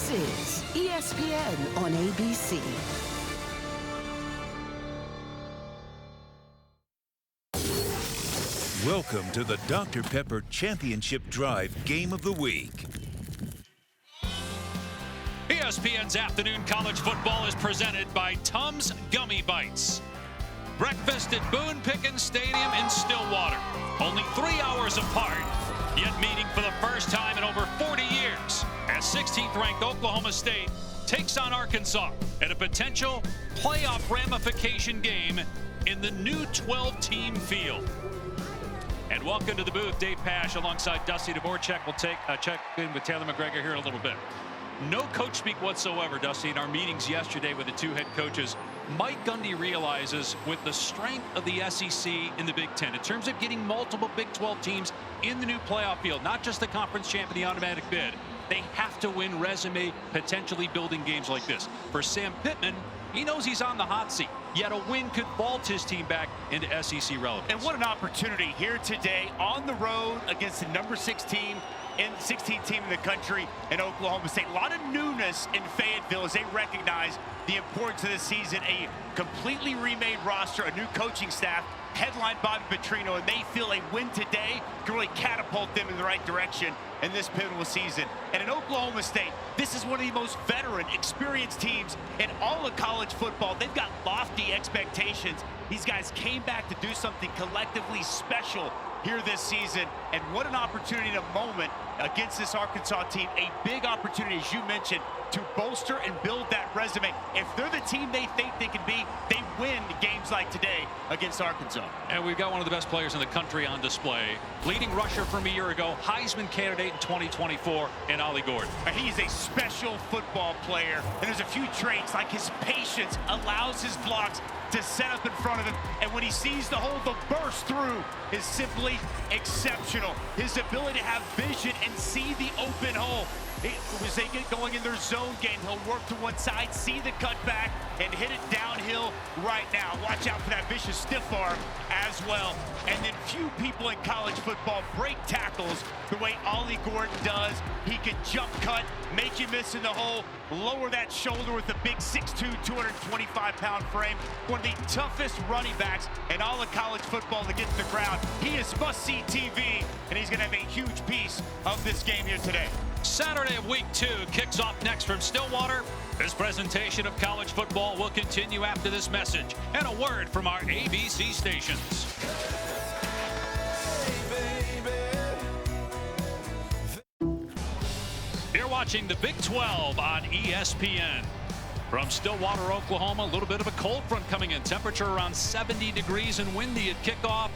This is ESPN on ABC. Welcome to the Dr. Pepper Championship Drive Game of the Week. ESPN's afternoon college football is presented by Tums Gummy Bites. Breakfast at Boone Pickens Stadium in Stillwater. Only 3 hours apart, yet meeting for the first time in over 40 years as 16th-ranked Oklahoma State takes on Arkansas in a potential playoff ramification game in the new 12-team field. And welcome to the booth, Dave Pasch alongside Dusty Dvorak. We'll check in with Taylor McGregor here in a little bit. No coach speak whatsoever, Dusty, in our meetings yesterday with the two head coaches. Mike Gundy realizes with the strength of the SEC in the Big Ten, in terms of getting multiple Big 12 teams in the new playoff field, not just the conference champ and the automatic bid, they have to win resume, potentially building games like this. For Sam Pittman, he knows he's on the hot seat, yet a win could vault his team back into SEC relevance. And what an opportunity here today on the road against the number 6 team and 16th team in the country in Oklahoma State. A lot of newness in Fayetteville as they recognize the importance of this season. A completely remade roster, a new coaching staff, headlined Bobby Petrino, and they feel a win today can really catapult them in the right direction in this pivotal season. And in Oklahoma State, this is one of the most veteran, experienced teams in all of college football. They've got lofty expectations. These guys came back to do something collectively special here this season, and what an opportunity in a moment against this Arkansas team. A big opportunity, as you mentioned, to bolster and build that resume. If they're the team they think they can be, they win games like today against Arkansas. And we've got one of the best players in the country on display. Leading rusher from a year ago, Heisman candidate in 2024, and Ollie Gordon. He's a special football player, and there's a few traits like his patience allows his blocks to set up in front of him, and when he sees the hole, the burst through is simply exceptional. His ability to have vision and see the open hole. As they get going in their zone game, he'll work to one side, see the cutback, and hit it downhill right now. Watch out for that vicious stiff arm as well. And then few people in college football break tackles the way Ollie Gordon does. He can jump cut, make you miss in the hole, lower that shoulder with a big 6'2", 225-pound frame. One of the toughest running backs in all of college football to get to the ground. He is must-see TV, and he's going to have a huge piece of this game here today. Saturday of week 2 kicks off next from Stillwater. This presentation of college football will continue after this message and a word from our ABC stations. You're watching the Big 12 on ESPN. From Stillwater, Oklahoma, a little bit of a cold front coming in. Temperature around 70 degrees and windy at kickoff.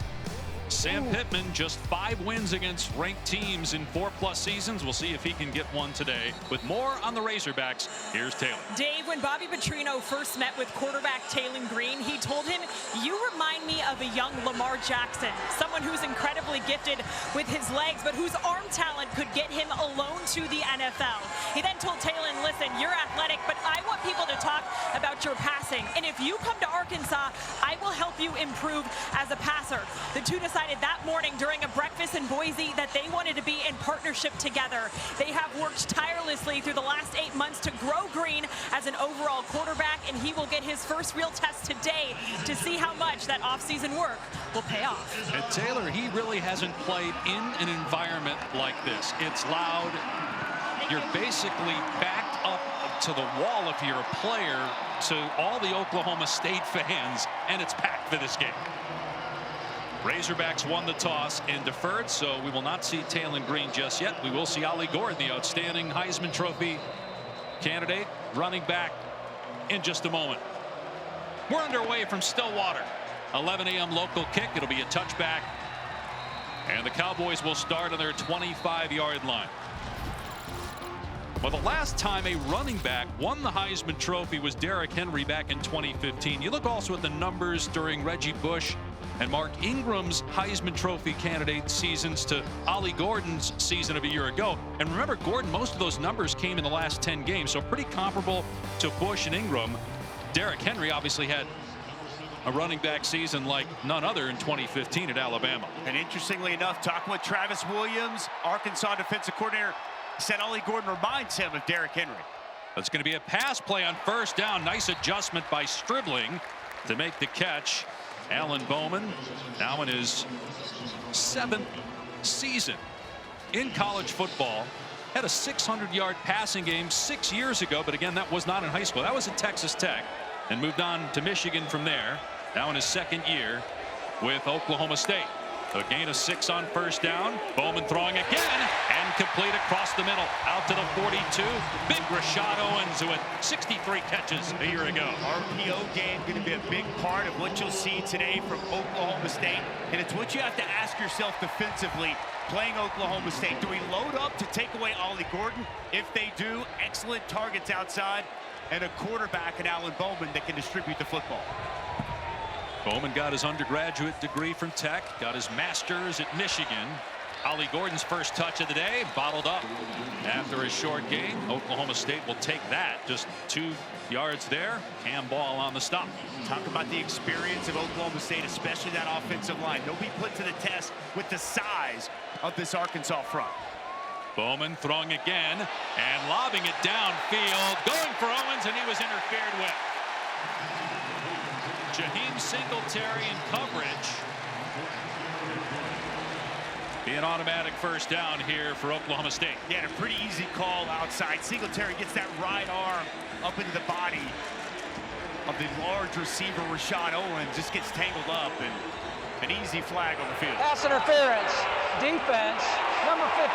Sam Pittman, just 5 wins against ranked teams in 4+ seasons. We'll see if he can get one today. With more on the Razorbacks, here's Taylor. Dave, when Bobby Petrino first met with quarterback Taylon Green, he told him, "You remind me of a young Lamar Jackson, someone who's incredibly gifted with his legs, but whose arm talent could get him alone to the NFL." He then told Taylon, "Listen, you're athletic, but I want people to talk about your passing. And if you come to Arkansas, I will help you improve as a passer." The two decided that morning during a breakfast in Boise that they wanted to be in partnership together. They have worked tirelessly through the last 8 months to grow Green as an overall quarterback, and he will get his first real test today to see how much that offseason work will pay off. And Taylor, he really hasn't played in an environment like this. It's loud. You're basically backed up to the wall if you're a player to all the Oklahoma State fans, and it's packed for this game. Razorbacks won the toss and deferred, so we will not see Taylon Green just yet. We will see Ollie Gordon, the outstanding Heisman Trophy candidate, running back in just a moment. We're underway from Stillwater. 11 a.m. local kick. It'll be a touchback. And the Cowboys will start on their 25-yard line. Well, the last time a running back won the Heisman Trophy was Derrick Henry back in 2015. You look also at the numbers during Reggie Bush and Mark Ingram's Heisman Trophy candidate seasons to Ollie Gordon's season of a year ago. And remember, Gordon, most of those numbers came in the last 10 games, so pretty comparable to Bush and Ingram. Derrick Henry obviously had a running back season like none other in 2015 at Alabama. And interestingly enough, talking with Travis Williams, Arkansas defensive coordinator, said Ollie Gordon reminds him of Derrick Henry. It's going to be a pass play on first down. Nice adjustment by Stribling to make the catch. Alan Bowman, now in his 7th season in college football, had a 600-yard passing game 6 years ago, but again, that was not in high school. That was at Texas Tech, and moved on to Michigan from there. Now in his 2nd year with Oklahoma State. A gain of 6 on first down. Bowman throwing again and complete across the middle out to the 42. Big Rashad Owens, who had 63 catches a year ago. RPO game going to be a big part of what you'll see today from Oklahoma State, and it's what you have to ask yourself defensively playing Oklahoma State. Do we load up to take away Ollie Gordon? If they do, excellent targets outside and a quarterback in Alan Bowman that can distribute the football. Bowman got his undergraduate degree from Tech, got his master's at Michigan. Ollie Gordon's first touch of the day, bottled up after a short gain. Oklahoma State will take that. Just 2 yards there. Cam Ball on the stop. Talk about the experience of Oklahoma State, especially that offensive line. They'll be put to the test with the size of this Arkansas front. Bowman throwing again and lobbing it downfield, going for Owens, and he was interfered with. Jaheim Singletary in coverage. Be an automatic first down here for Oklahoma State. Yeah, a pretty easy call outside. Singletary gets that right arm up into the body of the large receiver Rashad Owens. Just gets tangled up, and an easy flag on the field. Pass interference, defense, number 15,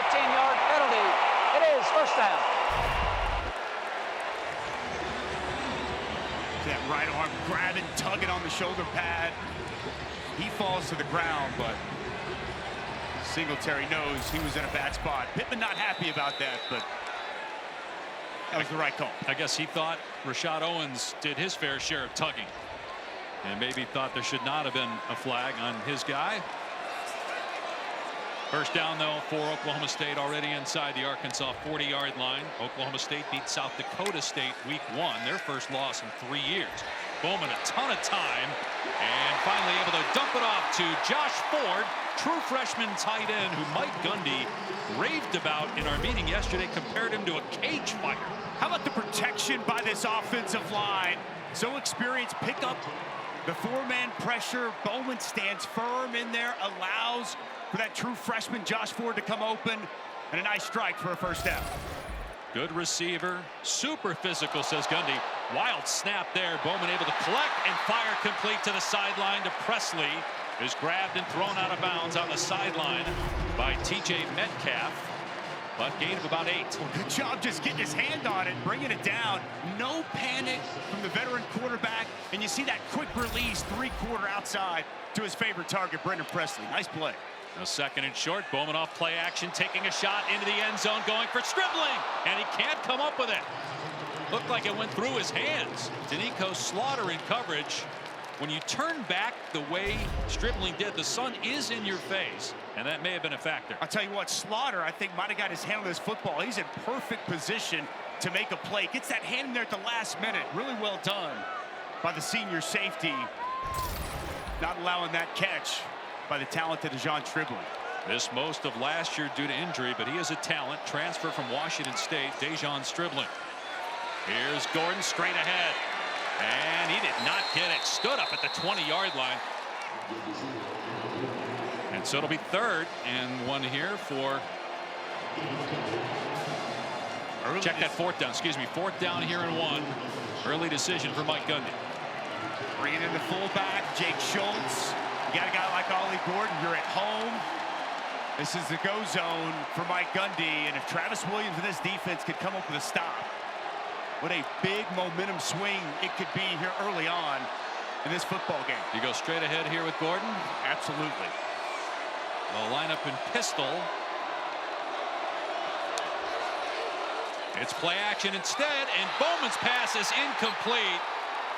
15-yard penalty. It is first down. That right arm grabbing, tugging on the shoulder pad. He falls to the ground, but Singletary knows he was in a bad spot. Pittman not happy about that, but that was the right call. I guess he thought Rashad Owens did his fair share of tugging, and maybe thought there should not have been a flag on his guy. First down, though, for Oklahoma State, already inside the Arkansas 40-yard line. Oklahoma State beat South Dakota State week 1, their first loss in 3 years. Bowman a ton of time, and finally able to dump it off to Josh Ford, true freshman tight end who Mike Gundy raved about in our meeting yesterday, compared him to a cage fighter. How about the protection by this offensive line? So experienced, pick up the 4-man pressure. Bowman stands firm in there, allows for that true freshman Josh Ford to come open, and a nice strike for a first down. Good receiver, super physical, says Gundy. Wild snap there. Bowman able to collect and fire complete to the sideline to Presley. Is grabbed and thrown out of bounds on the sideline by TJ Metcalf. But gain of about 8. Well, good job just getting his hand on it, bringing it down. No panic from the veteran quarterback. And you see that quick release, 3-quarter outside to his favorite target, Brendan Presley. Nice play. A second and short. Bowman off play action, taking a shot into the end zone, going for Stribling, and he can't come up with it. Looked like it went through his hands. Danico Slaughter in coverage. When you turn back the way Stribling did, the sun is in your face, and that may have been a factor. I'll tell you what, Slaughter, I think, might have got his hand on this football. He's in perfect position to make a play. Gets that hand in there at the last minute. Really well done by the senior safety. Not allowing that catch by the talented Dejon Stribling. Missed most of last year due to injury, but he is a talent. Transfer from Washington State, Dejon Stribling. Here's Gordon straight ahead. And he did not get it. Stood up at the 20-yard line. And so it'll be 3rd and 1 here for... Check that 4th down. Excuse me. 4th down here and 1. Early decision for Mike Gundy. Bringing in the fullback, Jake Schultz. You got a guy like Ollie Gordon. You're at home. This is the go zone for Mike Gundy. And if Travis Williams and this defense could come up with a stop, what a big momentum swing it could be here early on in this football game. You go straight ahead here with Gordon? Absolutely. They'll line up in pistol. It's play action instead, and Bowman's pass is incomplete.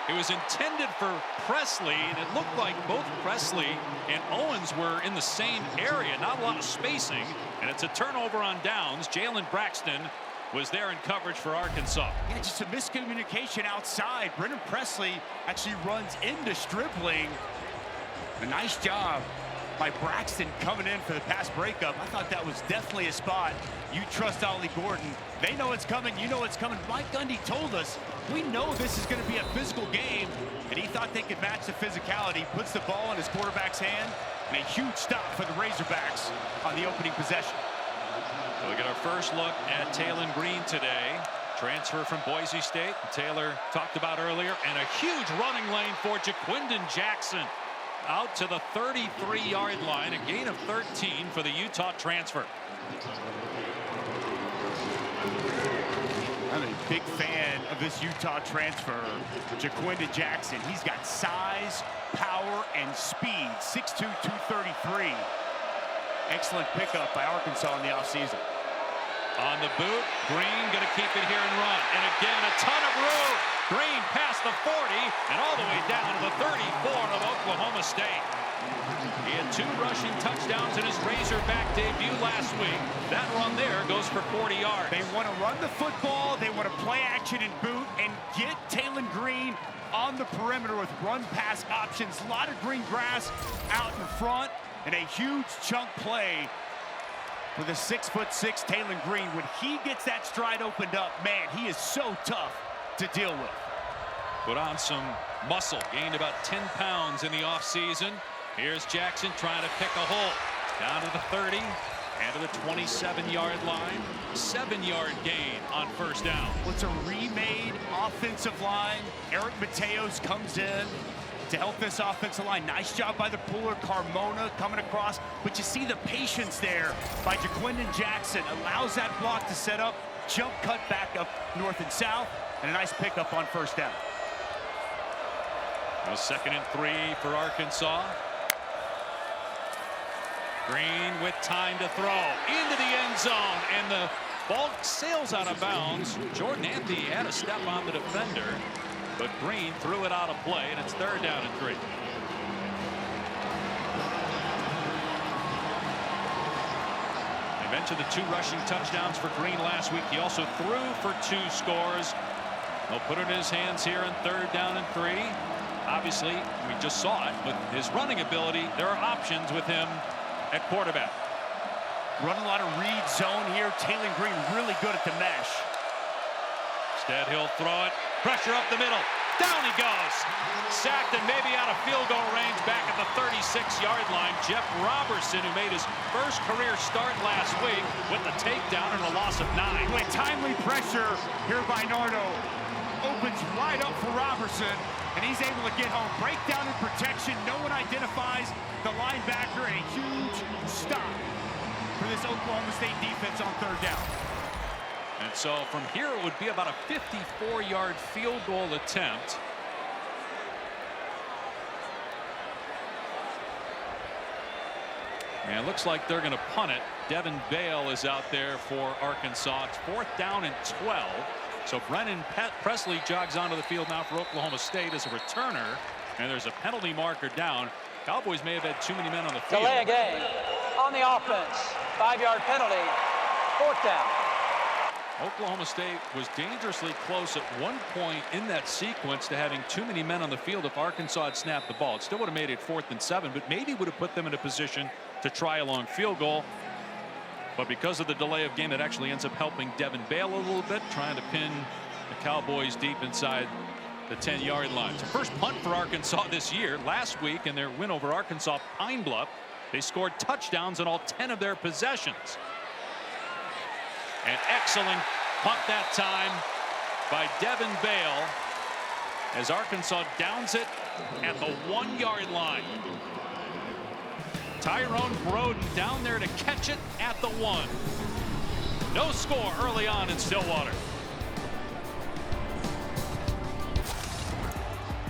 It was intended for Presley, and it looked like both Presley and Owens were in the same area. Not a lot of spacing, and it's a turnover on downs. Jalen Braxton was there in coverage for Arkansas. Yeah, just a miscommunication outside. Brendan Presley actually runs into Stribling. A nice job by Braxton coming in for the pass breakup. I thought that was definitely a spot. You trust Ollie Gordon. They know it's coming. You know it's coming. Mike Gundy told us, we know this is going to be a physical game, and he thought they could match the physicality. Puts the ball in his quarterback's hand, and a huge stop for the Razorbacks on the opening possession. We'll get our first look at Taylon Green today. Transfer from Boise State, Taylor talked about earlier, and a huge running lane for Jaquindon Jackson. Out to the 33-yard line, a gain of 13 for the Utah transfer. I'm a big fan of this Utah transfer, Jaquindon Jackson. He's got size, power, and speed, 6'2", 233. Excellent pickup by Arkansas in the offseason. On the boot, Green going to keep it here and run. And again, a ton of room. Green past the 40 and all the way down to the 34 of Oklahoma State. He had 2 rushing touchdowns in his Razorback debut last week. That run there goes for 40 yards. They want to run the football. They want to play action and boot and get Taylon Green on the perimeter with run-pass options. A lot of green grass out in front and a huge chunk play for the 6'6" Taylon Green. When he gets that stride opened up, man, he is so tough to deal with. Put on some muscle, gained about 10 pounds in the offseason. Here's Jackson trying to pick a hole. Down to the 30 and to the 27-yard line. 7-yard gain on first down. What's a remade offensive line? Eric Mateos comes in to help this offensive line. Nice job by the puller, Carmona coming across. But you see the patience there by Jaquindon Jackson. Allows that block to set up, jump cut back up north and south, and a nice pickup on first down. Now 2nd and 3 for Arkansas. Green with time to throw into the end zone, and the ball sails out of bounds. Jordan Anthony had a step on the defender, but Green threw it out of play, and it's 3rd down and 3. I mentioned the 2 rushing touchdowns for Green last week. He also threw for 2 scores. They'll put it in his hands here on 3rd down and 3. Obviously, we just saw it, with his running ability, there are options with him at quarterback. Run a lot of read zone here. Taylon Green really good at the mesh. Instead, he'll throw it. Pressure up the middle. Down he goes. Sacked and maybe out of field goal range back at the 36-yard line. Jeff Robertson, who made his first career start last week with the takedown and a loss of 9. With timely pressure here by Nardo. Opens wide up for Robertson, and he's able to get home. Breakdown in protection. No one identifies the linebacker, and a huge stop for this Oklahoma State defense on 3rd down. And so from here, it would be about a 54-yard field goal attempt. And it looks like they're going to punt it. Devin Bale is out there for Arkansas. It's 4th down and 12. So Brennan Presley jogs onto the field now for Oklahoma State as a returner. And there's a penalty marker down. Cowboys may have had too many men on the field. Delay a game on the offense. 5-yard penalty. 4th down. Oklahoma State was dangerously close at one point in that sequence to having too many men on the field. If Arkansas had snapped the ball, it still would have made it 4th and 7, but maybe would have put them in a position to try a long field goal. But because of the delay of game, it actually ends up helping Devin Bale a little bit, trying to pin the Cowboys deep inside the 10-yard line. So first punt for Arkansas this year. Last week in their win over Arkansas Pine Bluff, they scored touchdowns on all 10 of their possessions. An excellent punt that time by Devin Bale as Arkansas downs it at the 1-yard line. Tyrone Broden down there to catch it at the 1. No score early on in Stillwater.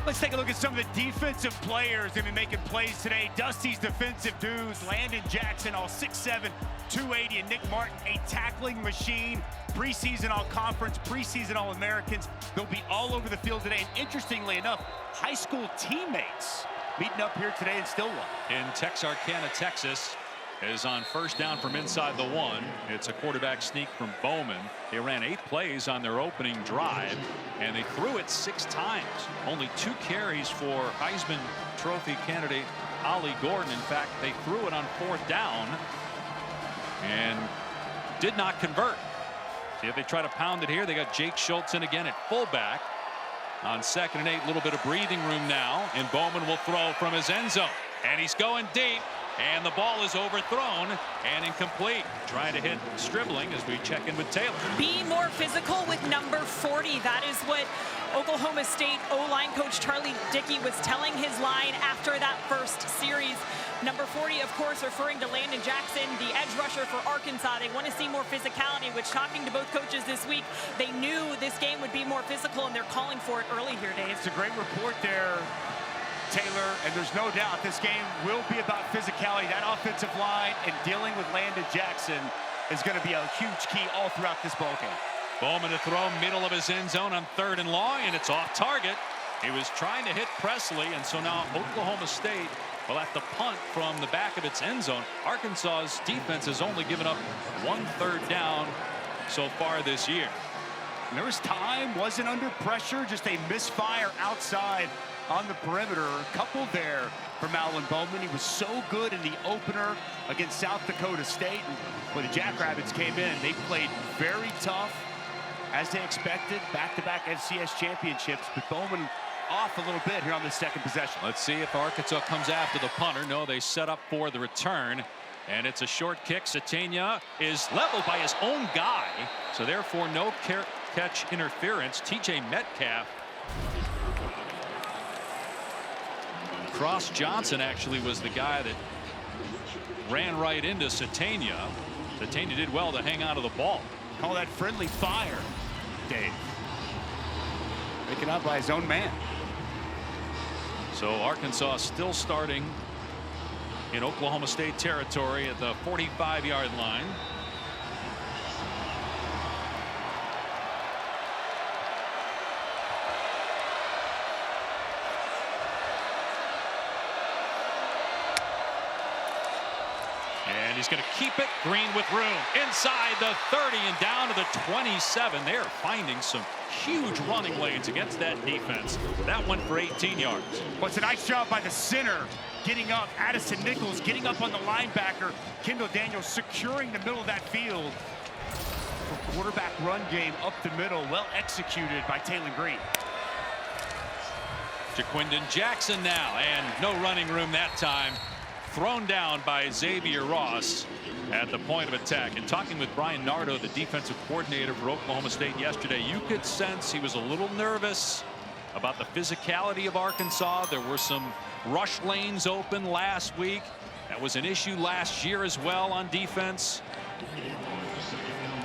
Let's take a look at some of the defensive players that have been making plays today. Dusty's defensive dudes, Landon Jackson, all 6'7", 280, and Nick Martin, a tackling machine. Preseason All-Conference, preseason All-Americans. They'll be all over the field today. And interestingly enough, high school teammates meeting up here today in Stillwater. In Texarkana, Texas, is on first down from inside the 1. It's a quarterback sneak from Bowman. They ran 8 plays on their opening drive, and they threw it 6 times. Only 2 carries for Heisman Trophy candidate Ollie Gordon. In fact, they threw it on 4th down and did not convert. See if they try to pound it here. They got Jake Schultz in again at fullback. On 2nd and 8, a little bit of breathing room now, and Bowman will throw from his end zone, and he's going deep, and the ball is overthrown and incomplete. Trying to hit Stribling as we check in with Taylor. Be more physical with number 40. That is what Oklahoma State O-line coach Charlie Dickey was telling his line after that first series. Number 40, of course, referring to Landon Jackson, the edge rusher for Arkansas. They want to see more physicality, which, talking to both coaches this week, they knew this game would be more physical, and they're calling for it early here, Dave. It's a great report there, Taylor, and there's no doubt this game will be about physicality. That offensive line and dealing with Landon Jackson is going to be a huge key all throughout this ball game. Bowman to throw middle of his end zone on 3rd and long, and it's off target. He was trying to hit Presley, and so now Oklahoma State will have to punt from the back of its end zone. Arkansas's defense has only given up 1 3rd down so far this year. And there was time, wasn't under pressure, just a misfire outside on the perimeter. Coupled there from Alan Bowman. He was so good in the opener against South Dakota State. And when the Jackrabbits came in, they played very tough, as they expected, back-to-back FCS championships. But Bowman off a little bit here on the 2nd possession. Let's see if Arkansas comes after the punter. No, they set up for the return, and it's a short kick. Satania is leveled by his own guy, so therefore no catch interference. TJ Metcalf. Cross Johnson actually was the guy that ran right into Satania. Satania did well to hang on to the ball. Call that friendly fire, Dave. Taken out by his own man. So Arkansas still starting in Oklahoma State territory at the 45-yard line. And he's going to keep it. Green with room inside the 30 and down to the 27. They're finding some huge running lanes against that defense. That went for 18 yards. Well, it's a nice job by the center getting up. Addison Nichols getting up on the linebacker. Kendall Daniels securing the middle of that field. For quarterback run game up the middle, well executed by Taylor Green. Jaquindon Jackson now, and no running room that time. Thrown down by Xavier Ross at the point of attack. And talking with Brian Nardo, the defensive coordinator for Oklahoma State yesterday, you could sense he was a little nervous about the physicality of Arkansas. There were some rush lanes open last week. That was an issue last year as well on defense.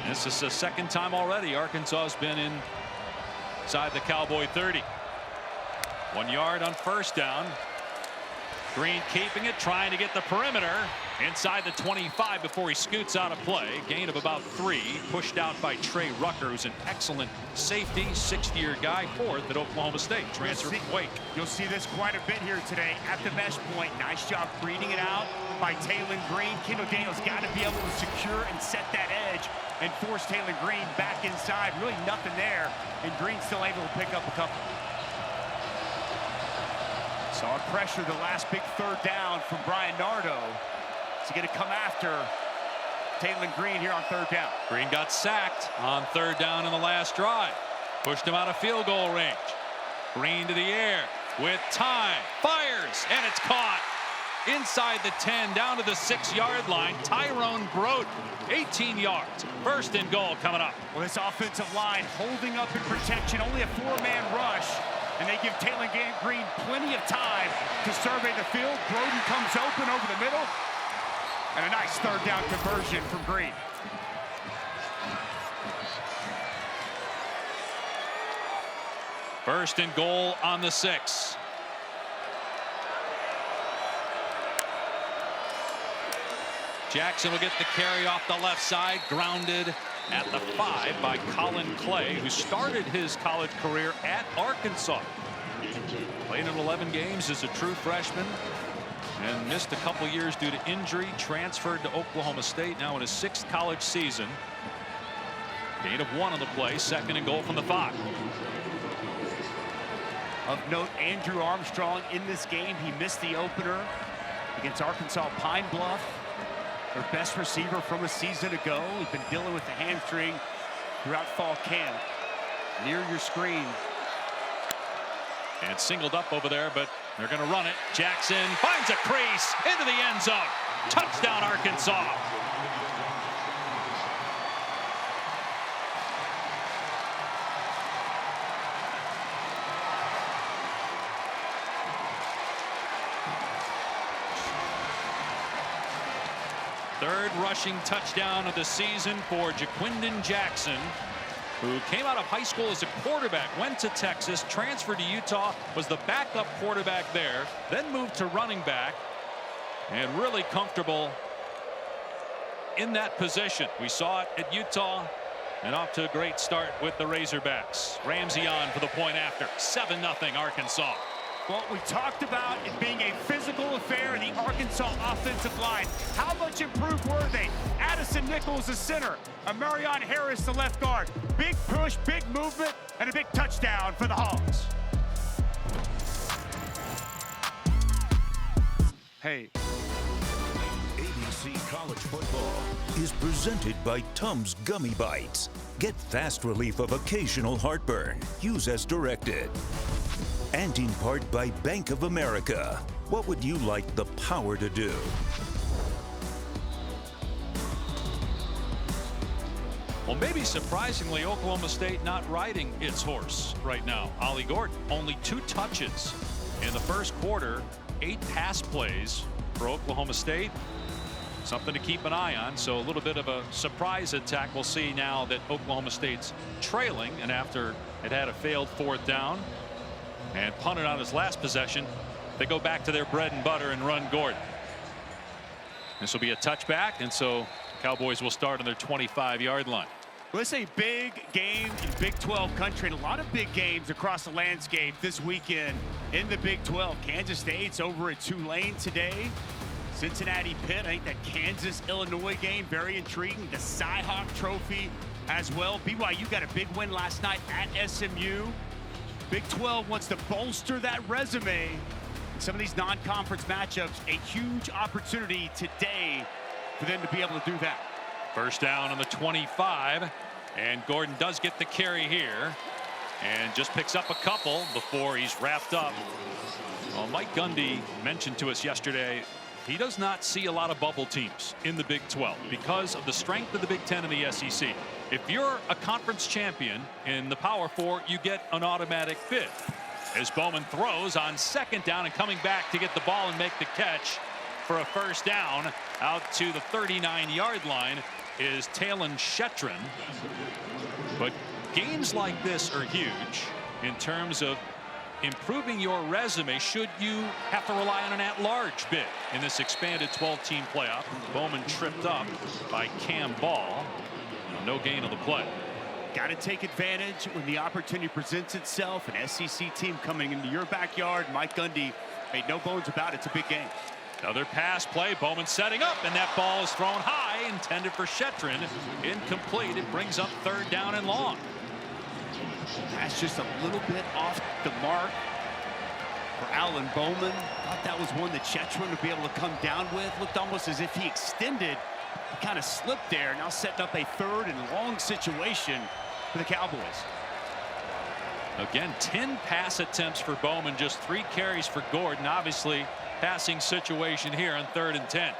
This is the 2nd time already Arkansas has been inside the Cowboy 30. 1 yard on 1st down. Green keeping it, trying to get the perimeter inside the 25 before he scoots out of play. Gain of about 3, pushed out by Trey Rucker, who's an excellent safety, 6th-year guy, 4th at Oklahoma State, transfer from Wake. You'll see this quite a bit here today at the mesh point. Nice job reading it out by Taylor Green. Kendall Daniels got to be able to secure and set that edge and force Taylor Green back inside. Really nothing there, and Green still able to pick up a couple. Saw pressure the last big 3rd down from Brian Nardo. He's going to come after Taylor Green here on 3rd down. Green got sacked on 3rd down in the last drive. Pushed him out of field goal range. Green to the air with time. Fires, and it's caught. Inside the 10, down to the 6-yard line. Tyrone Broden, 18 yards. 1st and goal coming up. Well, this offensive line holding up in protection. Only a 4-man rush. And they give Taylor Green plenty of time to survey the field. Broden comes open over the middle. And a nice 3rd down conversion from Green. First and goal on the 6. Jackson will get the carry off the left side, grounded at the 5 by Colin Clay, who started his college career at Arkansas. Played in 11 games as a true freshman and missed a couple years due to injury. Transferred to Oklahoma State, now in his 6th college season. Gain of 1 on the play, 2nd and goal from the 5. Of note, Andrew Armstrong in this game. He missed the opener against Arkansas Pine Bluff. Their best receiver from a season ago. He's been dealing with the hamstring throughout fall camp. Near your screen. And singled up over there, but they're going to run it. Jackson finds a crease into the end zone. Touchdown, Arkansas. Third rushing touchdown of the season for Jaquindon Jackson, who came out of high school as a quarterback, went to Texas, transferred to Utah, was the backup quarterback there, then moved to running back, and really comfortable in that position. We saw it at Utah, and off to a great start with the Razorbacks. Ramsey on for the point after. 7-0 Arkansas. Well, we talked about it being a physical affair in the Arkansas offensive line. How much improved were they? Addison Nichols, the center. Amarion Harris, the left guard. Big push, big movement, and a big touchdown for the Hogs. Hey. ABC College Football is presented by Tums Gummy Bites. Get fast relief of occasional heartburn. Use as directed. And in part by Bank of America. What would you like the power to do? Well, maybe surprisingly, Oklahoma State not riding its horse right now. Ollie Gordon, only 2 touches in the first quarter, 8 pass plays for Oklahoma State. Something to keep an eye on. So a little bit of a surprise attack. We'll see now that Oklahoma State's trailing, and after it had a failed 4th down and punted on his last possession, they go back to their bread and butter and run Gordon. This will be a touchback, and so Cowboys will start on their 25-yard line. Well, it's a big game in Big 12 country, and a lot of big games across the landscape this weekend in the Big 12. Kansas State's over at Tulane today. Cincinnati Pitt, I think that Kansas-Illinois game, very intriguing. The Cy-Hawk Trophy as well. BYU got a big win last night at SMU. Big 12 wants to bolster that resume. In some of these non-conference matchups, a huge opportunity today for them to be able to do that. First down on the 25, and Gordon does get the carry here and just picks up a couple before he's wrapped up. Well, Mike Gundy mentioned to us yesterday he does not see a lot of bubble teams in the Big 12 because of the strength of the Big 10 and the SEC. If you're a conference champion in the Power 4, you get an automatic bid. As Bowman throws on 2nd down and coming back to get the ball and make the catch for a first down out to the 39-yard line is Talon Shetron. But games like this are huge in terms of improving your resume should you have to rely on an at-large bid in this expanded 12-team playoff. Bowman tripped up by Cam Ball. No gain on the play. Got to take advantage when the opportunity presents itself. An SEC team coming into your backyard. Mike Gundy made no bones about it. It's a big game. Another pass play. Bowman setting up, and that ball is thrown high, intended for Shetron. Incomplete. It brings up 3rd down and long. That's just a little bit off the mark for Alan Bowman. Thought that was one that Shetron would be able to come down with. Looked almost as if he extended. He kind of slipped there. Now setting up a 3rd and long situation for the Cowboys. Again, 10 pass attempts for Bowman, just 3 carries for Gordon. Obviously, passing situation here on 3rd and 10.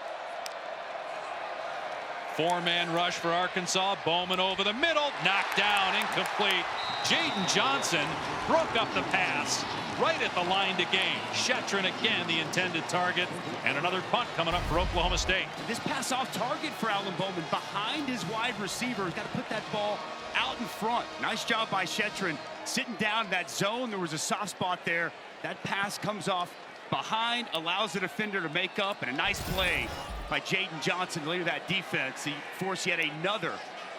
4-man rush for Arkansas. Bowman over the middle, knocked down, incomplete. Jaden Johnson broke up the pass right at the line to gain. Shetron again the intended target, and another punt coming up for Oklahoma State. This pass off target for Alan Bowman behind his wide receiver. He's got to put that ball out in front. Nice job by Shetron sitting down in that zone. There was a soft spot there. That pass comes off behind, allows the defender to make up, and a nice play by Jaden Johnson to lead that defense. He forced yet another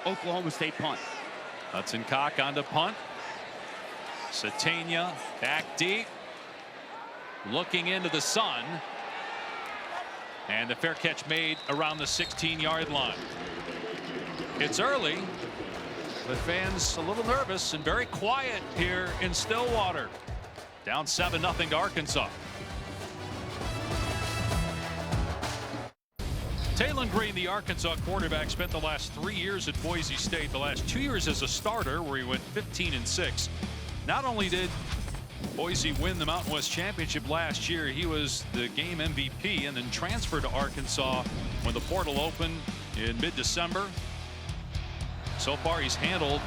Oklahoma State punt. Hudson Cock on to punt. Satania back deep, looking into the sun, and the fair catch made around the 16-yard line. It's early, but fans a little nervous and very quiet here in Stillwater. Down 7-0 to Arkansas. Taylon Green, the Arkansas quarterback, spent the last 3 years at Boise State, the last 2 years as a starter, where he went 15-6. Not only did Boise win the Mountain West Championship last year, he was the game MVP and then transferred to Arkansas when the portal opened in mid-December. So far, he's handled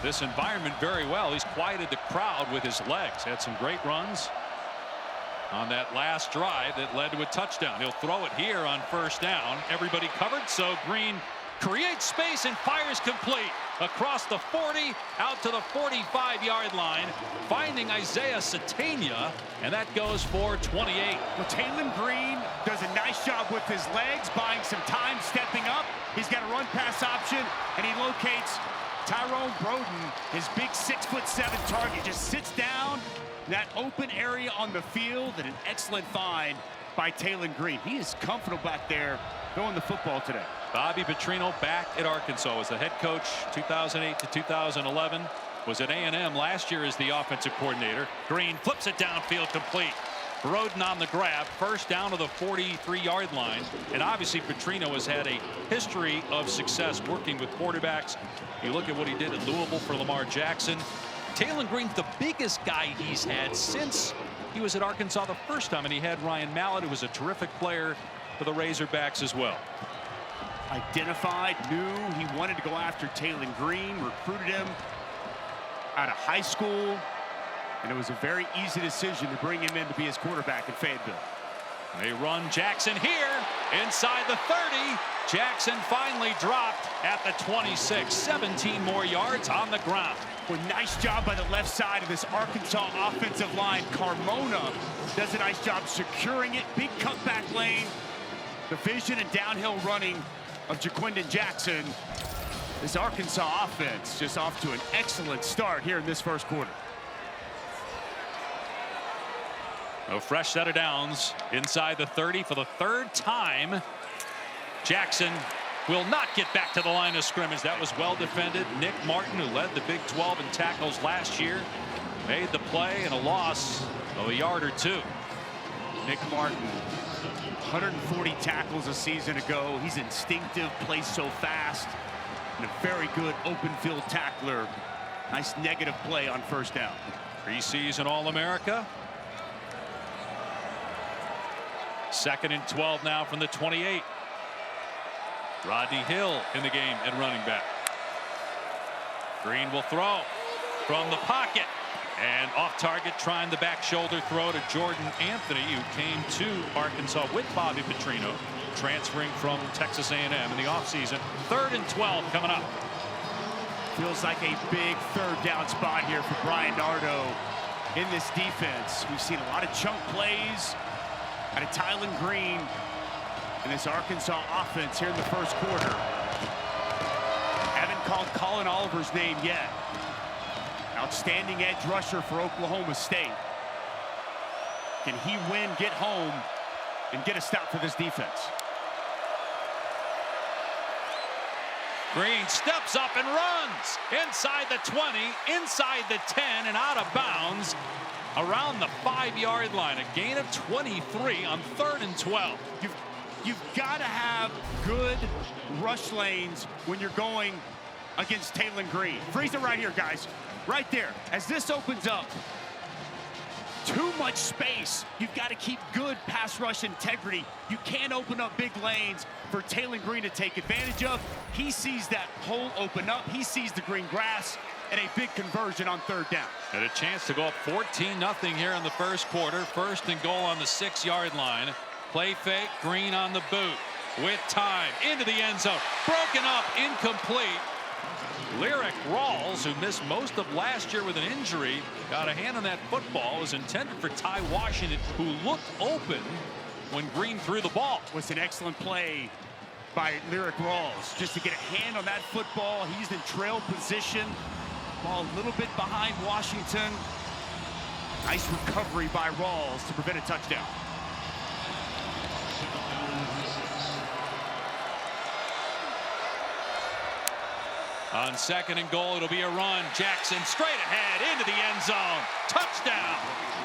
this environment very well. He's quieted the crowd with his legs. Had some great runs on that last drive that led to a touchdown. He'll throw it here on first down. Everybody covered, so Green creates space and fires complete across the 40 out to the 45-yard line, finding Isaiah Satania, and that goes for 28. Well, Taylon Green does a nice job with his legs, buying some time, stepping up. He's got a run-pass option, and he locates Tyrone Broden, his big 6'7" target, just sits down in that open area on the field, and an excellent find by Taylon Green. He is comfortable back there throwing the football today. Bobby Petrino back at Arkansas as the head coach 2008 to 2011. Was at A&M last year as the offensive coordinator. Green flips it downfield complete. Broden on the grab, first down to the 43-yard line. And obviously Petrino has had a history of success working with quarterbacks. You look at what he did at Louisville for Lamar Jackson. Taylon Green's the biggest guy he's had since he was at Arkansas the first time, and he had Ryan Mallett, who was a terrific player for the Razorbacks as well. Identified, knew he wanted to go after Taylon Green, recruited him out of high school, and it was a very easy decision to bring him in to be his quarterback in Fayetteville. They run Jackson here inside the 30. Jackson finally dropped at the 26. 17 more yards on the ground. Well, nice job by the left side of this Arkansas offensive line. Carmona does a nice job securing it. Big cutback lane. The vision and downhill running of Jaquindon Jackson. This Arkansas offense just off to an excellent start here in this first quarter. A fresh set of downs inside the 30 for the third time. Jackson will not get back to the line of scrimmage. That was well defended. Nick Martin, who led the Big 12 in tackles last year, made the play, and a loss of a yard or two. Nick Martin, 140 tackles a season ago. He's instinctive, plays so fast, and a very good open field tackler. Nice negative play on first down. Preseason All-America. 2nd and 12 now from the 28. Rodney Hill in the game at running back. Green will throw from the pocket, and off target, trying the back shoulder throw to Jordan Anthony, who came to Arkansas with Bobby Petrino, transferring from Texas A&M in the offseason. 3rd and 12 coming up. Feels like a big third down spot here for Brian Nardo in this defense. We've seen a lot of chunk plays out of Taylon Green in this Arkansas offense here in the first quarter. Haven't called Colin Oliver's name yet. Outstanding edge rusher for Oklahoma State. Can he win, get home, and get a stop for this defense? Green steps up and runs inside the 20, inside the 10, and out of bounds around the 5-yard line. A gain of 23 on 3rd and 12. You've got to have good rush lanes when you're going against Taylon Green. Freeze it right here, guys. Right there. As this opens up, too much space. You've got to keep good pass rush integrity. You can't open up big lanes for Taylon Green to take advantage of. He sees that hole open up. He sees the green grass, and a big conversion on 3rd down. And a chance to go up 14-0 here in the first quarter. 1st and goal on the 6-yard line. Play fake, Green on the boot with time into the end zone. Broken up, incomplete. Lyric Rawls, who missed most of last year with an injury, got a hand on that football. It was intended for Ty Washington, who looked open when Green threw the ball. Was an excellent play by Lyric Rawls just to get a hand on that football. He's in trail position. Ball a little bit behind Washington. Nice recovery by Rawls to prevent a touchdown. On 2nd and goal, it'll be a run. Jackson straight ahead into the end zone. Touchdown.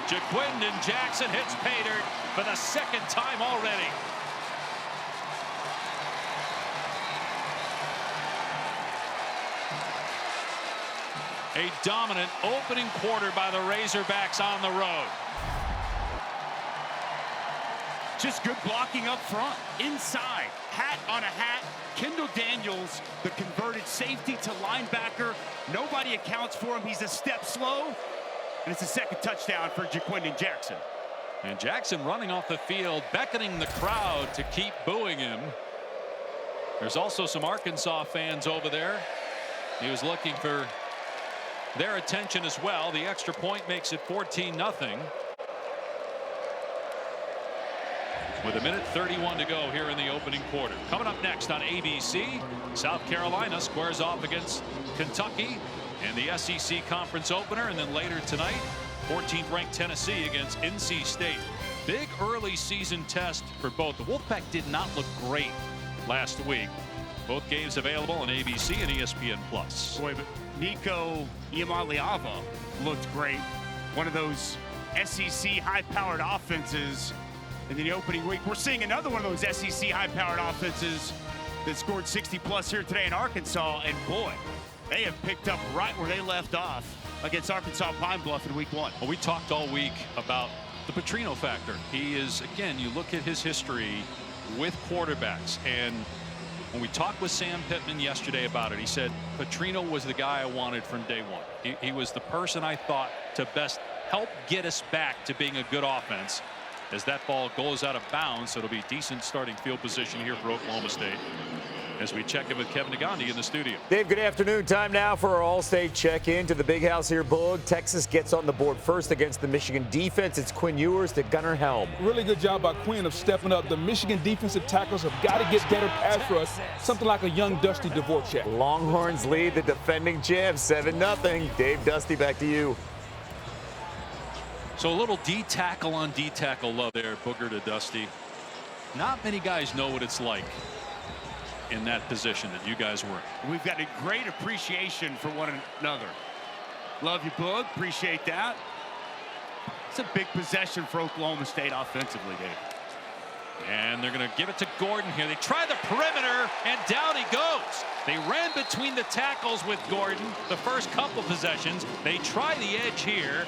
Jaquindon Jackson hits pay dirt for the 2nd time already. A dominant opening quarter by the Razorbacks on the road. Just good blocking up front. Inside, hat on a hat. Kendall Daniels, the converted safety to linebacker. Nobody accounts for him. He's a step slow. And it's a second touchdown for Jaquindon Jackson. And Jackson running off the field, beckoning the crowd to keep booing him. There's also some Arkansas fans over there. He was looking for their attention as well. The extra point makes it 14-0. With 1:31 to go here in the opening quarter. Coming up next on ABC, South Carolina squares off against Kentucky in the SEC Conference opener, and then later tonight, 14th ranked Tennessee against NC State. Big early season test for both. The Wolfpack did not look great last week. Both games available on ABC and ESPN+. Boy, but Nico Iamaleava looked great. One of those SEC high-powered offenses in the opening week. We're seeing another one of those SEC high-powered offenses that scored 60+ here today in Arkansas. And boy, they have picked up right where they left off against Arkansas Pine Bluff in week 1. Well, we talked all week about the Petrino factor. He is, again, you look at his history with quarterbacks, and when we talked with Sam Pittman yesterday about it, he said Petrino was the guy I wanted from day one. He was the person I thought to best help get us back to being a good offense. As that ball goes out of bounds, so it'll be decent starting field position here for Oklahoma State. As we check in with Kevin Negandhi in the studio. Dave, good afternoon. Time now for our All-State check-in to the Big House here, Boog. Texas gets on the board first against the Michigan defense. It's Quinn Ewers to Gunnar Helm. Really good job by Quinn of stepping up. The Michigan defensive tackles have got to get better pass rush, something like a young Dusty Dvorak. Longhorns lead the defending champs 7-0. Dave, Dusty, back to you. So a little D-tackle on D-tackle love there, Booger to Dusty. Not many guys know what it's like in that position that you guys were. We've got a great appreciation for one another. Love you, Boog. Appreciate that. It's a big possession for Oklahoma State offensively, Dave. And they're going to give it to Gordon here. They try the perimeter, and down he goes. They ran between the tackles with Gordon the first couple possessions. They try the edge here.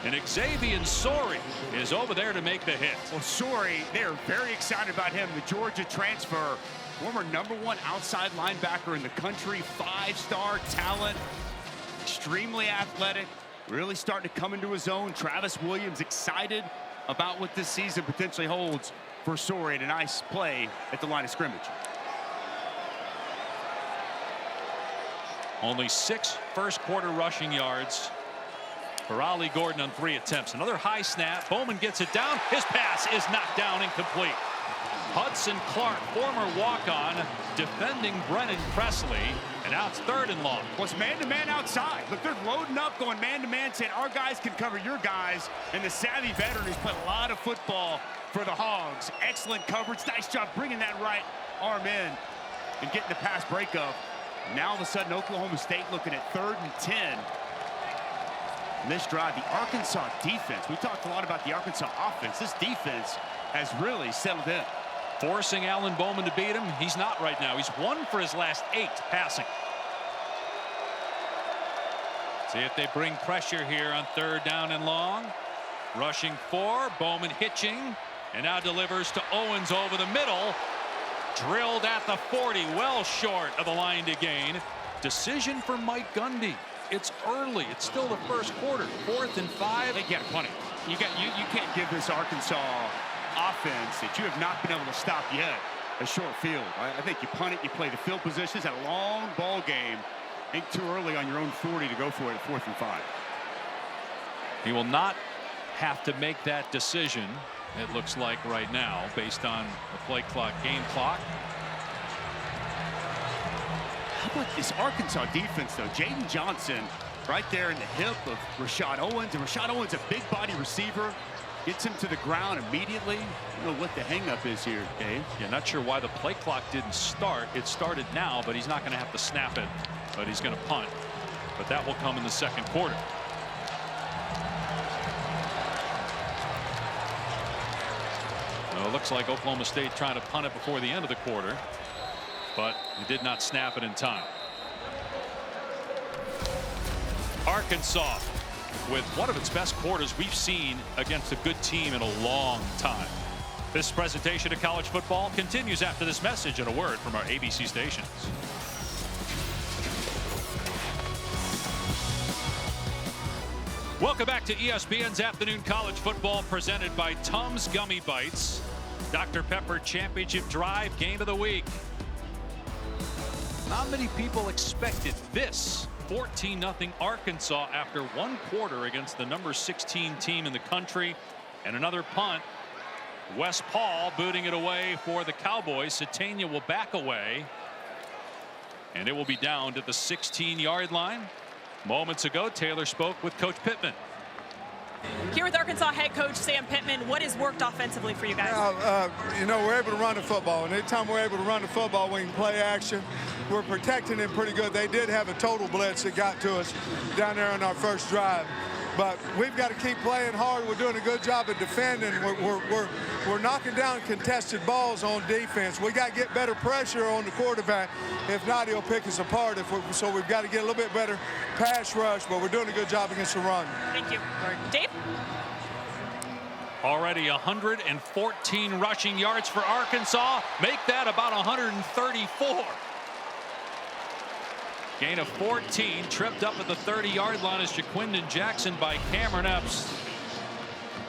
And Xavier Sori is over there to make the hit. Well, Sori, they're very excited about him. The Georgia transfer, former #1 outside linebacker in the country, 5-star talent, extremely athletic, really starting to come into his own. Travis Williams excited about what this season potentially holds for Sori, and a nice play at the line of scrimmage. Only 6 first-quarter rushing yards for Ollie Gordon on 3 attempts. Another high snap. Bowman gets it down. His pass is knocked down, incomplete. Hudson Clark, former walk-on, defending Brennan Presley, and now it's 3rd and long. Well, it's man-to-man outside. Look, they're loading up, going man-to-man, saying our guys can cover your guys. And the savvy veteran who's played a lot of football for the Hogs. Excellent coverage. Nice job bringing that right arm in and getting the pass breakup. Now all of a sudden, Oklahoma State looking at 3rd and 10. In this drive, the Arkansas defense. We talked a lot about the Arkansas offense. This defense has really settled in. Forcing Alan Bowman to beat him. He's not right now. He's 1 for his last 8 passing. See if they bring pressure here on 3rd down and long. Rushing 4. Bowman hitching. And now delivers to Owens over the middle. Drilled at the 40. Well short of the line to gain. Decision for Mike Gundy. It's early. It's still the first quarter. 4th and 5. They get plenty. You can't give this Arkansas offense that you have not been able to stop yet a short field. I think you punt it, you play the field positions, had a long ball game. Ain't too early on your own 40 to go for it at 4th and 5. He will not have to make that decision, it looks like right now, based on the play clock, game clock. How about this Arkansas defense, though? Jaden Johnson right there in the hip of Rashad Owens. And Rashad Owens, a big body receiver, gets him to the ground immediately. I don't know what the hang-up is here, Dave. Yeah, not sure why the play clock didn't start. It started now, but he's not going to have to snap it. But he's going to punt. But that will come in the 2nd quarter. Well, it looks like Oklahoma State trying to punt it before the end of the quarter. But he did not snap it in time. Arkansas with one of its best quarters we've seen against a good team in a long time. This presentation of college football continues after this message and a word from our ABC stations. Welcome back to ESPN's Afternoon College Football presented by Tums Gummy Bites. Dr. Pepper Championship Drive Game of the Week. Not many people expected this 14-0 Arkansas after one quarter against the number 16 team in the country. And another punt. Wes Paul booting it away for the Cowboys. Satania will back away. And it will be down to the 16-yard line. Moments ago, Taylor spoke with Coach Pittman. Here with Arkansas head coach Sam Pittman, what has worked offensively for you guys? You know, we're able to run the football, and anytime we're able to run the football, we can play action. We're protecting them pretty good. They did have a total blitz that got to us down there on our first drive. But we've got to keep playing hard. We're doing a good job of defending. We're knocking down contested balls on defense. We got to get better pressure on the quarterback. If not, he'll pick us apart. So we've got to get a little bit better pass rush, but we're doing a good job against the run. Thank you. Dave? Already 114 rushing yards for Arkansas. Make that about 134. Gain of 14, tripped up at the 30-yard line is Jaquindon Jackson by Cameron Epps.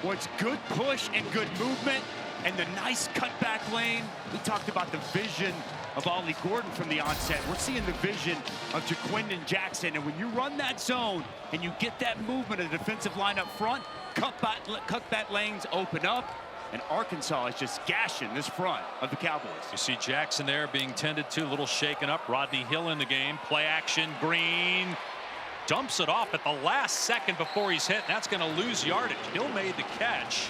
What's good push and good movement and the nice cutback lane. We talked about the vision of Ollie Gordon from the onset. We're seeing the vision of Jaquindon Jackson. And when you run that zone and you get that movement of the defensive line up front, cutback lanes open up. And Arkansas is just gashing this front of the Cowboys. You see Jackson there being tended to, a little shaken up. Rodney Hill in the game. Play action. Green dumps it off at the last second before he's hit. That's going to lose yardage. Hill made the catch,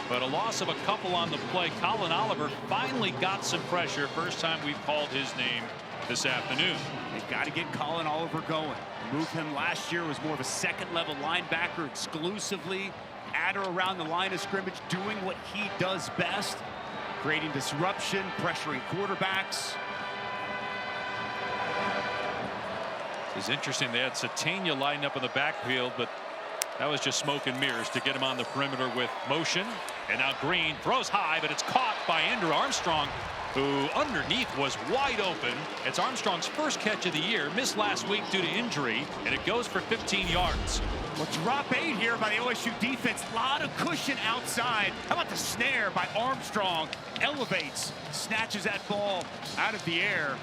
but a loss of a couple on the play. Colin Oliver finally got some pressure. First time we've called his name this afternoon. They've got to get Colin Oliver going. Move him last year was more of a second-level linebacker exclusively. At or around the line of scrimmage, doing what he does best, creating disruption, pressuring quarterbacks. It's interesting they had Satania lined up in the backfield, but that was just smoke and mirrors to get him on the perimeter with motion. And now Green throws high, but it's caught by Andrew Armstrong, who underneath was wide open. It's Armstrong's first catch of the year, missed last week due to injury, and it goes for 15 yards. Well, drop 8 here by the OSU defense. A lot of cushion outside. How about the snare by Armstrong? Elevates, snatches that ball out of the air.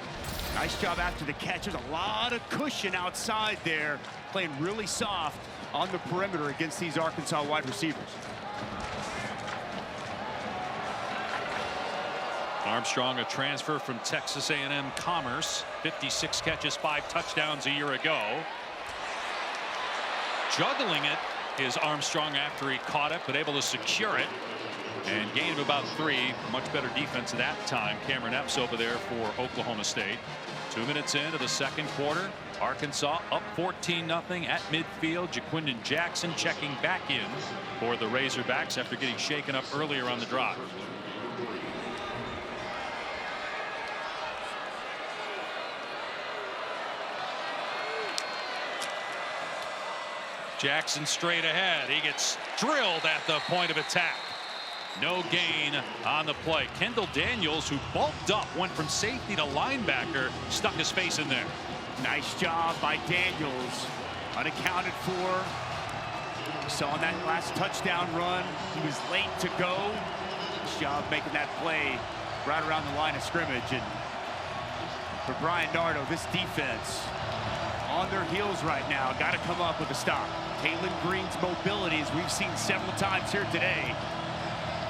Nice job after the catch. There's a lot of cushion outside there. Playing really soft on the perimeter against these Arkansas wide receivers. Armstrong, a transfer from Texas A&M Commerce. 56 catches, 5 touchdowns a year ago. Juggling it is Armstrong after he caught it, but able to secure it. And gain of about 3. Much better defense at that time. Cameron Epps over there for Oklahoma State. 2 minutes into the second quarter. Arkansas up 14-0 at midfield. Jaquindon Jackson checking back in for the Razorbacks after getting shaken up earlier on the drive. Jackson straight ahead. He gets drilled at the point of attack. No gain on the play. Kendall Daniels, who bulked up, went from safety to linebacker, stuck his face in there. Nice job by Daniels. Unaccounted for. Saw on that last touchdown run, he was late to go. Nice job making that play right around the line of scrimmage. And for Brian Nardo, this defense on their heels right now. Got to come up with a stop. Taylon Green's mobility, as we've seen several times here today,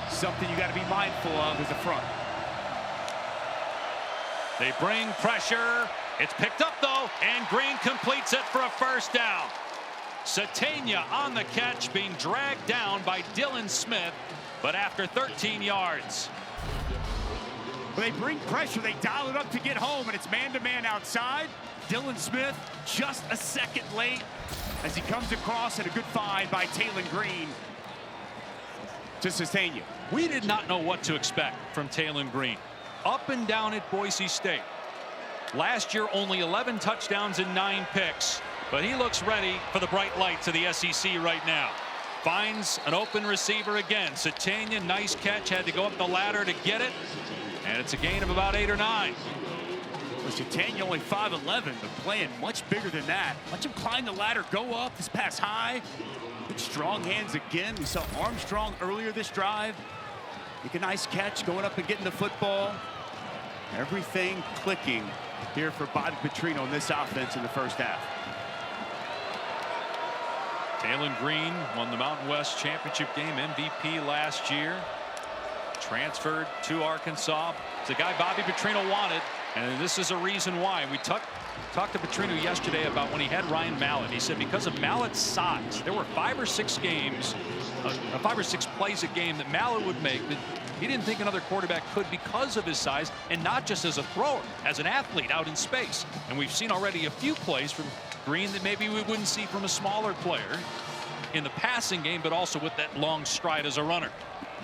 something you got to be mindful of as a front. They bring pressure. It's picked up though, and Green completes it for a first down. Satania on the catch, being dragged down by Dylan Smith, but after 13 yards. When they bring pressure, they dial it up to get home, and it's man-to-man outside. Dylan Smith just a second late as he comes across, and a good find by Taylon Green to Satania. We did not know what to expect from Taylon Green. Up and down at Boise State. Last year, only 11 touchdowns and 9 picks. But he looks ready for the bright lights of the SEC right now. Finds an open receiver again. Satania, nice catch, had to go up the ladder to get it. And it's a gain of about 8 or 9. Well, Satania only 5'11", but playing much bigger than that. Watch him climb the ladder, go up, this pass high. Good strong hands again. We saw Armstrong earlier this drive. Make a nice catch, going up and getting the football. Everything clicking here for Bobby Petrino in this offense in the first half. Taylon Green won the Mountain West Championship game, MVP last year. Transferred to Arkansas. It's a guy Bobby Petrino wanted, and this is a reason why. We talked to Petrino yesterday about when he had Ryan Mallett. He said because of Mallett's size, there were 5 or 6 games, 5 or 6 plays a game that Mallett would make that he didn't think another quarterback could because of his size, and not just as a thrower, as an athlete out in space. And we've seen already a few plays from Green that maybe we wouldn't see from a smaller player in the passing game, but also with that long stride as a runner.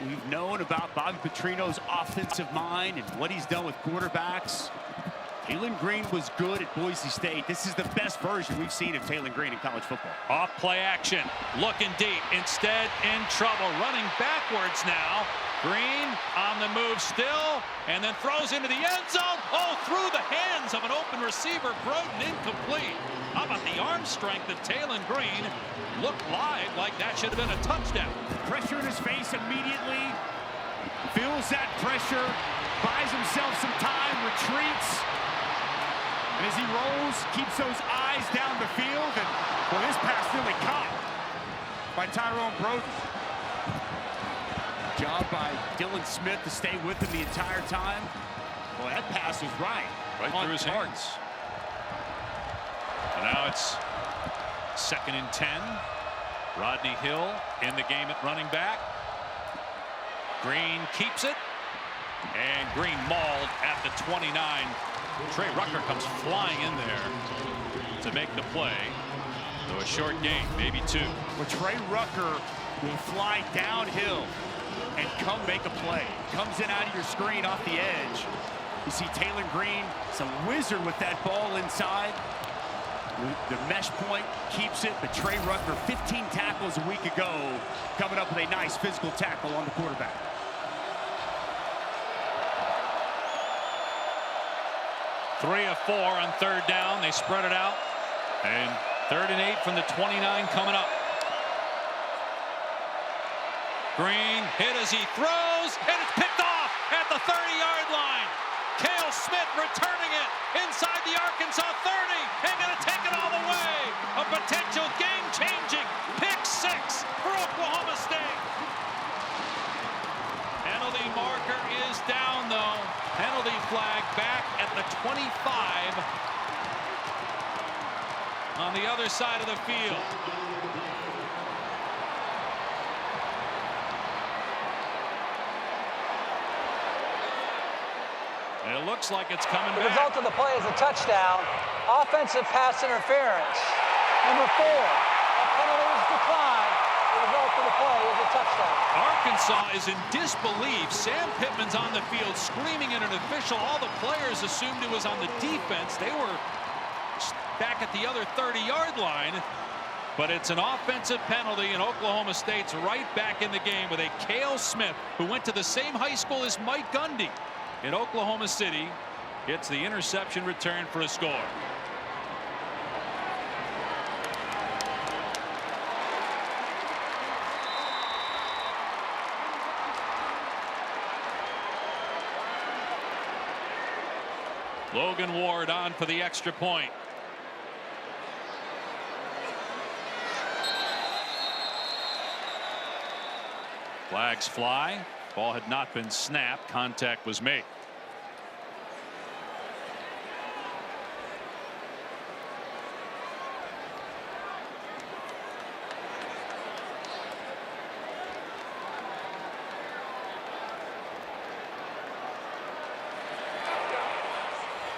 We've known about Bobby Petrino's offensive mind and what he's done with quarterbacks. Taylon Green was good at Boise State. This is the best version we've seen of Taylon Green in college football. Off play action, looking deep, instead in trouble, running backwards now. Green on the move still, and then throws into the end zone. Oh, through the hands of an open receiver. Broden incomplete. How about the arm strength of Taylon Green? Looked live like that should have been a touchdown. Pressure in his face immediately. Feels that pressure. Buys himself some time, retreats. And as he rolls, keeps those eyes down the field. And, well, this pass really caught by Tyrone Broden. Job by Dylan Smith to stay with him the entire time. Well, that pass was right through his hands. And now it's 2nd and 10. Rodney Hill in the game at running back. Green keeps it. And Green mauled at the 29. Trey Rucker comes flying in there to make the play. So a short gain, maybe 2. Well, Trey Rucker will fly downhill and come make a play. Comes in out of your screen off the edge. You see Taylon Green, it's a wizard with that ball inside. The mesh point keeps it, but Trey Rucker, 15 tackles a week ago, coming up with a nice physical tackle on the quarterback. Three of 4 on 3rd down. They spread it out. And 3rd and 8 from the 29 coming up. Green hit as he throws, and it's picked off at the 30-yard line. Cale Smith returning it inside the Arkansas 30 and going to take it all the way. A potential game-changing pick 6 for Oklahoma State. Penalty marker is down, though. Penalty flag back at the 25 on the other side of the field. And it looks like it's coming back. The result of the play is a touchdown. Offensive pass interference. Number 4. A penalty is declined. The result of the play is a touchdown. Arkansas is in disbelief. Sam Pittman's on the field screaming at an official. All the players assumed it was on the defense. They were back at the other 30-yard line. But it's an offensive penalty, and Oklahoma State's right back in the game with a Cale Smith, who went to the same high school as Mike Gundy in Oklahoma City. Gets the interception return for a score. Logan Ward on for the extra point. Flags fly. Ball had not been snapped. Contact was made.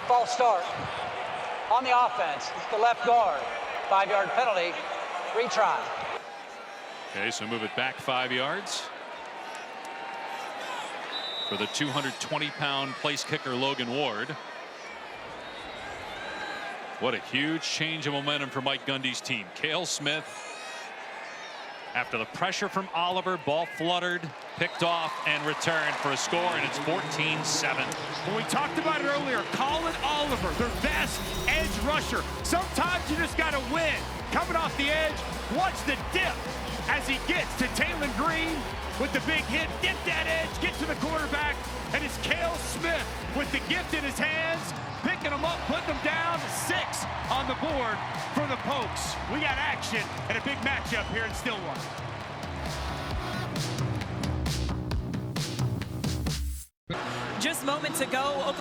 False start. On the offense, it's the left guard. 5-yard penalty. Retry. Okay, so move it back 5 yards. For the 220-pound place kicker Logan Ward. What a huge change of momentum for Mike Gundy's team. Cale Smith, after the pressure from Oliver, ball fluttered, picked off, and returned for a score, and it's 14-7. Well, we talked about it earlier. Colin Oliver, their best edge rusher. Sometimes you just got to win. Coming off the edge, watch the dip as he gets to Taylor Green with the big hit. Dip that edge, get to the quarterback, and it's Cale Smith with the gift in his hands, picking them up, putting them down. 6 on the board for the Pokes. We got action and a big matchup here in Stillwater. Just moments ago,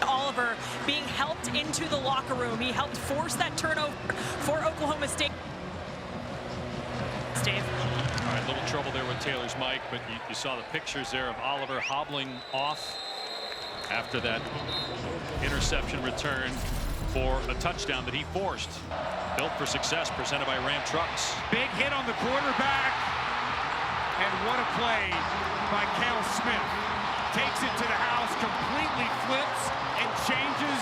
Oliver being helped into the locker room. He helped force that turnover for Oklahoma State. Dave. All right, little trouble there with Taylor's mic, but you saw the pictures there of Oliver hobbling off after that interception return for a touchdown that he forced. Built for success, presented by Ram Trucks. Big hit on the quarterback, and what a play by Cale Smith. Takes it to the house, completely flips and changes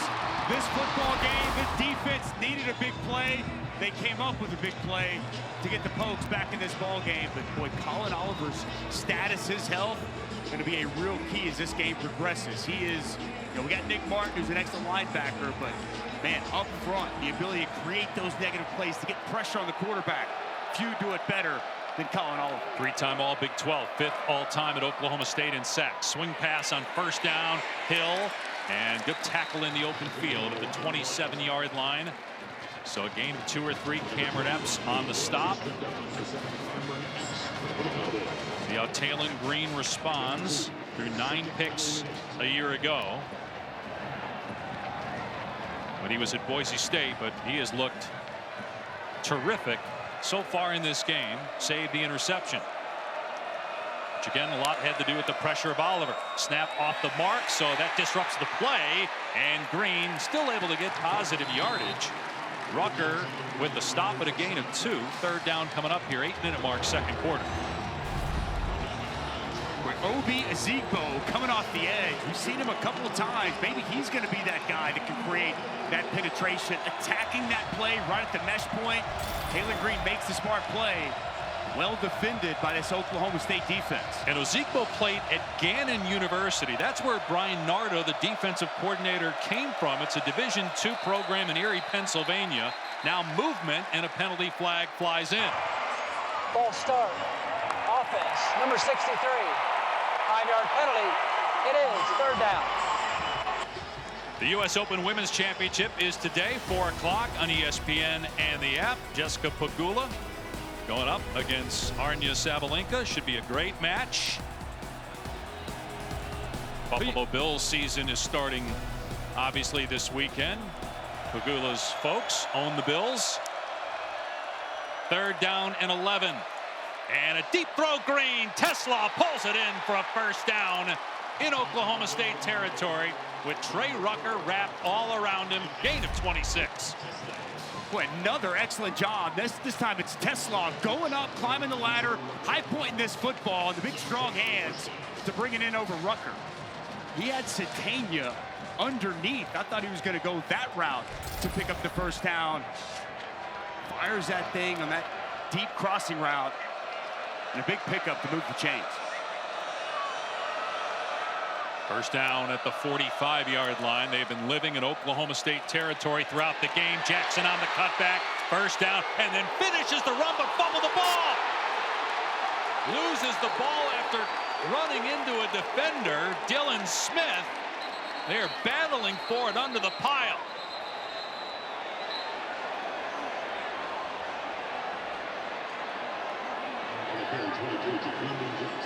this football game. This defense needed a big play. They came up with a big play to get the Pokes back in this ball game. But boy, Colin Oliver's status, his health, going to be a real key as this game progresses. He is, we got Nick Martin, who's an excellent linebacker, but man, up front, the ability to create those negative plays, to get pressure on the quarterback. Few do it better than Colin Oliver. 3-time All Big 12, 5th all-time at Oklahoma State in sacks. Swing pass on first down, Hill, and good tackle in the open field at the 27-yard line. So a gain of 2 or 3. Cameron Epps on the stop. See how Taylor Green responds through 9 picks a year ago when he was at Boise State, but he has looked terrific so far in this game, save the interception. Which again, a lot had to do with the pressure of Oliver. Snap off the mark, so that disrupts the play, and Green still able to get positive yardage. Rucker with the stop at a gain of 2. 3rd down coming up here, 8-minute mark, 2nd quarter. With Obi Ezigbo coming off the edge. We've seen him a couple of times. Maybe he's going to be that guy that can create that penetration, attacking that play right at the mesh point. Taylor Green makes the smart play. Well defended by this Oklahoma State defense. And Ezigbo played at Gannon University. That's where Brian Nardo, the defensive coordinator, came from. It's a Division II program in Erie, Pennsylvania. Now movement, and a penalty flag flies in. False start. Offense, number 63. 5-yard penalty. It is 3rd down. The U.S. Open Women's Championship is today, 4 o'clock on ESPN and the app. Jessica Pegula going up against Arnya Sabalenka. Should be a great match. Buffalo Bills season is starting obviously this weekend. Pegula's folks own the Bills. 3rd down and 11. And a deep throw, Green. Tesla pulls it in for a 1st down in Oklahoma State territory with Trey Rucker wrapped all around him. Gain of 26. Boy, another excellent job. This time it's Tesla going up, climbing the ladder, high point in this football, and the big strong hands to bring it in over Rucker. He had Satania underneath. I thought he was going to go that route to pick up the 1st down. Fires that thing on that deep crossing route. And a big pickup to move the chains. 1st down at the 45-yard line. They've been living in Oklahoma State territory throughout the game. Jackson on the cutback. 1st down, and then finishes the run, but fumbled the ball. Loses the ball after running into a defender, Dylan Smith. They're battling for it under the pile.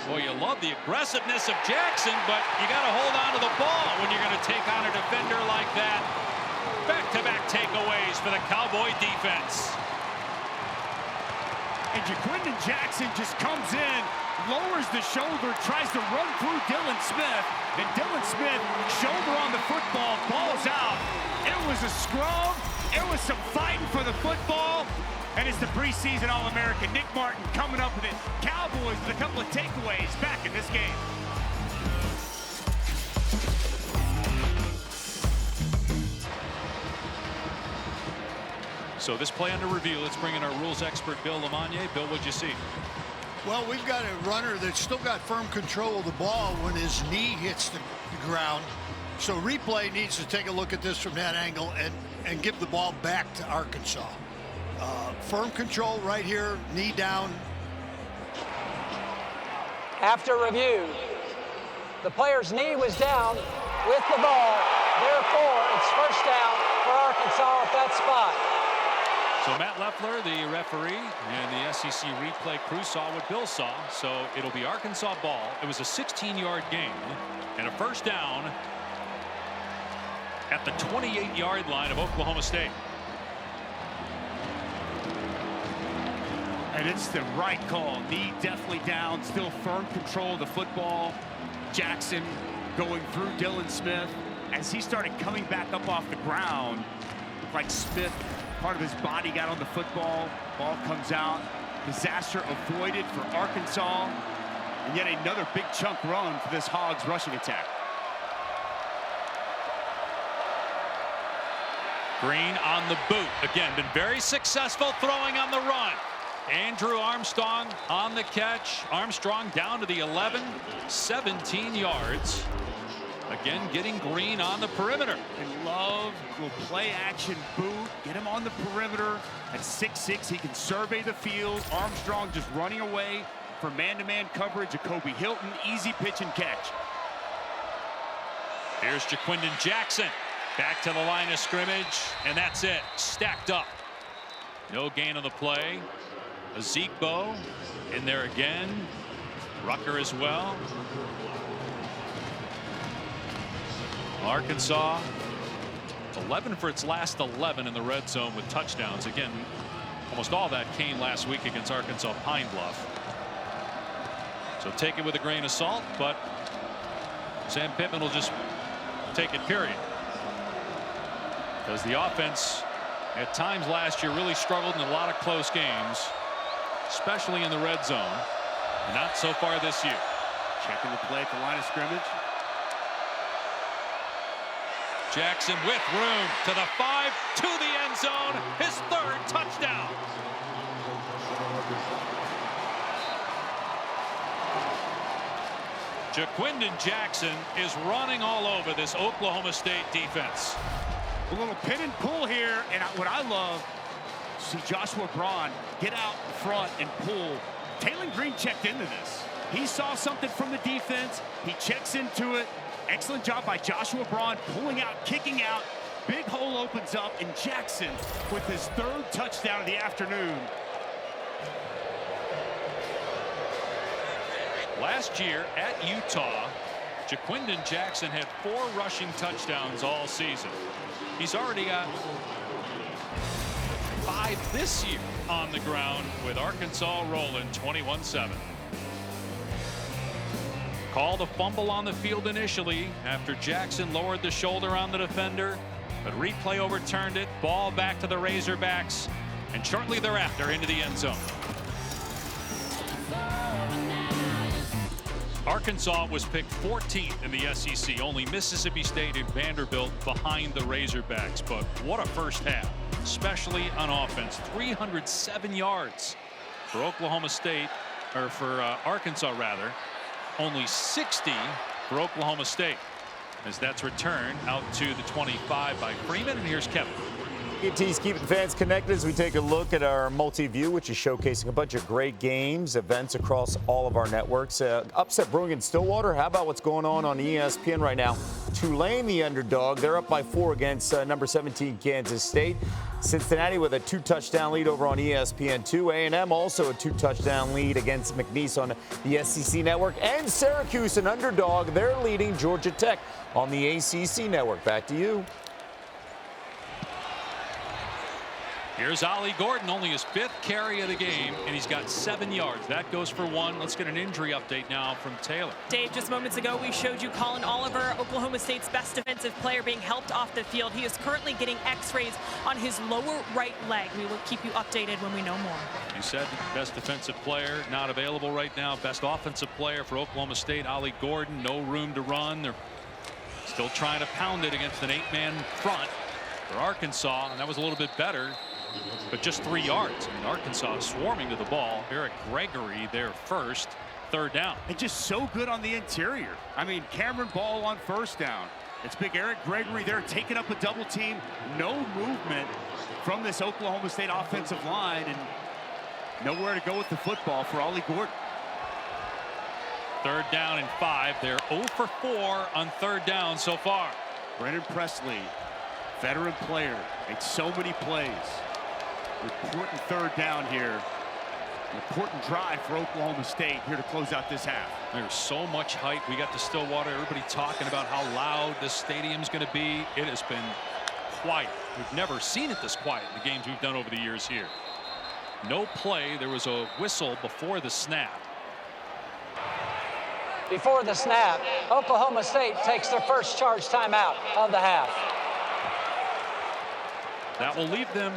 Well, you love the aggressiveness of Jackson, but you got to hold on to the ball when you're going to take on a defender like that. Back-to-back takeaways for the Cowboy defense. And Jaquindon Jackson just comes in, lowers the shoulder, tries to run through Dylan Smith, and Dylan Smith, shoulder on the football, ball's out. It was a scrum. It was some fighting for the football. And it's the preseason All-American Nick Martin coming up with it. Cowboys with a couple of takeaways back in this game. So this play under review. Let's bring in our rules expert, Bill Lamagna. Bill, what'd you see? Well, we've got a runner that's still got firm control of the ball when his knee hits the ground. So replay needs to take a look at this from that angle and give the ball back to Arkansas. Firm control right here, knee down. After review, the player's knee was down with the ball. Therefore, it's first down for Arkansas at that spot. So Matt Leffler, the referee, and the SEC replay crew saw what Bill saw. So it'll be Arkansas ball. It was a 16-yard gain and a first down at the 28-yard line of Oklahoma State. And it's the right call. Knee definitely down, still firm control of the football. Jackson going through Dylan Smith. As he started coming back up off the ground, looked like Smith, part of his body got on the football. Ball comes out. Disaster avoided for Arkansas. And yet another big chunk run for this Hogs rushing attack. Green on the boot. Again, been very successful throwing on the run. Andrew Armstrong on the catch. Armstrong down to the 11, 17 yards. Again, getting Green on the perimeter. And Love will play action boot, get him on the perimeter. At 6'6", he can survey the field. Armstrong just running away from man-to-man coverage. Jacoby Hilton, easy pitch and catch. Here's Jaquindon Jackson. Back to the line of scrimmage, and that's it. Stacked up. No gain on the play. Ezekbo in there again. Rucker as well. Arkansas 11 for its last 11 in the red zone with touchdowns. Again, almost all that came last week against Arkansas Pine Bluff. So take it with a grain of salt, but Sam Pittman will just take it, period. Because the offense at times last year really struggled in a lot of close games, especially in the red zone. Not so far this year. Checking the play at the line of scrimmage. Jackson with room to the 5, to the end zone, his 3rd touchdown. Jaquindon Jackson is running all over this Oklahoma State defense. A little pin and pull here, and what I love, see Joshua Braun get out front and pull. Taylor Green checked into this. He saw something from the defense. He checks into it. Excellent job by Joshua Braun pulling out, kicking out. Big hole opens up, and Jackson with his 3rd touchdown of the afternoon. Last year at Utah, Jaquindon Jackson had 4 rushing touchdowns all season. He's already got 5 this year on the ground with Arkansas rolling 21-7. Called a fumble on the field initially after Jackson lowered the shoulder on the defender, but replay overturned it. Ball back to the Razorbacks, and shortly thereafter into the end zone. Arkansas was picked 14th in the SEC, only Mississippi State and Vanderbilt behind the Razorbacks. But what a first half, especially on offense. 307 yards for Oklahoma State, or for Arkansas rather. Only 60 for Oklahoma State, as that's returned out to the 25 by Freeman. And here's Kevin. AT's keeping fans connected as we take a look at our multi-view, which is showcasing a bunch of great games, events across all of our networks. Upset brewing in Stillwater. How about what's going on ESPN right now? Tulane, the underdog. They're up by 4 against number 17 Kansas State. Cincinnati with a 2-touchdown lead over on ESPN2. A&M also a 2-touchdown lead against McNeese on the SEC network. And Syracuse, an underdog. They're leading Georgia Tech on the ACC network. Back to you. Here's Ollie Gordon, only his 5th carry of the game, and he's got 7 yards. That goes for 1. Let's get an injury update now from Taylor. Dave, just moments ago, we showed you Colin Oliver, Oklahoma State's best defensive player, being helped off the field. He is currently getting x-rays on his lower right leg. We will keep you updated when we know more. You said best defensive player not available right now. Best offensive player for Oklahoma State, Ollie Gordon. No room to run. They're still trying to pound it against an 8-man front for Arkansas, and that was a little bit better but just 3 yards. I mean, Arkansas swarming to the ball. Eric Gregory there first, 3rd down. And just so good on the interior. I mean, Cameron Ball on 1st down. It's big Eric Gregory there taking up a double team. No movement from this Oklahoma State offensive line, and nowhere to go with the football for Ollie Gordon. 3rd down and 5. They're 0 for 4 on 3rd down so far. Brennan Presley, veteran player, made so many plays. Important 3rd down here. An important drive for Oklahoma State here to close out this half. There's so much hype. We got to Stillwater. Everybody talking about how loud this stadium's going to be. It has been quiet. We've never seen it this quiet in the games we've done over the years here. No play. There was a whistle before the snap. Before the snap, Oklahoma State takes their first charge timeout of the half. That will leave them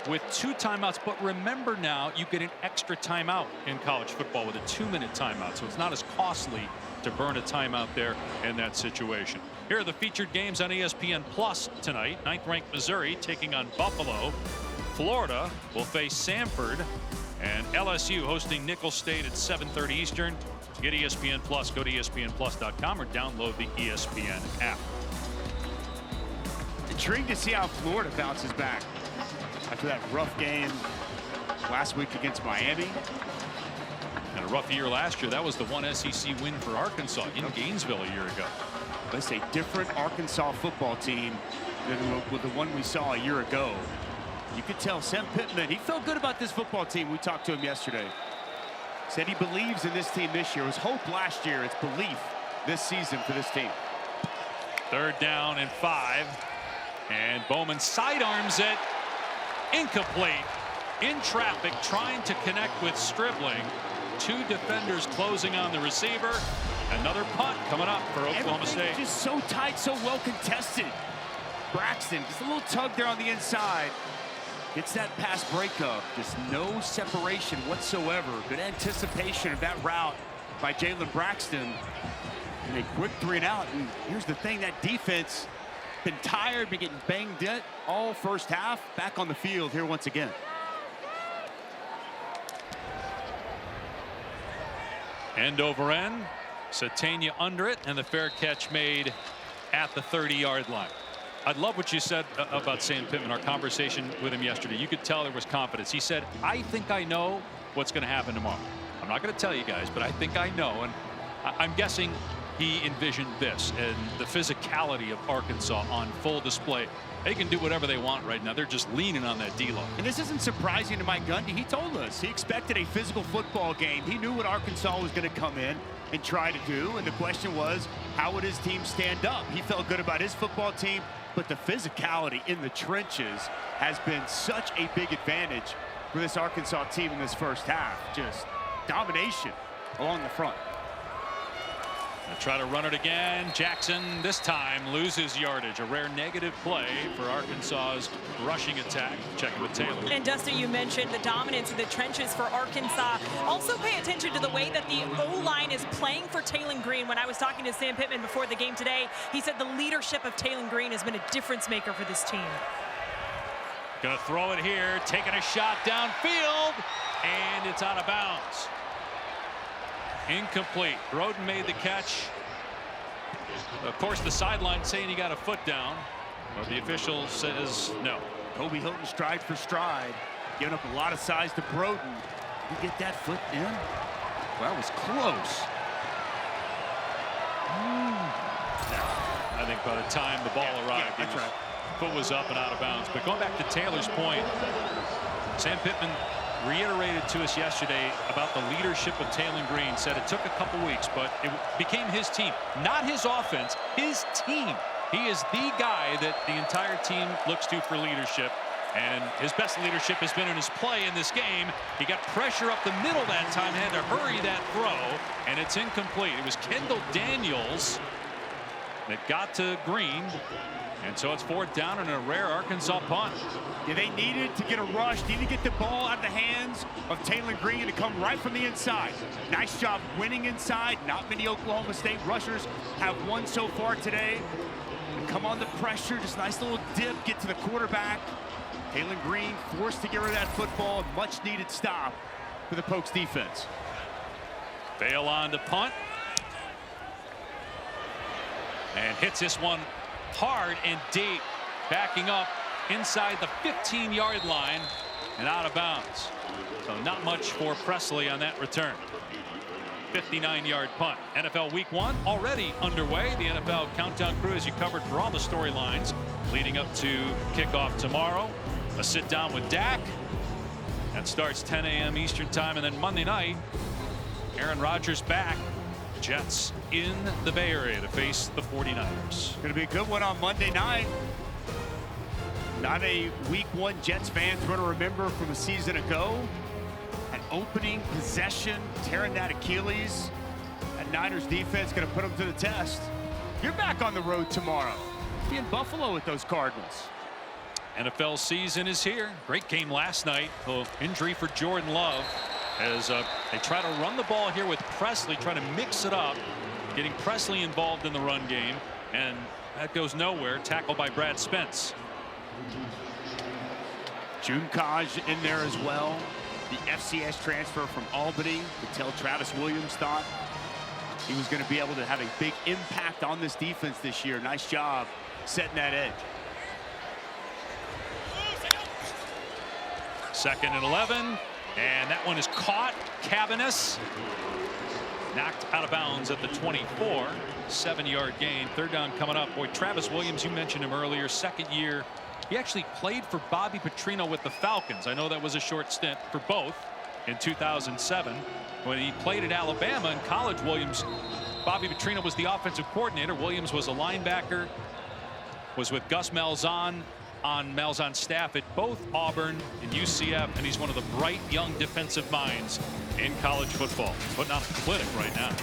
with 2 timeouts, but remember now you get an extra timeout in college football with a 2-minute timeout, so it's not as costly to burn a timeout there in that situation. Here are the featured games on ESPN Plus tonight. 9th-ranked Missouri taking on Buffalo. Florida will face Samford, and LSU hosting Nicholls State at 7:30 Eastern. To get ESPN Plus, go to ESPNplus.com or download the ESPN app. Intrigued to see how Florida bounces back after that rough game last week against Miami. And a rough year last year. That was the one SEC win for Arkansas in Gainesville a year ago. That's a different Arkansas football team than with the one we saw a year ago. You could tell Sam Pittman, he felt good about this football team. We talked to him yesterday. Said he believes in this team this year. It was hope last year. It's belief this season for this team. 3rd down and 5. And Bowman sidearms it. Incomplete. In traffic, trying to connect with Stribling. 2 defenders closing on the receiver. Another punt coming up for Oklahoma State. Just so tight, so well contested. Braxton, just a little tug there on the inside. Gets that pass breakup. Just no separation whatsoever. Good anticipation of that route by Jalen Braxton. And a quick 3 and out. And here's the thing, that defense been tired, been getting banged in all first half. Back on the field here once again. End over end. Satania under it, and the fair catch made at the 30-yard line. I love what you said about Sam Pittman, our conversation with him yesterday. You could tell there was confidence. He said, I think I know what's going to happen tomorrow. I'm not going to tell you guys, but I think I know. And I'm guessing he envisioned this and the physicality of Arkansas on full display. They can do whatever they want right now. They're just leaning on that D-line. And this isn't surprising to Mike Gundy. He told us he expected a physical football game. He knew what Arkansas was going to come in and try to do. And the question was, how would his team stand up? He felt good about his football team, but the physicality in the trenches has been such a big advantage for this Arkansas team in this first half. Just domination along the front. They'll try to run it again. Jackson this time loses yardage. A rare negative play for Arkansas's rushing attack. Checking with Taylor. And Dusty, you mentioned the dominance of the trenches for Arkansas. Also pay attention to the way that the O-line is playing for Taylon Green. When I was talking to Sam Pittman before the game today, he said the leadership of Taylon Green has been a difference maker for this team. Gonna throw it here, taking a shot downfield, and it's out of bounds. Incomplete. Broden made the catch. Of course, the sideline saying he got a foot down, but the official says no. Kobe Hilton stride for stride, giving up a lot of size to Broden. Did he get that foot in? Well, that was close. I think by the time the ball arrived, that's right. Foot was up and out of bounds. But going back to Taylor's point, Sam Pittman reiterated to us yesterday about the leadership of Taylon Green. Said it took a couple weeks, but it became his team, not his offense, his team. He is the guy that the entire team looks to for leadership, and his best leadership has been in his play in this game. He got pressure up the middle that time, had to hurry that throw, and it's incomplete. It was Kendall Daniels that got to Green. And so it's 4th down and a rare Arkansas punt. Yeah, they needed to get a rush, needed to get the ball out of the hands of Taylon Green and to come right from the inside. Nice job winning inside. Not many Oklahoma State rushers have won so far today. And come on the pressure, just nice little dip, get to the quarterback. Taylon Green forced to get rid of that football. Much needed stop for the Pokes defense. Bail on to punt. And hits this one hard and deep. Backing up inside the 15-yard line and out of bounds. So not much for Presley on that return. 59-yard punt. NFL Week 1 already underway. The NFL Countdown Crew, as you covered for all the storylines leading up to kickoff tomorrow. A sit down with Dak. That starts 10 a.m. Eastern time. And then Monday night, Aaron Rodgers back. Jets in the Bay Area to face the 49ers. Going to be a good one on Monday night. Not a Week 1 Jets fans going to remember from a season ago. An opening possession, tearing that Achilles. That Niners defense going to put them to the test. You're back on the road tomorrow. Be in Buffalo with those Cardinals. NFL season is here. Great game last night. The injury for Jordan Love as they try to run the ball here with Presley, trying to mix it up, getting Presley involved in the run game, and that goes nowhere. Tackled by Brad Spence. June Kaj in there as well. The FCS transfer from Albany. Could tell Travis Williams thought he was going to be able to have a big impact on this defense this year. Nice job setting that edge. 2nd and 11, and that one is caught. Cabanis knocked out of bounds at the 24. 7-yard gain. 3rd down coming up. Boy, Travis Williams, you mentioned him earlier, 2nd year. He actually played for Bobby Petrino with the Falcons. I know that was a short stint for both in 2007. When he played at Alabama in college, Bobby Petrino was the offensive coordinator. Williams was a linebacker, was with Gus Malzahn on Malzahn's staff at both Auburn and UCF, and he's one of the bright young defensive minds in college football. Putting on a clinic right now.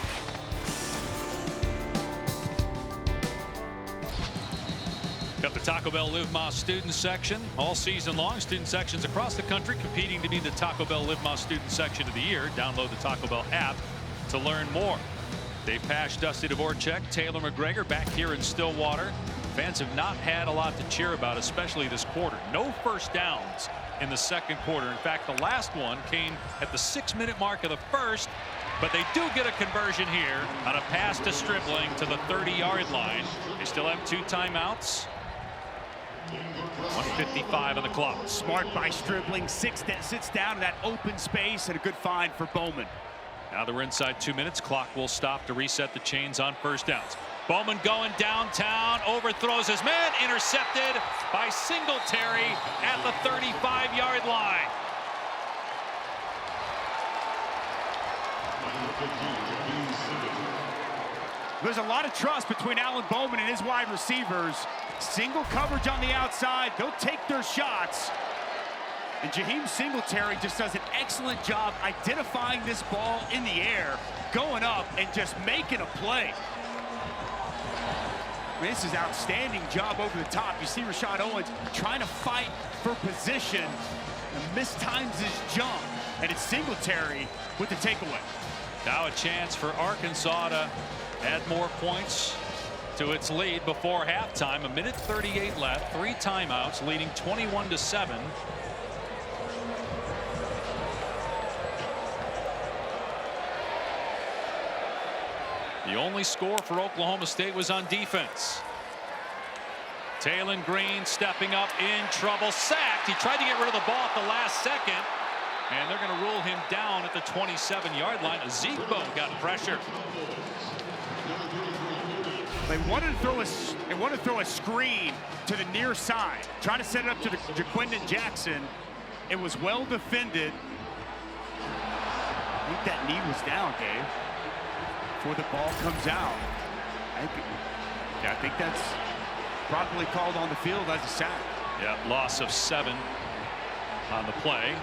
Got the Taco Bell Live Más student section all season long. Student sections across the country competing to be the Taco Bell Live Más student section of the year. Download the Taco Bell app to learn more. Dave Pasch, Dusty Dvorak, Taylor McGregor back here in Stillwater. Fans have not had a lot to cheer about, especially this quarter. No first downs in the 2nd quarter. In fact, the last one came at the 6-minute mark of the 1st, but they do get a conversion here on a pass to Stribling to the 30-yard line. They still have 2 timeouts. 1:55 on the clock. Smart by Stribling. Sits down in that open space, and a good find for Bowman. Now that we're inside 2 minutes, clock will stop to reset the chains on first downs. Bowman going downtown, overthrows his man, intercepted by Singletary at the 35-yard line. There's a lot of trust between Alan Bowman and his wide receivers. Single coverage on the outside. They'll take their shots. And Jaheim Singletary just does an excellent job identifying this ball in the air, going up and just making a play. I mean, this is an outstanding job over the top. You see Rashad Owens trying to fight for position and mistimes his jump. And it's Singletary with the takeaway. Now a chance for Arkansas to add more points to its lead before halftime. 1:38 left, 3 timeouts, leading 21-7. The only score for Oklahoma State was on defense. Taylon Green stepping up, in trouble, sacked. He tried to get rid of the ball at the last second, and they're going to rule him down at the 27-yard line. Ezekbo got pressure. They wanted to throw a screen to the near side, trying to set it up to Jaquindon Jackson. It was well defended. I think that knee was down, Dave, before the ball comes out. I think that's probably called on the field as a sack. Yeah, loss of 7 on the play.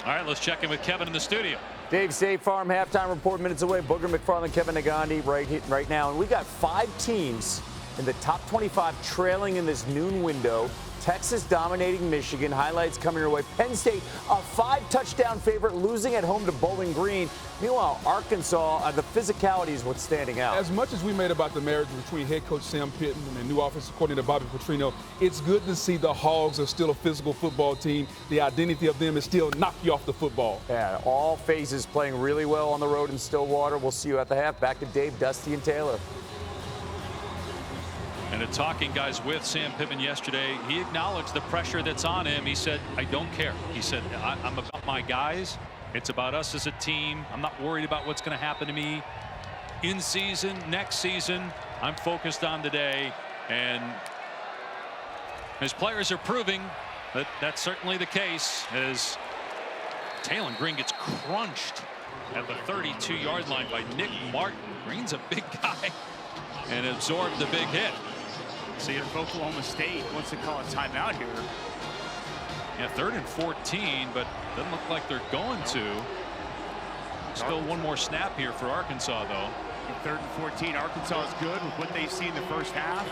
All right, let's check in with Kevin in the studio. Dave, State Farm halftime report minutes away. Booger McFarland, Kevin Negandhi right now. And we got 5 teams in the top 25, trailing in this noon window. Texas dominating Michigan. Highlights coming your way. Penn State, a 5-touchdown favorite, losing at home to Bowling Green. Meanwhile, Arkansas, the physicality is what's standing out. As much as we made about the marriage between head coach Sam Pittman and new offensive coordinator Bobby Petrino, it's good to see the Hogs are still a physical football team. The identity of them is still knock you off the football. Yeah, all phases playing really well on the road in Stillwater. We'll see you at the half. Back to Dave, Dusty, and Taylor. And talking, guys, with Sam Pittman yesterday, he acknowledged the pressure that's on him. He said, I don't care. He said, I'm about my guys. It's about us as a team. I'm not worried about what's going to happen to me in season, next season. I'm focused on today. And his players are proving that that's certainly the case, as Taylor Green gets crunched at the 32-yard line by Nick Martin. Green's a big guy and absorbed the big hit. See if Oklahoma State wants to call a timeout here. Yeah, 3rd and 14, but doesn't look like they're going to. Still one more snap here for Arkansas, though. 3rd and 14, Arkansas is good with what they've seen the first half.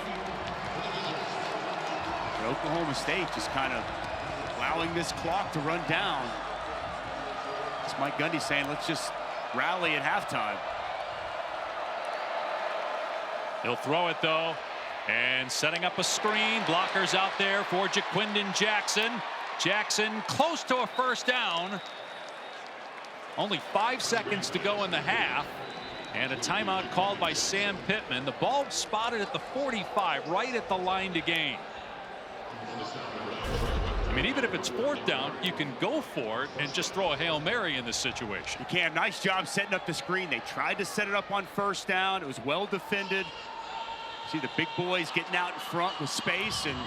But Oklahoma State just kind of allowing this clock to run down. It's Mike Gundy saying, let's just rally at halftime. He'll throw it, though, and setting up a screen. Blockers out there for Jaquindon Jackson. Jackson close to a first down. Only 5 seconds to go in the half, and a timeout called by Sam Pittman. The ball spotted at the 45, right at the line to gain. I mean, even if it's 4th down, you can go for it and just throw a Hail Mary in this situation. You can. Nice job setting up the screen. They tried to set it up on 1st down. It was well defended. See the big boys getting out in front with space, and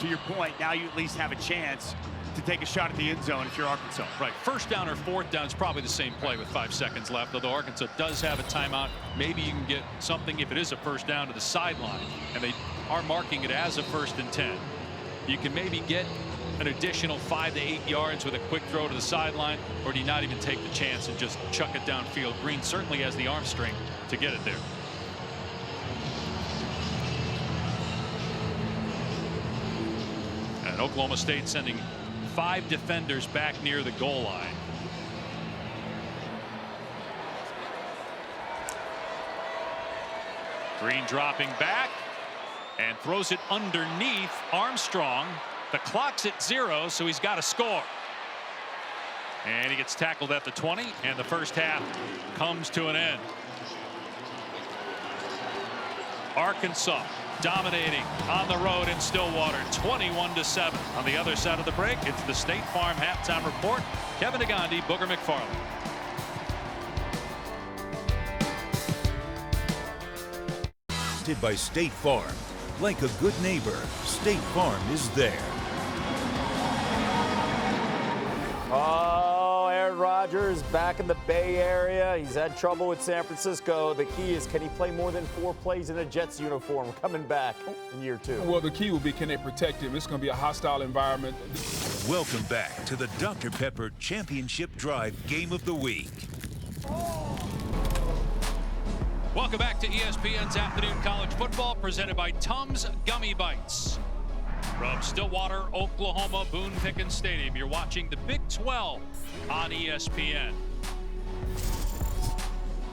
to your point, now you at least have a chance to take a shot at the end zone if you're Arkansas. Right, 1st down or 4th down is probably the same play with 5 seconds left, although Arkansas does have a timeout. Maybe you can get something if it is a 1st down to the sideline, and they are marking it as a 1st and 10. You can maybe get an additional 5 to 8 yards with a quick throw to the sideline, or do you not even take the chance and just chuck it downfield? Green certainly has the arm strength to get it there. And Oklahoma State sending 5 defenders back near the goal line. Green dropping back and throws it underneath Armstrong. The clock's at 0, so he's got to score. And he gets tackled at the 20, and the first half comes to an end. Arkansas dominating on the road in Stillwater, 21-7. On the other side of the break, it's the State Farm halftime report. Kevin DeGandhi, Booger McFarland. By State Farm. Like a good neighbor, State Farm is there. Oh, Aaron Rodgers back in the Bay Area. He's had trouble with San Francisco. The key is, can he play more than 4 plays in a Jets uniform coming back in year 2? Well, the key will be, can they protect him? It's going to be a hostile environment. Welcome back to the Dr. Pepper Championship Drive Game of the Week. Welcome back to ESPN's Afternoon College Football, presented by Tums Gummy Bites. From Stillwater, Oklahoma, Boone Pickens Stadium, you're watching the Big 12 on ESPN.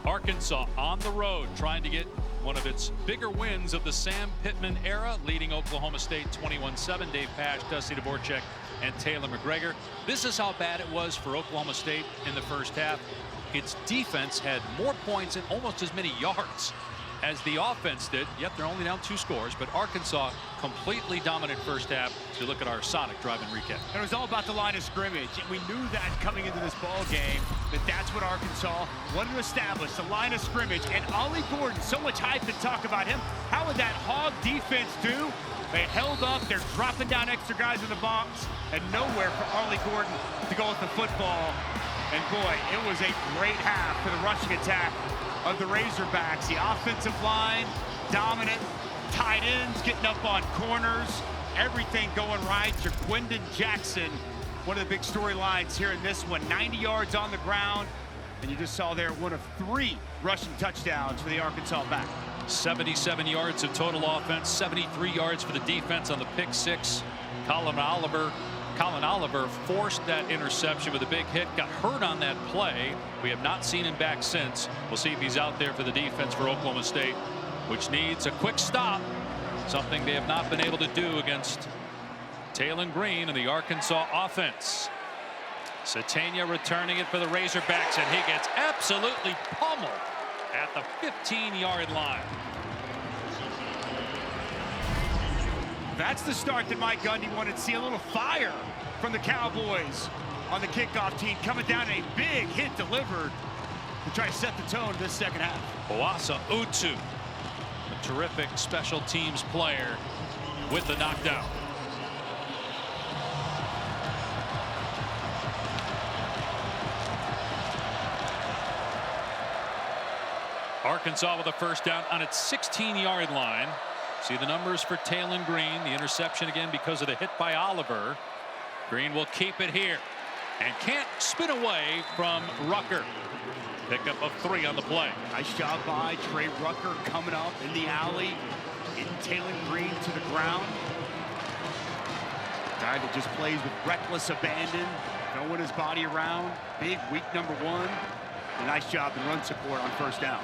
Arkansas on the road, trying to get one of its bigger wins of the Sam Pittman era, leading Oklahoma State 21-7. Dave Pasch, Dusty Dvorak, and Taylor McGregor. This is how bad it was for Oklahoma State in the first half. Its defense had more points and almost as many yards as the offense did. Yet they're only down 2 scores, but Arkansas completely dominant first half. So look at our Sonic drive-in recap. And it was all about the line of scrimmage. We knew that coming into this ball game, that's what Arkansas wanted to establish, the line of scrimmage. And Ollie Gordon, so much hype and talk about him. How would that Hog defense do? They held up, they're dropping down extra guys in the box, and nowhere for Ollie Gordon to go with the football. And boy, it was a great half for the rushing attack of the Razorbacks. The offensive line, dominant, tight ends getting up on corners, everything going right. Jaquindon Jackson, one of the big storylines here in this one, 90 yards on the ground. And you just saw there one of 3 rushing touchdowns for the Arkansas back. 77 yards of total offense, 73 yards for the defense on the pick six. Colin Oliver forced that interception with a big hit, got hurt on that play. We have not seen him back since. We'll see if he's out there for the defense for Oklahoma State, which needs a quick stop, something they have not been able to do against Taylon Green and the Arkansas offense. Satania returning it for the Razorbacks, and he gets absolutely pummeled at the 15-yard line. That's the start that Mike Gundy wanted to see. A little fire from the Cowboys on the kickoff team, coming down, a big hit delivered to try to set the tone this second half. Boasa Utu, a terrific special teams player, with the knockdown. Arkansas with a first down on its 16-yard line. See the numbers for Taylon Green. The interception again because of the hit by Oliver. Green will keep it here and can't spin away from Rucker. Pickup of 3 on the play. Nice job by Trey Rucker coming up in the alley, getting Taylon Green to the ground. Guy that just plays with reckless abandon, throwing his body around. Big weak number 1. A nice job in run support on first down.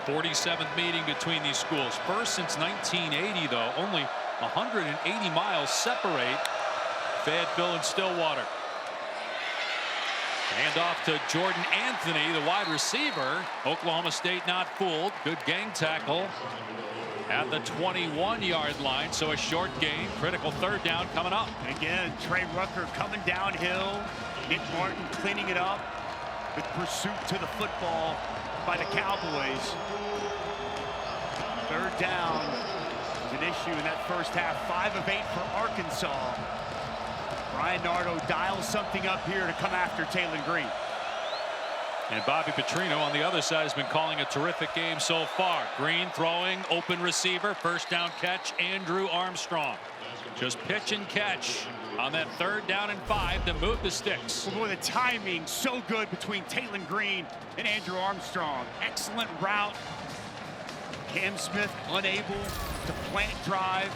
47th meeting between these schools. First since 1980, though. Only 180 miles separate Fayetteville and Stillwater. Hand off to Jordan Anthony, the wide receiver. Oklahoma State not fooled. Good gang tackle at the 21-yard line. So a short gain. Critical third down coming up. Again, Trey Rucker coming downhill. Nick Martin cleaning it up with pursuit to the football by the Cowboys. Third down is an issue in that first half. 5 of 8 for Arkansas. Brian Nardo dials something up here to come after Taylon Green. And Bobby Petrino on the other side has been calling a terrific game so far. Green throwing, open receiver, first down catch, Andrew Armstrong. Just pitch and catch on that third down and 5 to move the sticks. Well, boy, the timing so good between Taylon Green and Andrew Armstrong. Excellent route. Cam Smith unable to plant drive.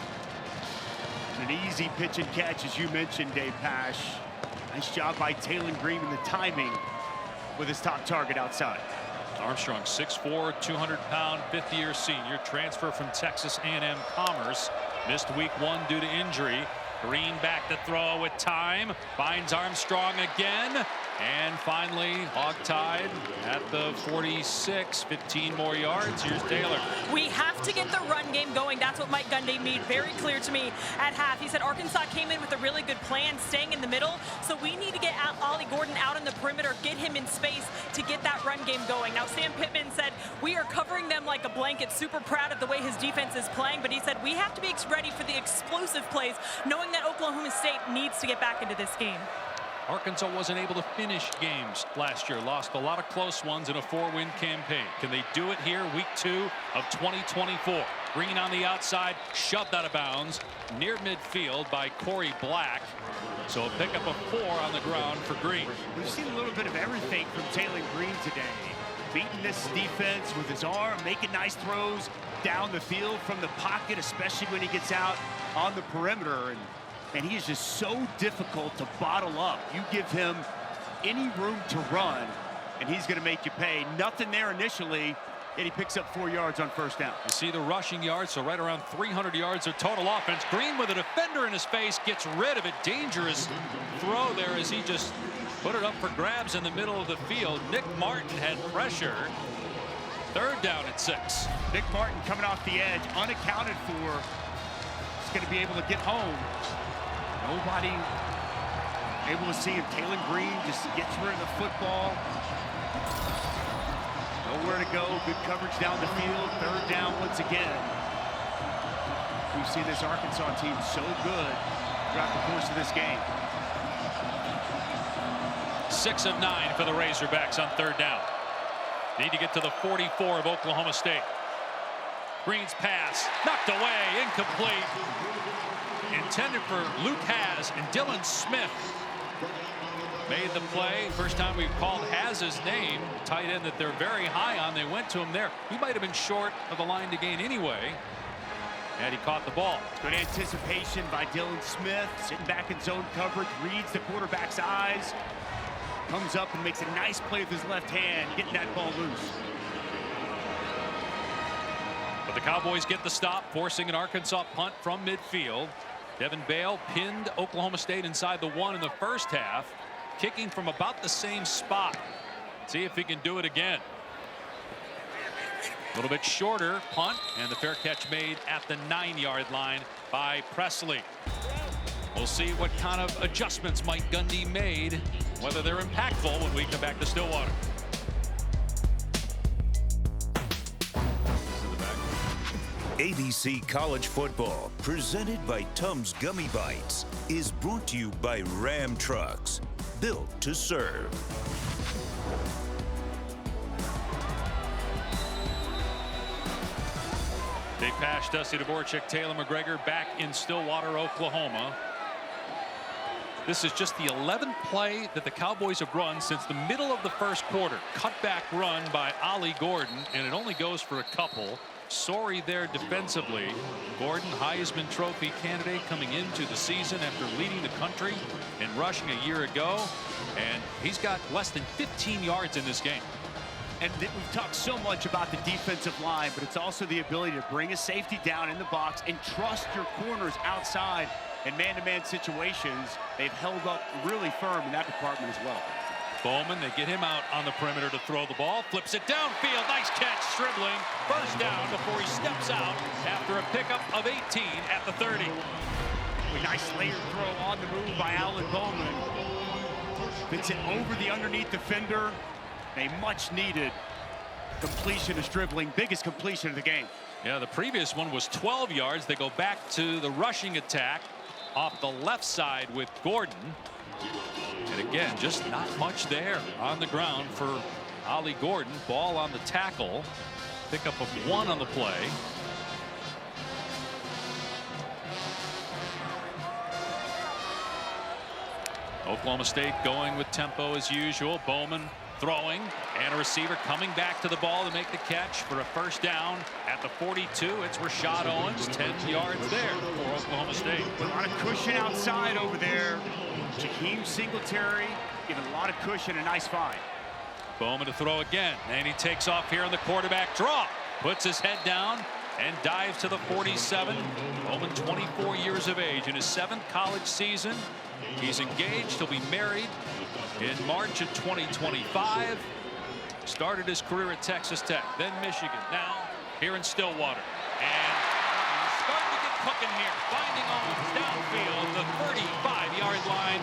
An easy pitch and catch, as you mentioned, Dave Pash. Nice job by Taylon Green in the timing with his top target outside. Armstrong, 6'4", 200-pound, fifth-year senior, transfer from Texas A&M Commerce. Missed week 1 due to injury. Green back to throw with time. Finds Armstrong again. And finally, hogtied at the 46. 15 more yards. Here's Taylor. We have to get the run game going. That's what Mike Gundy made very clear to me at half. He said Arkansas came in with a really good plan, staying in the middle. So we need to get Ollie Gordon out on the perimeter, get him in space to get that run game going. Now, Sam Pittman said, we are covering them like a blanket. Super proud of the way his defense is playing. But he said, we have to be ready for the explosive plays, knowing that Oklahoma State needs to get back into this game. Arkansas wasn't able to finish games last year. Lost a lot of close ones in a 4-win campaign. Can they do it here, week 2 of 2024? Green on the outside, shoved out of bounds near midfield by Corey Black. So a pickup of 4 on the ground for Green. We've seen a little bit of everything from Taylon Green today. Beating this defense with his arm, making nice throws down the field from the pocket, especially when he gets out on the perimeter. And he is just so difficult to bottle up. You give him any room to run, and he's going to make you pay. Nothing there initially, and he picks up 4 yards on first down. You see the rushing yards, so right around 300 yards of total offense. Green with a defender in his face gets rid of it. Dangerous throw there as he just put it up for grabs in the middle of the field. Nick Martin had pressure. Third down at 6. Nick Martin coming off the edge, unaccounted for. He's going to be able to get home. Nobody able to see him. Taylon Green just gets rid of the football. Nowhere to go. Good coverage down the field. Third down once again. We've seen this Arkansas team so good throughout the course of this game. 6 of 9 for the Razorbacks on third down. Need to get to the 44 of Oklahoma State. Green's pass knocked away, incomplete. Intended for Luke Haas and Dylan Smith. made the play. First time we've called has his name. Tight end that they're very high on. They went to him there. He might have been short of the line to gain anyway. And he caught the ball. Good anticipation by Dylan Smith. Sitting back in zone coverage. Reads the quarterback's eyes. Comes up and makes a nice play with his left hand. Getting that ball loose. But the Cowboys get the stop, forcing an Arkansas punt from midfield. Devin Bale pinned Oklahoma State inside the 1 in the first half, kicking from about the same spot. See if he can do it again. A little bit shorter punt, and the fair catch made at the 9-yard line by Presley. We'll see what kind of adjustments Mike Gundy made, whether they're impactful when we come back to Stillwater. ABC College Football, presented by Tums Gummy Bites, is brought to you by Ram Trucks, built to serve. Big pass, Dusty Dvorak, Taylor McGregor back in Stillwater, Oklahoma. This is just the 11th play that the Cowboys have run since the middle of the first quarter. Cutback run by Ollie Gordon, and it only goes for a couple. Sorry there defensively. Gordon, Heisman Trophy candidate, coming into the season after leading the country in rushing a year ago, and he's got less than 15 yards in this game. And we've talked so much about the defensive line, but it's also the ability to bring a safety down in the box and trust your corners outside in man-to-man situations. They've held up really firm in that department as well. Bowman, they get him out on the perimeter to throw the ball. Flips it downfield. Nice catch, Stribling. First down before he steps out after a pickup of 18 at the 30. A nice layered throw on the move by Alan Bowman. Fits it over the underneath defender. A much-needed completion to Stribling. Biggest completion of the game. Yeah, the previous one was 12 yards. They go back to the rushing attack off the left side with Gordon. And again, just not much there on the ground for Ollie Gordon. Ball on the tackle. Pickup of 1 on the play. Oklahoma State going with tempo as usual. Bowman throwing, and a receiver coming back to the ball to make the catch for a first down at the 42. It's Rashad Owens, 10 yards there for Oklahoma State. A lot of cushion outside over there. Jaheim Singletary giving a lot of cushion. A nice find. Bowman to throw again, and he takes off here on the quarterback draw. Puts his head down and dives to the 47. Bowman, 24 years of age, in his 7th college season. He's engaged. He'll be married in March of 2025. Started his career at Texas Tech, then Michigan, now here in Stillwater. And he's starting to get cooking here. Finding Owens downfield, the 35-yard line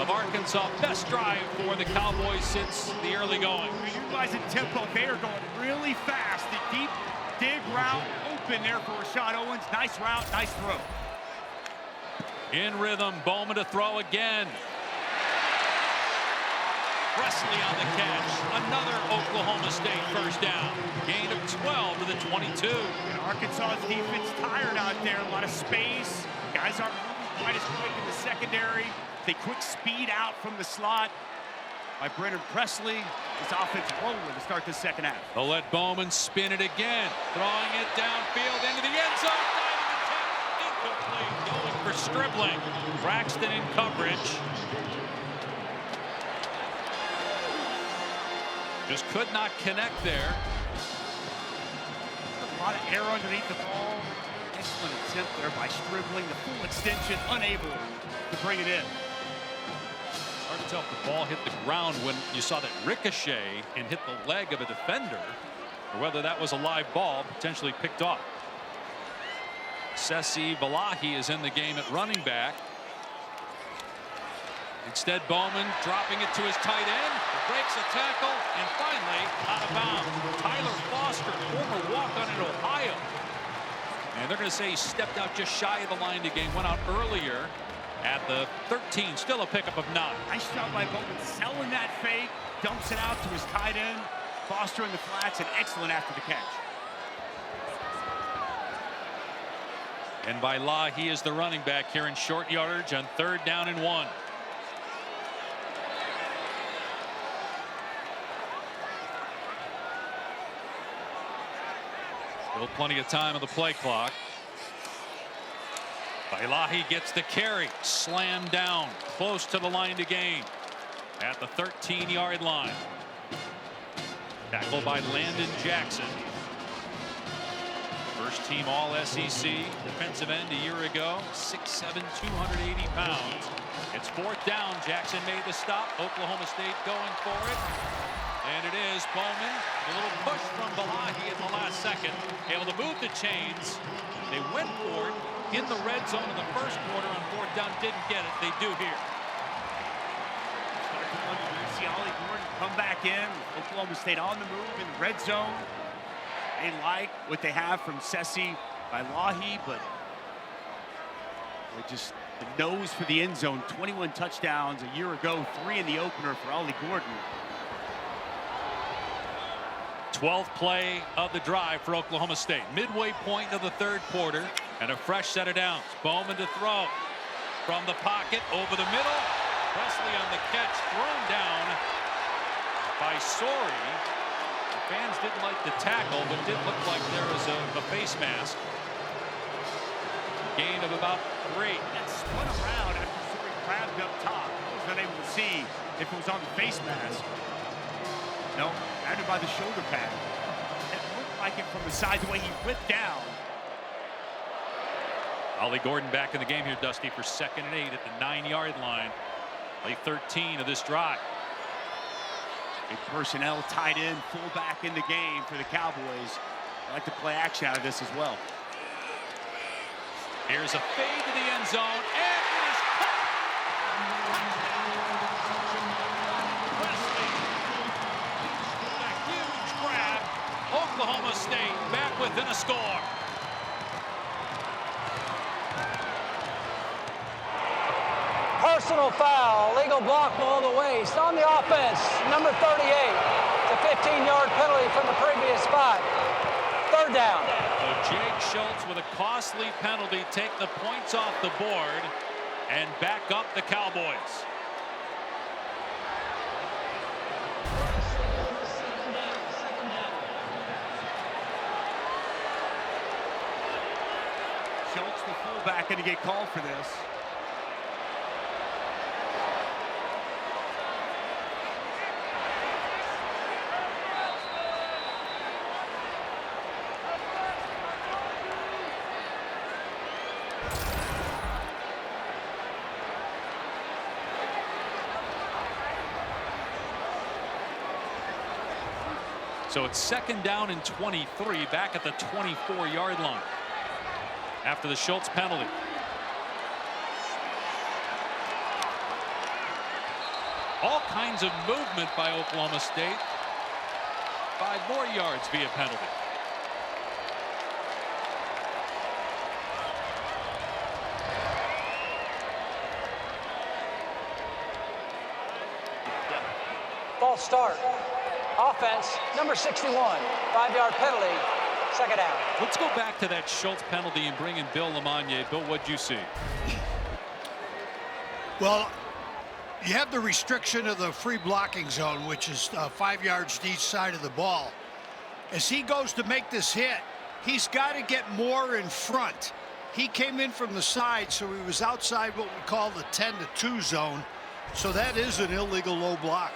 of Arkansas. Best drive for the Cowboys since the early going. Utilizing tempo. They are going really fast. The deep dig route open there for Rashad Owens. Nice route, nice throw. In rhythm, Bowman to throw again. Presley on the catch. Another Oklahoma State first down. Gain of 12 to the 22. And Arkansas's defense tired out there. A lot of space. Guys aren't quite as quick in the secondary. They quick speed out from the slot by Brennan Presley. This offense rolling to start the second half. They'll let Bowman spin it again. Throwing it downfield into the end zone. Incomplete. Going for Stribling. Braxton in coverage. Just could not connect there. A lot of air underneath the ball. Excellent attempt there by Stribling. The full extension, unable to bring it in. Hard to tell if the ball hit the ground when you saw that ricochet and hit the leg of a defender, or whether that was a live ball potentially picked off. Sesi Valahi is in the game at running back. Instead, Bowman dropping it to his tight end, breaks a tackle, and finally out of bounds. Tyler Foster, former walk-on in Ohio. And they're going to say he stepped out just shy of the line to gain. Went out earlier at the 13. Still a pickup of 9. Nice job by Bowman selling that fake. Dumps it out to his tight end. Foster in the flats, and excellent after the catch. And by Law, he is the running back here in short yardage on 3rd down and 1. Still plenty of time on the play clock. Bailahi gets the carry, slammed down, close to the line to gain at the 13-yard line. Tackled by Landon Jackson. First team All-SEC defensive end a year ago, 6'7", 280 pounds. It's fourth down. Jackson made the stop. Oklahoma State going for it. And it is Bowman. A little push from Bailahi in the last second. Able to move the chains. They went for it in the red zone in the first quarter on fourth down. Didn't get it. They do here. See Ollie Gordon come back in. Oklahoma State on the move in the red zone. They like what they have from Sessi Bailahi, but they just the nose for the end zone. 21 touchdowns a year ago, 3 in the opener for Ollie Gordon. 12th play of the drive for Oklahoma State. Midway point of the third quarter, and a fresh set of downs. Bowman to throw from the pocket over the middle. Presley on the catch, thrown down by Sori. The fans didn't like the tackle, but it did look like there was a face mask. Gain of about 3. That spun around after Sori grabbed up top. I was not able to see if it was on the face mask. No, grabbed it by the shoulder pad. It looked like it from the side, the way he whipped down. Ollie Gordon back in the game here, Dusty, for 2nd and 8 at the 9-yard line. Play 13 of this drive. Big personnel tight end, fullback in the game for the Cowboys. I like to play action out of this as well. Here's a fade to the end zone, and it is caught. Presley, a huge grab. Oklahoma State back within a score. Personal foul, legal block below the waist on the offense, number 38. It's a 15-yard penalty from the previous spot. Third down. So Jake Schultz with a costly penalty take the points off the board and back up the Cowboys. Schultz, the fullback, going to get called for this. So it's 2nd down and 23, back at the 24-yard line after the Schultz penalty. All kinds of movement by Oklahoma State. 5 more yards via penalty. False start. Offense, number 61, 5-yard penalty, 2nd down. Let's go back to that Schultz penalty and bring in Bill Lamagna. Bill, what'd you see? Well, you have the restriction of the free blocking zone, which is 5 yards to each side of the ball. As he goes to make this hit, he's got to get more in front. He came in from the side, so he was outside what we call the 10-2 zone. So that is an illegal low block.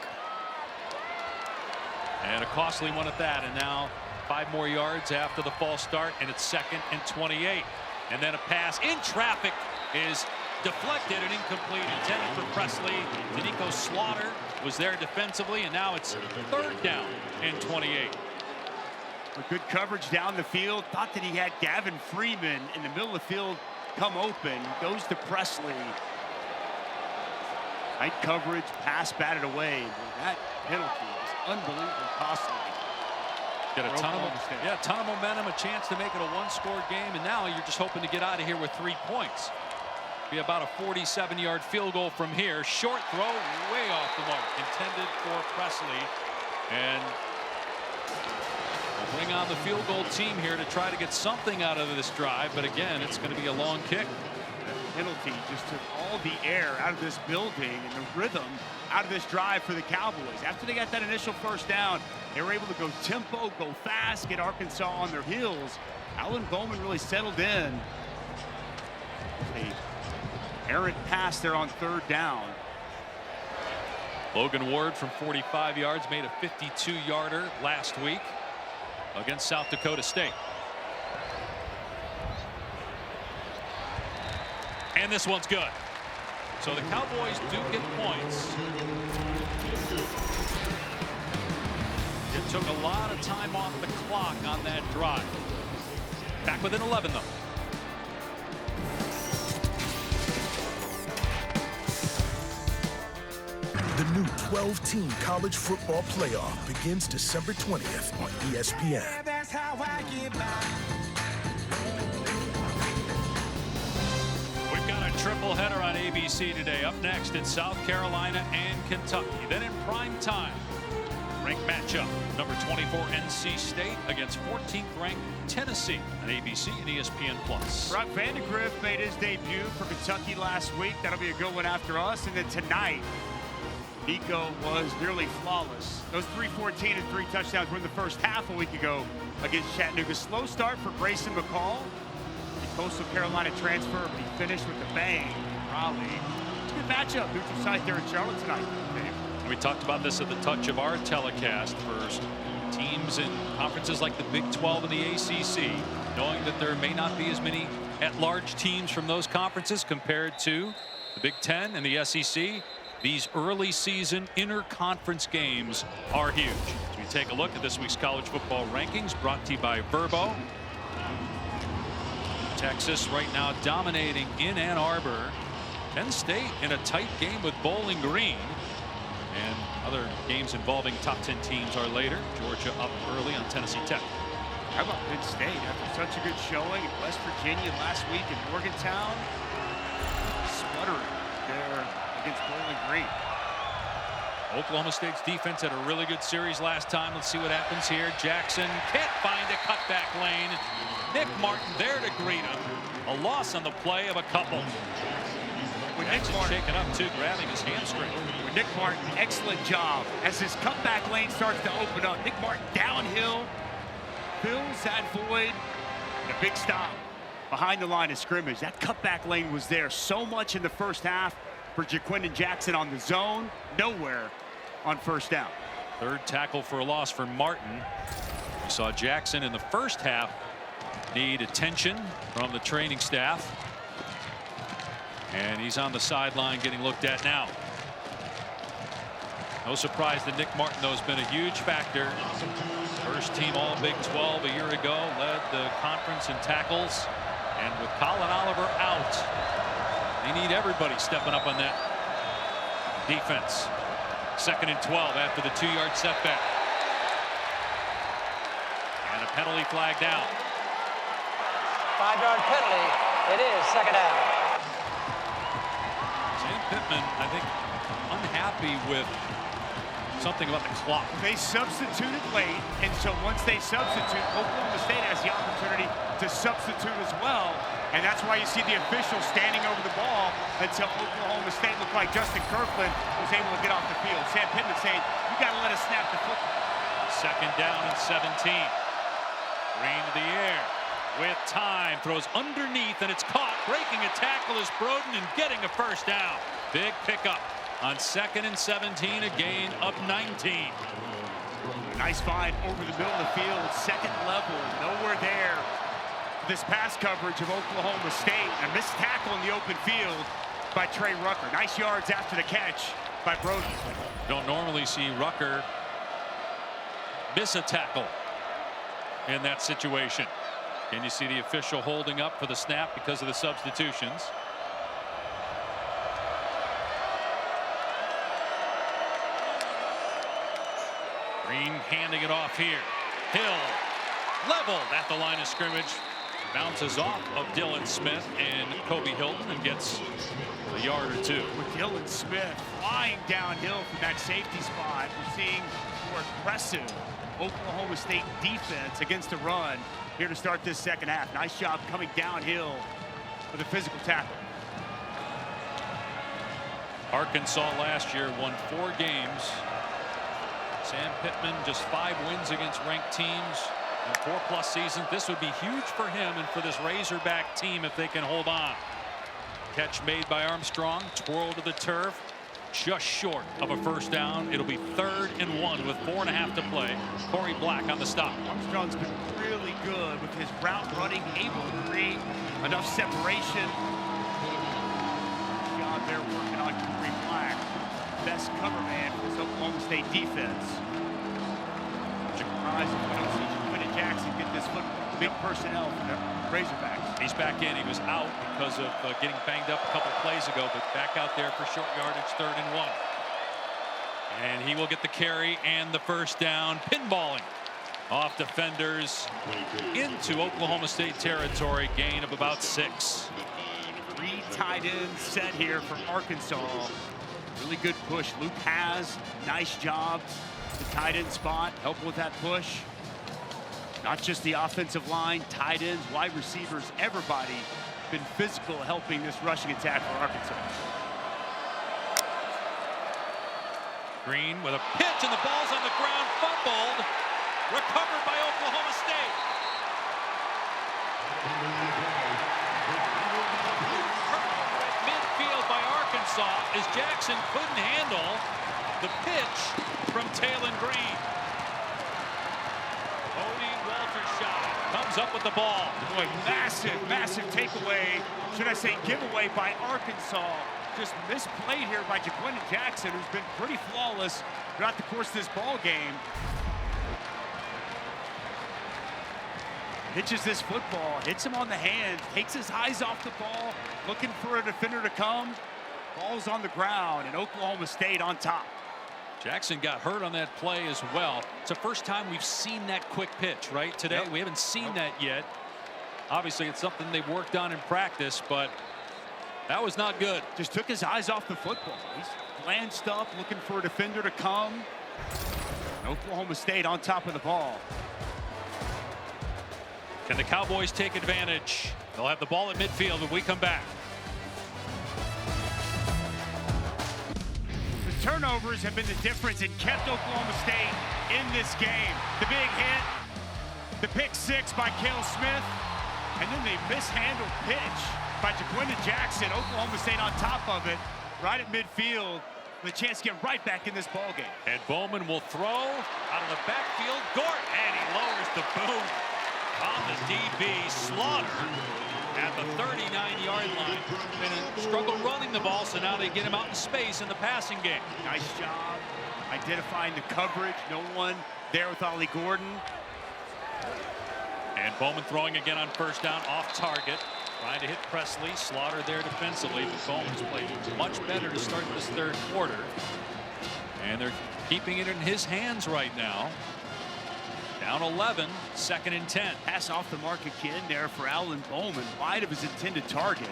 And a costly one at that. And now 5 more yards after the false start, and it's 2nd and 28. And then a pass in traffic is deflected and incomplete, intended for Presley. Danico Slaughter was there defensively, and now it's 3rd down and 28. Good coverage down the field. Thought that he had Gavin Freeman in the middle of the field come open. Goes to Presley. Tight coverage, pass batted away. That penalty is unbelievably costly. Got a ton of momentum, a chance to make it a 1-score game, and now you're just hoping to get out of here with 3 points. Be about a 47-yard field goal from here. Short throw, way off the mark, intended for Presley. And we'll bring on the field goal team here to try to get something out of this drive, but again, it's going to be a long kick. Penalty just took all all the air out of this building and the rhythm out of this drive for the Cowboys. After they got that initial first down, they were able to go tempo, go fast, get Arkansas on their heels. Alan Bowman really settled in. A errant pass there on third down. Logan Ward from 45 yards made a 52-yarder last week against South Dakota State. And this one's good. So the Cowboys do get points. It took a lot of time off the clock on that drive. Back within 11, though. The new 12-team college football playoff begins December 20th on ESPN. That's how I get by. We've got a triple header on ABC today. Up next, it's South Carolina and Kentucky. Then in prime time, ranked matchup, number 24 NC State against 14th ranked Tennessee on ABC and ESPN+. Brock Vandegrift made his debut for Kentucky last week. That'll be a good one after us. And then tonight, Nico was nearly flawless. Those 314 and 3 touchdowns were in the first half a week ago against Chattanooga. Slow start for Grayson McCall, the Coastal Carolina transfer, but he finished with a bang. Raleigh. It's a good matchup. Neutral site there in Charlotte tonight, Dave. We talked about this at the touch of our telecast for teams in conferences like the Big 12 and the ACC, knowing that there may not be as many at-large teams from those conferences compared to the Big 10 and the SEC. These early season interconference games are huge. As we take a look at this week's college football rankings, brought to you by Verbo. Texas right now dominating in Ann Arbor. Penn State in a tight game with Bowling Green. And other games involving top 10 teams are later. Georgia up early on Tennessee Tech. How about Penn State after such a good showing in West Virginia last week in Morgantown? Sputtering there against Bowling Green. Oklahoma State's defense had a really good series last time. Let's see what happens here. Jackson can't find a cutback lane. Nick Martin there to greet him. A loss on the play of a couple. Jackson shaken up too, grabbing his hamstring. Nick Martin, excellent job as his cutback lane starts to open up. Nick Martin downhill, fills that void, and a big stop behind the line of scrimmage. That cutback lane was there so much in the first half for Jaquindon Jackson on the zone, nowhere on first down. Third tackle for a loss for Martin. We saw Jackson in the first half need attention from the training staff. And he's on the sideline getting looked at now. No surprise that Nick Martin, though, has been a huge factor. First team All Big 12 a year ago, led the conference in tackles. And with Colin Oliver out, they need everybody stepping up on that defense. 2nd and 12 after the 2-yard setback. And a penalty flag down. 5-yard penalty. It is second down. Sam Pittman, I think, unhappy with something about the clock. They substituted late, and so once they substitute, Oklahoma State has the opportunity to substitute as well. And that's why you see the official standing over the ball until Oklahoma State looked like Justin Kirkland was able to get off the field. Sam Pittman saying, you got to let us snap the football. 2nd down and 17. Green to the air with time. Throws underneath, and it's caught. Breaking a tackle is Broden and getting a first down. Big pickup on 2nd and 17, a gain of 19. Nice find over the middle of the field. Second level, nowhere there. This pass coverage of Oklahoma State. A missed tackle in the open field by Trey Rucker. Nice yards after the catch by Broden. Don't normally see Rucker miss a tackle in that situation. Can you see the official holding up for the snap because of the substitutions? Green handing it off here. Hill leveled at the line of scrimmage. Bounces off of Dylan Smith and Kobe Hilton and gets a yard or two. With Dylan Smith flying downhill from that safety spot, we're seeing more aggressive Oklahoma State defense against the run here to start this second half. Nice job coming downhill with a physical tackle. Arkansas last year won 4 games. Sam Pittman just 5 wins against ranked teams in 4+ seasons. This would be huge for him and for this Razorback team if they can hold on. Catch made by Armstrong, twirl to the turf, just short of a first down. It'll be 3rd and 1 with 4.5 to play. Corey Black on the stop. Armstrong's been really good with his route running, able to create enough separation. Job there working on Corey Black, best cover man for this Oklahoma State defense. Surprised if we don't see Quentin Jackson get this big personnel from the Razorbacks. He's back in. He was out because of getting banged up a couple plays ago, but back out there for short yardage, 3rd and 1. And he will get the carry and the first down, pinballing off defenders into Oklahoma State territory, gain of about 6. 3 tight ends set here from Arkansas. Really good push. Luke has nice job. The tight end spot, help with that push. Not just the offensive line, tight ends, wide receivers, everybody been physical helping this rushing attack for Arkansas. Green with a pitch and the ball's on the ground, fumbled, recovered by Oklahoma State. Midfield by Arkansas as Jackson couldn't handle the pitch from Taylon Green. Comes up with the ball. Boy, massive takeaway. Should I say giveaway by Arkansas. Just misplayed here by Quentin Jackson, who's been pretty flawless throughout the course of this ball game. Pitches this football, hits him on the hands, takes his eyes off the ball, looking for a defender to come. Ball's on the ground, and Oklahoma State on top. Jackson got hurt on that play as well. It's the first time we've seen that quick pitch, right? Today, we haven't seen that yet. Obviously, it's something they've worked on in practice, but that was not good. Just took his eyes off the football. He's glanced up, looking for a defender to come. Oklahoma State on top of the ball. Can the Cowboys take advantage? They'll have the ball at midfield when we come back. Turnovers have been the difference and kept Oklahoma State in this game. The big hit, the pick 6 by Cale Smith, and then the mishandled pitch by Quentin Jackson. Oklahoma State on top of it, right at midfield, with a chance to get right back in this ball game. And Bowman will throw out of the backfield. Gort, and he lowers the boot on the DB. Slaughter at the 39-yard line. Been a struggle running the ball, so now they get him out in space in the passing game. Nice job identifying the coverage. No one there with Ollie Gordon. And Bowman throwing again on first down, off target. Trying to hit Presley. Slaughter there defensively, but Bowman's played much better to start this 3rd quarter. And they're keeping it in his hands right now. Down 11, 2nd and 10. Pass off the mark again there for Alan Bowman, wide of his intended target.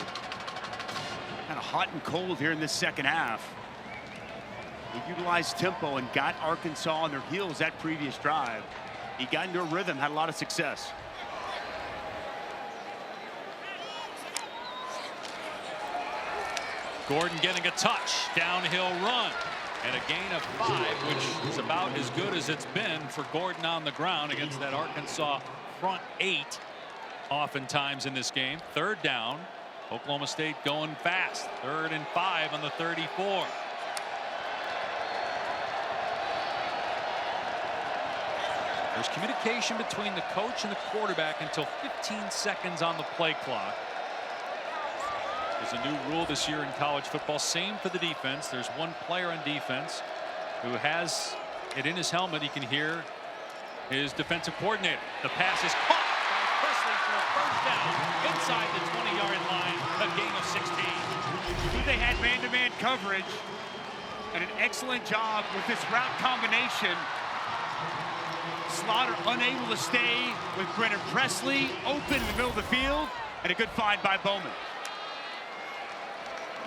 Kind of hot and cold here in this 2nd half. He utilized tempo and got Arkansas on their heels that previous drive. He got into a rhythm, had a lot of success. Gordon getting a touch, downhill run. And a gain of 5, which is about as good as it's been for Gordon on the ground against that Arkansas front 8 oftentimes in this game. 3rd down. Oklahoma State going fast. 3rd and 5 on the 34. There's communication between the coach and the quarterback until 15 seconds on the play clock. There's a new rule this year in college football. Same for the defense. There's one player on defense who has it in his helmet. He can hear his defensive coordinator. The pass is caught by Presley for a first down inside the 20-yard line. A gain of 16. They had man-to-man coverage and an excellent job with this route combination. Slaughter unable to stay with Brennan Presley open in the middle of the field, and a good find by Bowman.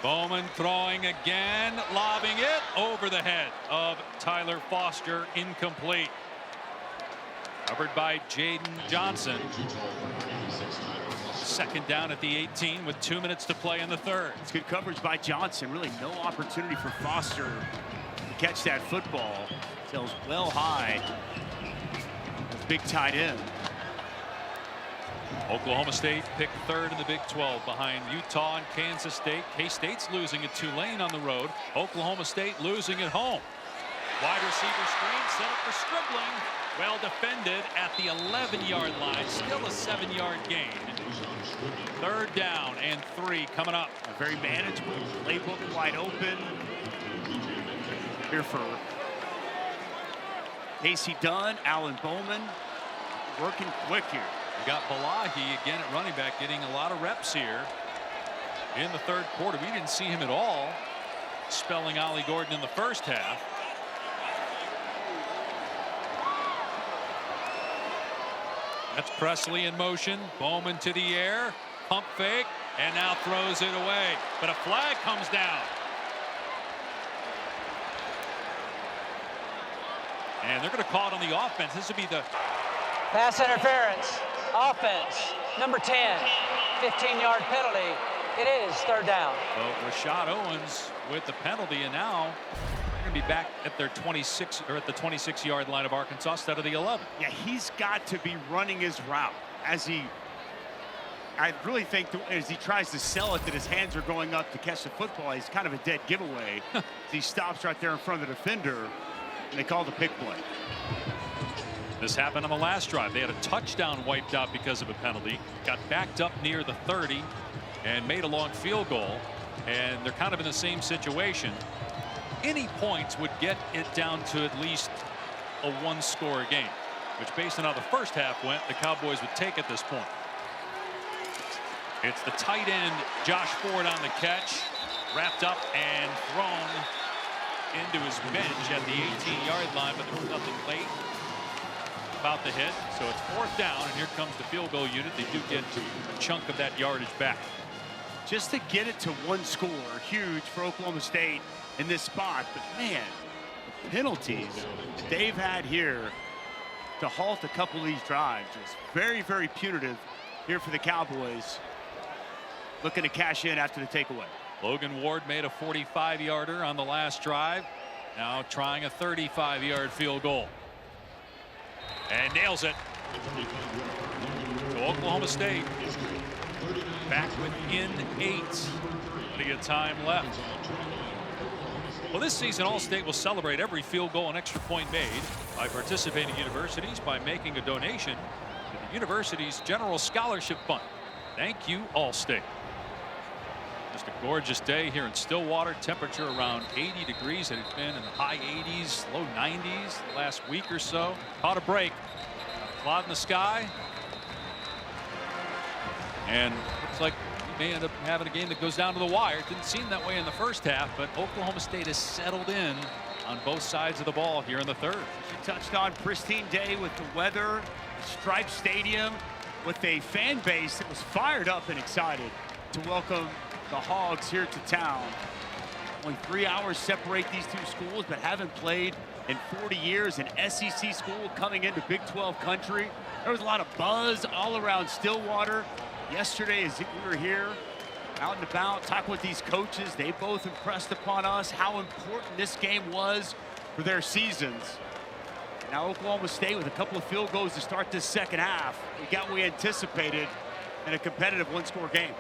Bowman throwing again, lobbing it over the head of Tyler Foster, incomplete. Covered by Jaden Johnson. Second down at the 18 with 2 minutes to play in the third. It's good coverage by Johnson. Really no opportunity for Foster to catch that football. Sails well high. Big tight end. Oklahoma State picked third in the Big 12 behind Utah and Kansas State. K-State's losing at Tulane on the road. Oklahoma State losing at home. Wide receiver screen set up for Stribling. Well defended at the 11-yard line. Still a 7-yard gain. Third down and 3 coming up. A very manageable playbook, wide open. Here for Casey Dunn, Alan Bowman, working quick here. We got Balahi again at running back, getting a lot of reps here in the third quarter. We didn't see him at all spelling Ollie Gordon in the first half. That's Presley in motion. Bowman to the air, pump fake, and now throws it away. But a flag comes down. And they're going to call it on the offense. This would be the pass interference. Offense, number 10, 15-yard penalty. It is third down. So Rashad Owens with the penalty, and now they're going to be back at their 26 or at the 26-yard line of Arkansas instead of the 11. Yeah, he's got to be running his route I really think as he tries to sell it that his hands are going up to catch the football. He's kind of a dead giveaway. He stops right there in front of the defender, and they call the pick play. This happened on the last drive. They had a touchdown wiped out because of a penalty. Got backed up near the 30 and made a long field goal. And they're kind of in the same situation. Any points would get it down to at least a one-score game, which based on how the first half went, the Cowboys would take at this point. It's the tight end, Josh Ford, on the catch. Wrapped up and thrown into his bench at the 18-yard line, but there was nothing late about the hit. So it's fourth down, and here comes the field goal unit. They do get a chunk of that yardage back. Just to get it to one score, huge for Oklahoma State in this spot. But man, the penalties that they've had here to halt a couple of these drives is very, very punitive here for the Cowboys. Looking to cash in after the takeaway. Logan Ward made a 45-yarder on the last drive. Now trying a 35-yard field goal. And nails it. So Oklahoma State back within 8. Plenty of time left. Well, this season, All-State will celebrate every field goal and extra point made by participating universities by making a donation to the university's General Scholarship Fund. Thank you, All-State. Just a gorgeous day here in Stillwater. Temperature around 80 degrees. It had been in the high 80s, low 90s the last week or so. Caught a break. Cloud in the sky. And looks like we may end up having a game that goes down to the wire. It didn't seem that way in the first half, but Oklahoma State has settled in on both sides of the ball here in the third. She touched on pristine day with the weather, striped stadium, with a fan base that was fired up and excited to welcome the Hogs here to town. Only 3 hours separate these two schools, but haven't played in 40 years. An SEC school coming into Big 12 country. There was a lot of buzz all around Stillwater. Yesterday, as we were here, out and about, talking with these coaches, they both impressed upon us how important this game was for their seasons. Now Oklahoma State with a couple of field goals to start this second half. We got what we anticipated in a competitive one-score game.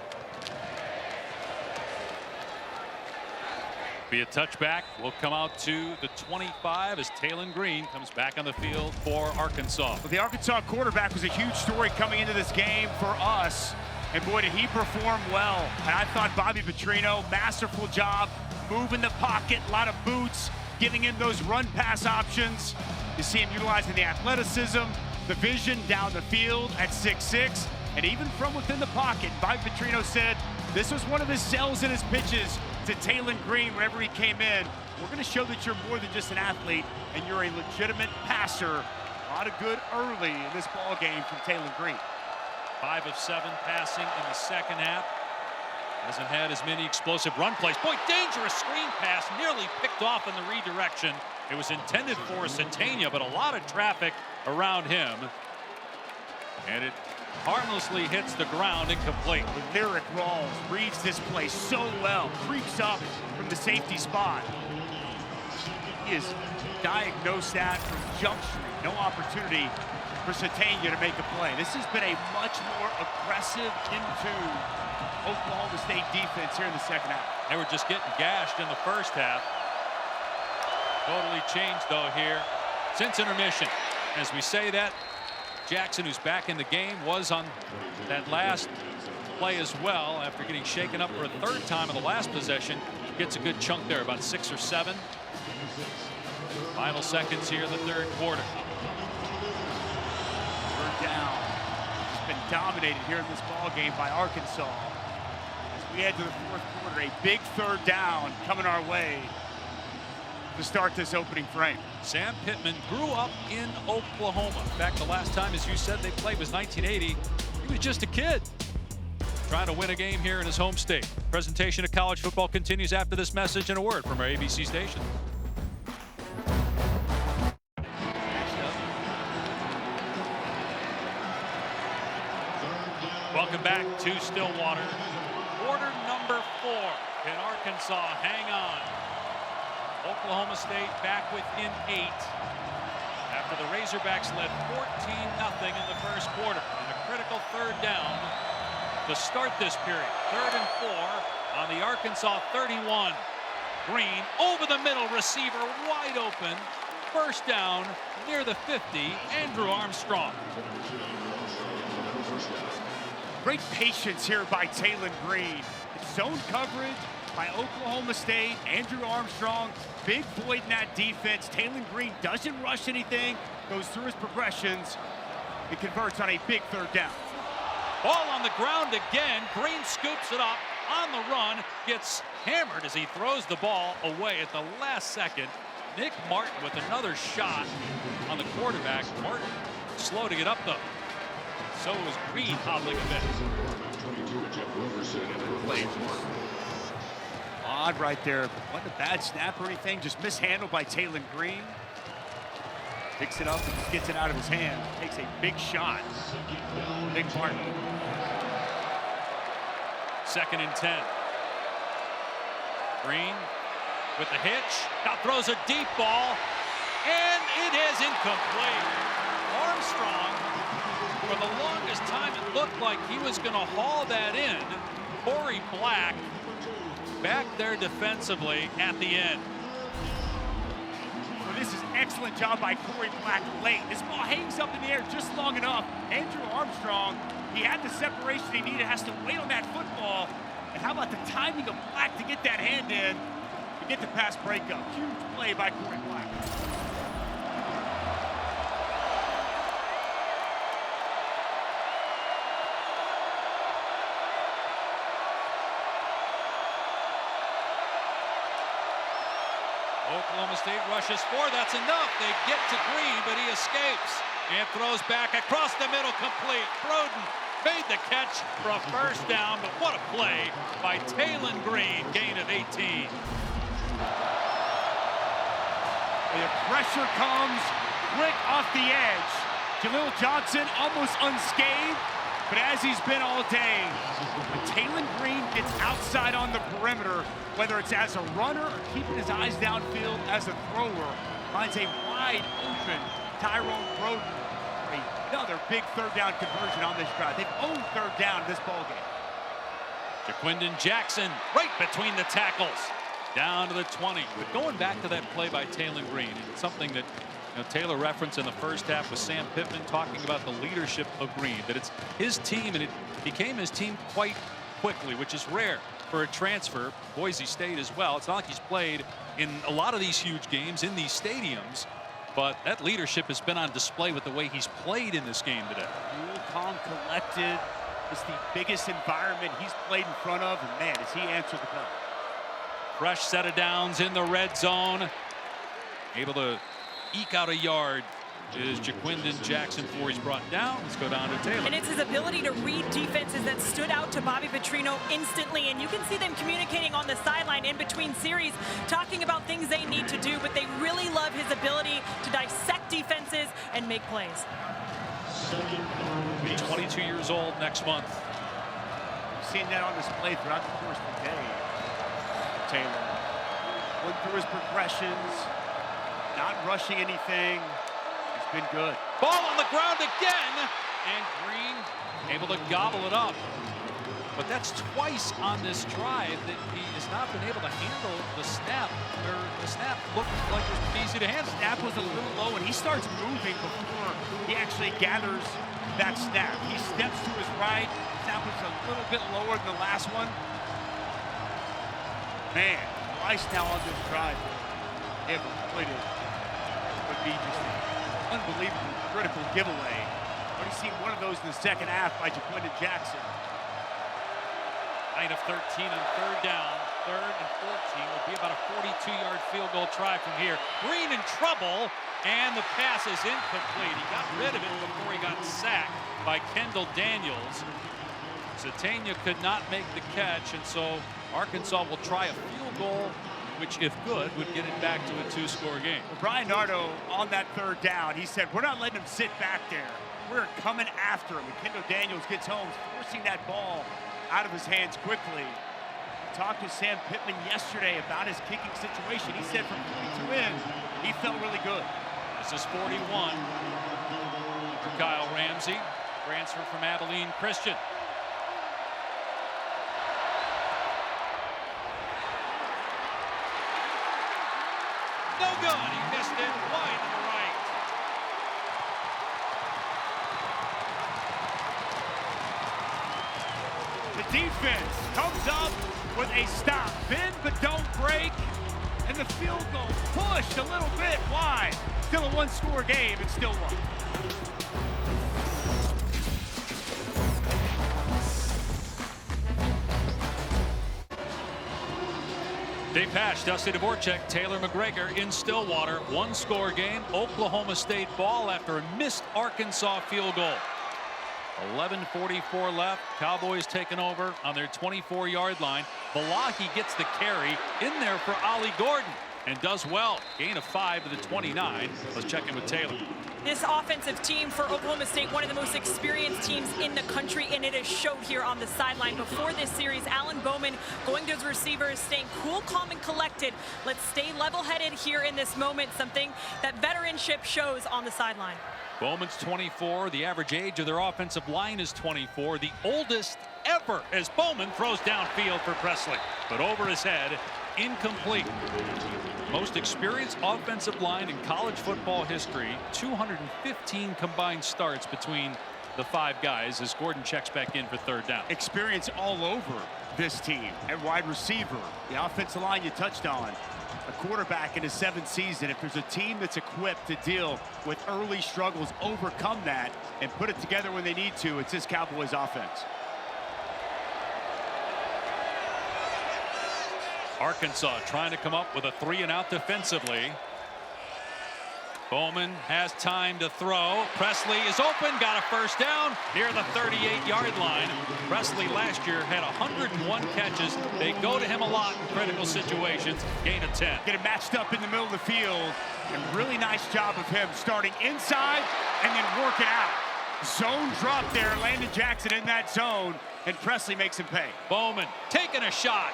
Be a touchback. Will come out to the 25 as Taylon Green comes back on the field for Arkansas. Well, the Arkansas quarterback was a huge story coming into this game for us. And boy, did he perform well. And I thought Bobby Petrino, masterful job, moving the pocket, a lot of boots, giving him those run-pass options. You see him utilizing the athleticism, the vision down the field at 6'6", and even from within the pocket. Bobby Petrino said this was one of his sells in his pitches to Taylon Green whenever he came in. We're going to show that you're more than just an athlete, and you're a legitimate passer. A lot of good early in this ball game from Taylon Green. 5 of 7 passing in the second half. Hasn't had as many explosive run plays. Boy, dangerous screen pass, nearly picked off in the redirection. It was intended for Satania, but a lot of traffic around him. And it harmlessly hits the ground, incomplete. Lyric Rawls reads this play so well, creeps up from the safety spot. He has diagnosed that from Jump Street. No opportunity for Satania to make a play. This has been a much more aggressive into Oklahoma State defense here in the second half. They were just getting gashed in the first half. Totally changed, though, here since intermission. As we say that, Jackson, who's back in the game, was on that last play as well after getting shaken up for a third time in the last possession. Gets a good chunk there, about 6 or 7. Final seconds here in the third quarter. Third down. It's been dominated here in this ball game by Arkansas. As we head to the fourth quarter, a big third down coming our way to start this opening frame. Sam Pittman grew up in Oklahoma. In fact, the last time, as you said, they played was 1980. He was just a kid trying to win a game here in his home state. Presentation of college football continues after this message and a word from our ABC station. Welcome back to Stillwater. Quarter number 4. Can Arkansas hang on? Oklahoma State back within 8 after the Razorbacks led 14-0 in the first quarter. And a critical third down to start this period. 3rd and 4 on the Arkansas 31. Green over the middle, receiver wide open. First down near the 50. Andrew Armstrong. Great patience here by Taylon Green. It's zone coverage by Oklahoma State. Andrew Armstrong, big void in that defense. Taylon Green doesn't rush anything, goes through his progressions. It converts on a big third down. Ball on the ground again. Green scoops it up on the run, gets hammered as he throws the ball away at the last second. Nick Martin with another shot on the quarterback. Martin slow to get up though. So is Green hobbling a bit. Odd right there. Wasn't a bad snap or anything. Just mishandled by Taylon Green. Picks it up and just gets it out of his hand. Takes a big shot. Big Martin. 2nd and 10. Green with the hitch. Now throws a deep ball. And it is incomplete. Armstrong, for the longest time, it looked like he was going to haul that in. Corey Black back there defensively at the end. Well, this is excellent job by Corey Black late. This ball hangs up in the air just long enough. Andrew Armstrong, he had the separation he needed, has to wait on that football. And how about the timing of Black to get that hand in to get the pass breakup? Huge play by Corey Black. Oklahoma State rushes 4. That's enough. They get to Green, but he escapes and throws back across the middle, complete. Broden made the catch for a first down, but what a play by Taylon Green, gain of 18. The pressure comes quick off the edge. Jaleel Johnson almost unscathed, but as he's been all day, when Taylon Green gets outside on the perimeter, whether it's as a runner or keeping his eyes downfield as a thrower, finds a wide open Tyrone Broden. Another big third down conversion on this drive. They've owned third down in this ballgame. Jaquindon Jackson right between the tackles. Down to the 20. But going back to that play by Taylon Green, it's something that Taylor referenced in the first half with Sam Pittman talking about the leadership of Green, that it's his team and it became his team quite quickly, which is rare for a transfer. Boise State as well. It's not like he's played in a lot of these huge games in these stadiums, but that leadership has been on display with the way he's played in this game today. Cool, calm, collected. It's the biggest environment he's played in front of, and man, has he answered the call. Fresh set of downs in the red zone. Able to eke out a yard is Jaquindon Jackson before he's brought down. Let's go down to Taylor. And it's his ability to read defenses that stood out to Bobby Petrino instantly. And you can see them communicating on the sideline in between series, talking about things they need to do, but they really love his ability to dissect defenses and make plays. He'll be 22 years old next month. We've seen that on display throughout the course of the day. Taylor going through his progressions, not rushing anything. He's been good. Ball on the ground again, and Green able to gobble it up. But that's twice on this drive that he has not been able to handle the snap. The snap looked like it was easy to handle. Snap was a little low, and he starts moving before he actually gathers that snap. He steps to his right. Snap was a little bit lower than the last one. Man, twice now on this drive. They have avoided would be just an unbelievable critical giveaway. Already seen one of those in the second half by Jaquindon Jackson. 9 of 13 on third down. Third and 14 will be about a 42-yard field goal try from here. Green in trouble, and the pass is incomplete. He got rid of it before he got sacked by Kendall Daniels. Satania could not make the catch, and so Arkansas will try a field goal, which, if good, would get it back to a two-score game. Well, Brian Nardo on that third down, he said, we're not letting him sit back there. We're coming after him. And Kendall Daniels gets home, forcing that ball out of his hands quickly. I talked to Sam Pittman yesterday about his kicking situation. He said from 42 in, he felt really good. This is 41 for Kyle Ramsey, transfer from Abilene Christian. No good. He missed it wide to the right. The defense comes up with a stop. Bend but don't break. And the field goal pushed a little bit wide. Still a one-score game and still one. Dave Pasch, Dusty Dvorak, Taylor McGregor in Stillwater. One-score game. Oklahoma State ball after a missed Arkansas field goal. 11:44 left. Cowboys taking over on their 24-yard line. Valahi gets the carry in there for Ollie Gordon and does well. Gain of 5 to the 29. Let's check in with Taylor. This offensive team for Oklahoma State, one of the most experienced teams in the country, and it has showed here on the sideline. Before this series, Alan Bowman going to his receivers, staying cool, calm, and collected. Let's stay level-headed here in this moment, something that veteranship shows on the sideline. Bowman's 24. The average age of their offensive line is 24. The oldest ever as Bowman throws downfield for Presley. But over his head, incomplete. Most experienced offensive line in college football history. 215 combined starts between the 5 guys as Gordon checks back in for third down. Experience all over this team. At wide receiver, the offensive line you touched on. A quarterback in his 7th season. If there's a team that's equipped to deal with early struggles, overcome that, and put it together when they need to, it's this Cowboys offense. Arkansas trying to come up with a 3-and-out defensively. Bowman has time to throw. Presley is open, got a first down near the 38-yard line. Presley last year had 101 catches. They go to him a lot in critical situations. Gain of 10. Get it matched up in the middle of the field. And really nice job of him starting inside and then working out. Zone drop there. Landon Jackson in that zone. And Presley makes him pay. Bowman taking a shot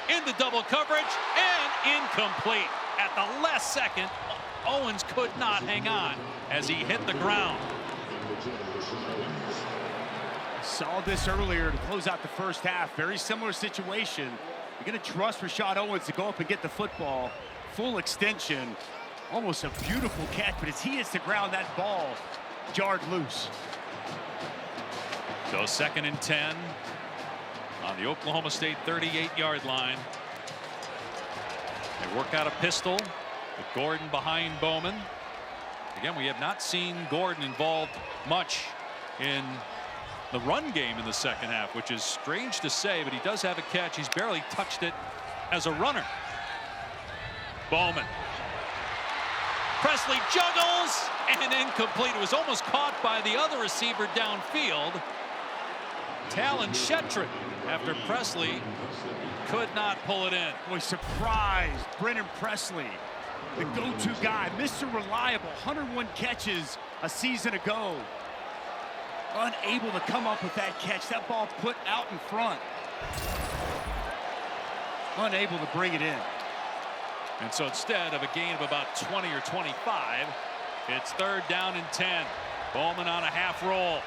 into double coverage and incomplete. At the last second, Owens could not hang on as he hit the ground. Saw this earlier to close out the first half. Very similar situation. You're going to trust Rashad Owens to go up and get the football. Full extension. Almost a beautiful catch, but as he hits the ground, that ball jarred loose. So 2nd and 10 on the Oklahoma State 38-yard line. They work out a pistol with Gordon behind Bowman. Again, we have not seen Gordon involved much in the run game in the second half, which is strange to say, but he does have a catch. He's barely touched it as a runner. Bowman. Presley Presley juggles and incomplete. It was almost caught by the other receiver downfield. Talon Shetron after Presley could not pull it in. Boy, surprised. Brennan Presley, the go-to guy, Mr. Reliable, 101 catches a season ago. Unable to come up with that catch. That ball put out in front. Unable to bring it in. And so instead of a gain of about 20 or 25, it's 3rd down and 10. Bowman on a half roll.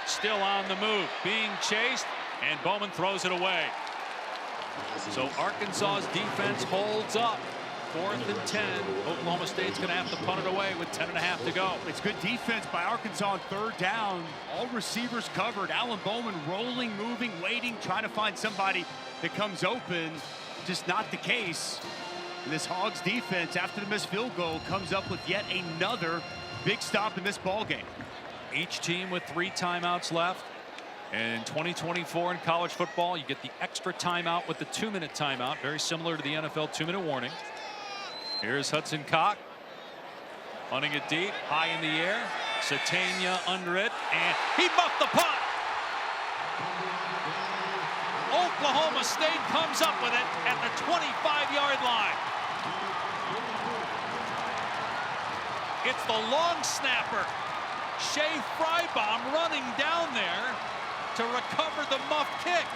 Still on the move. Being chased, and Bowman throws it away. So Arkansas's defense holds up. 4th and 10. Oklahoma State's going to have to punt it away with 10.5 to go. It's good defense by Arkansas on 3rd down. All receivers covered. Alan Bowman rolling, moving, waiting, trying to find somebody that comes open. Just not the case. And this Hogs defense, after the missed field goal, comes up with yet another big stop in this ball game. Each team with 3 timeouts left. And in 2024 in college football, you get the extra timeout with the 2-minute timeout, very similar to the NFL 2-minute warning. Here's Hudson Cock, punting it deep, high in the air. Satania under it, and he muffed the punt. Oklahoma State comes up with it at the 25-yard line. It's the long snapper, Shea Frybaum, running down there to recover the muff kick.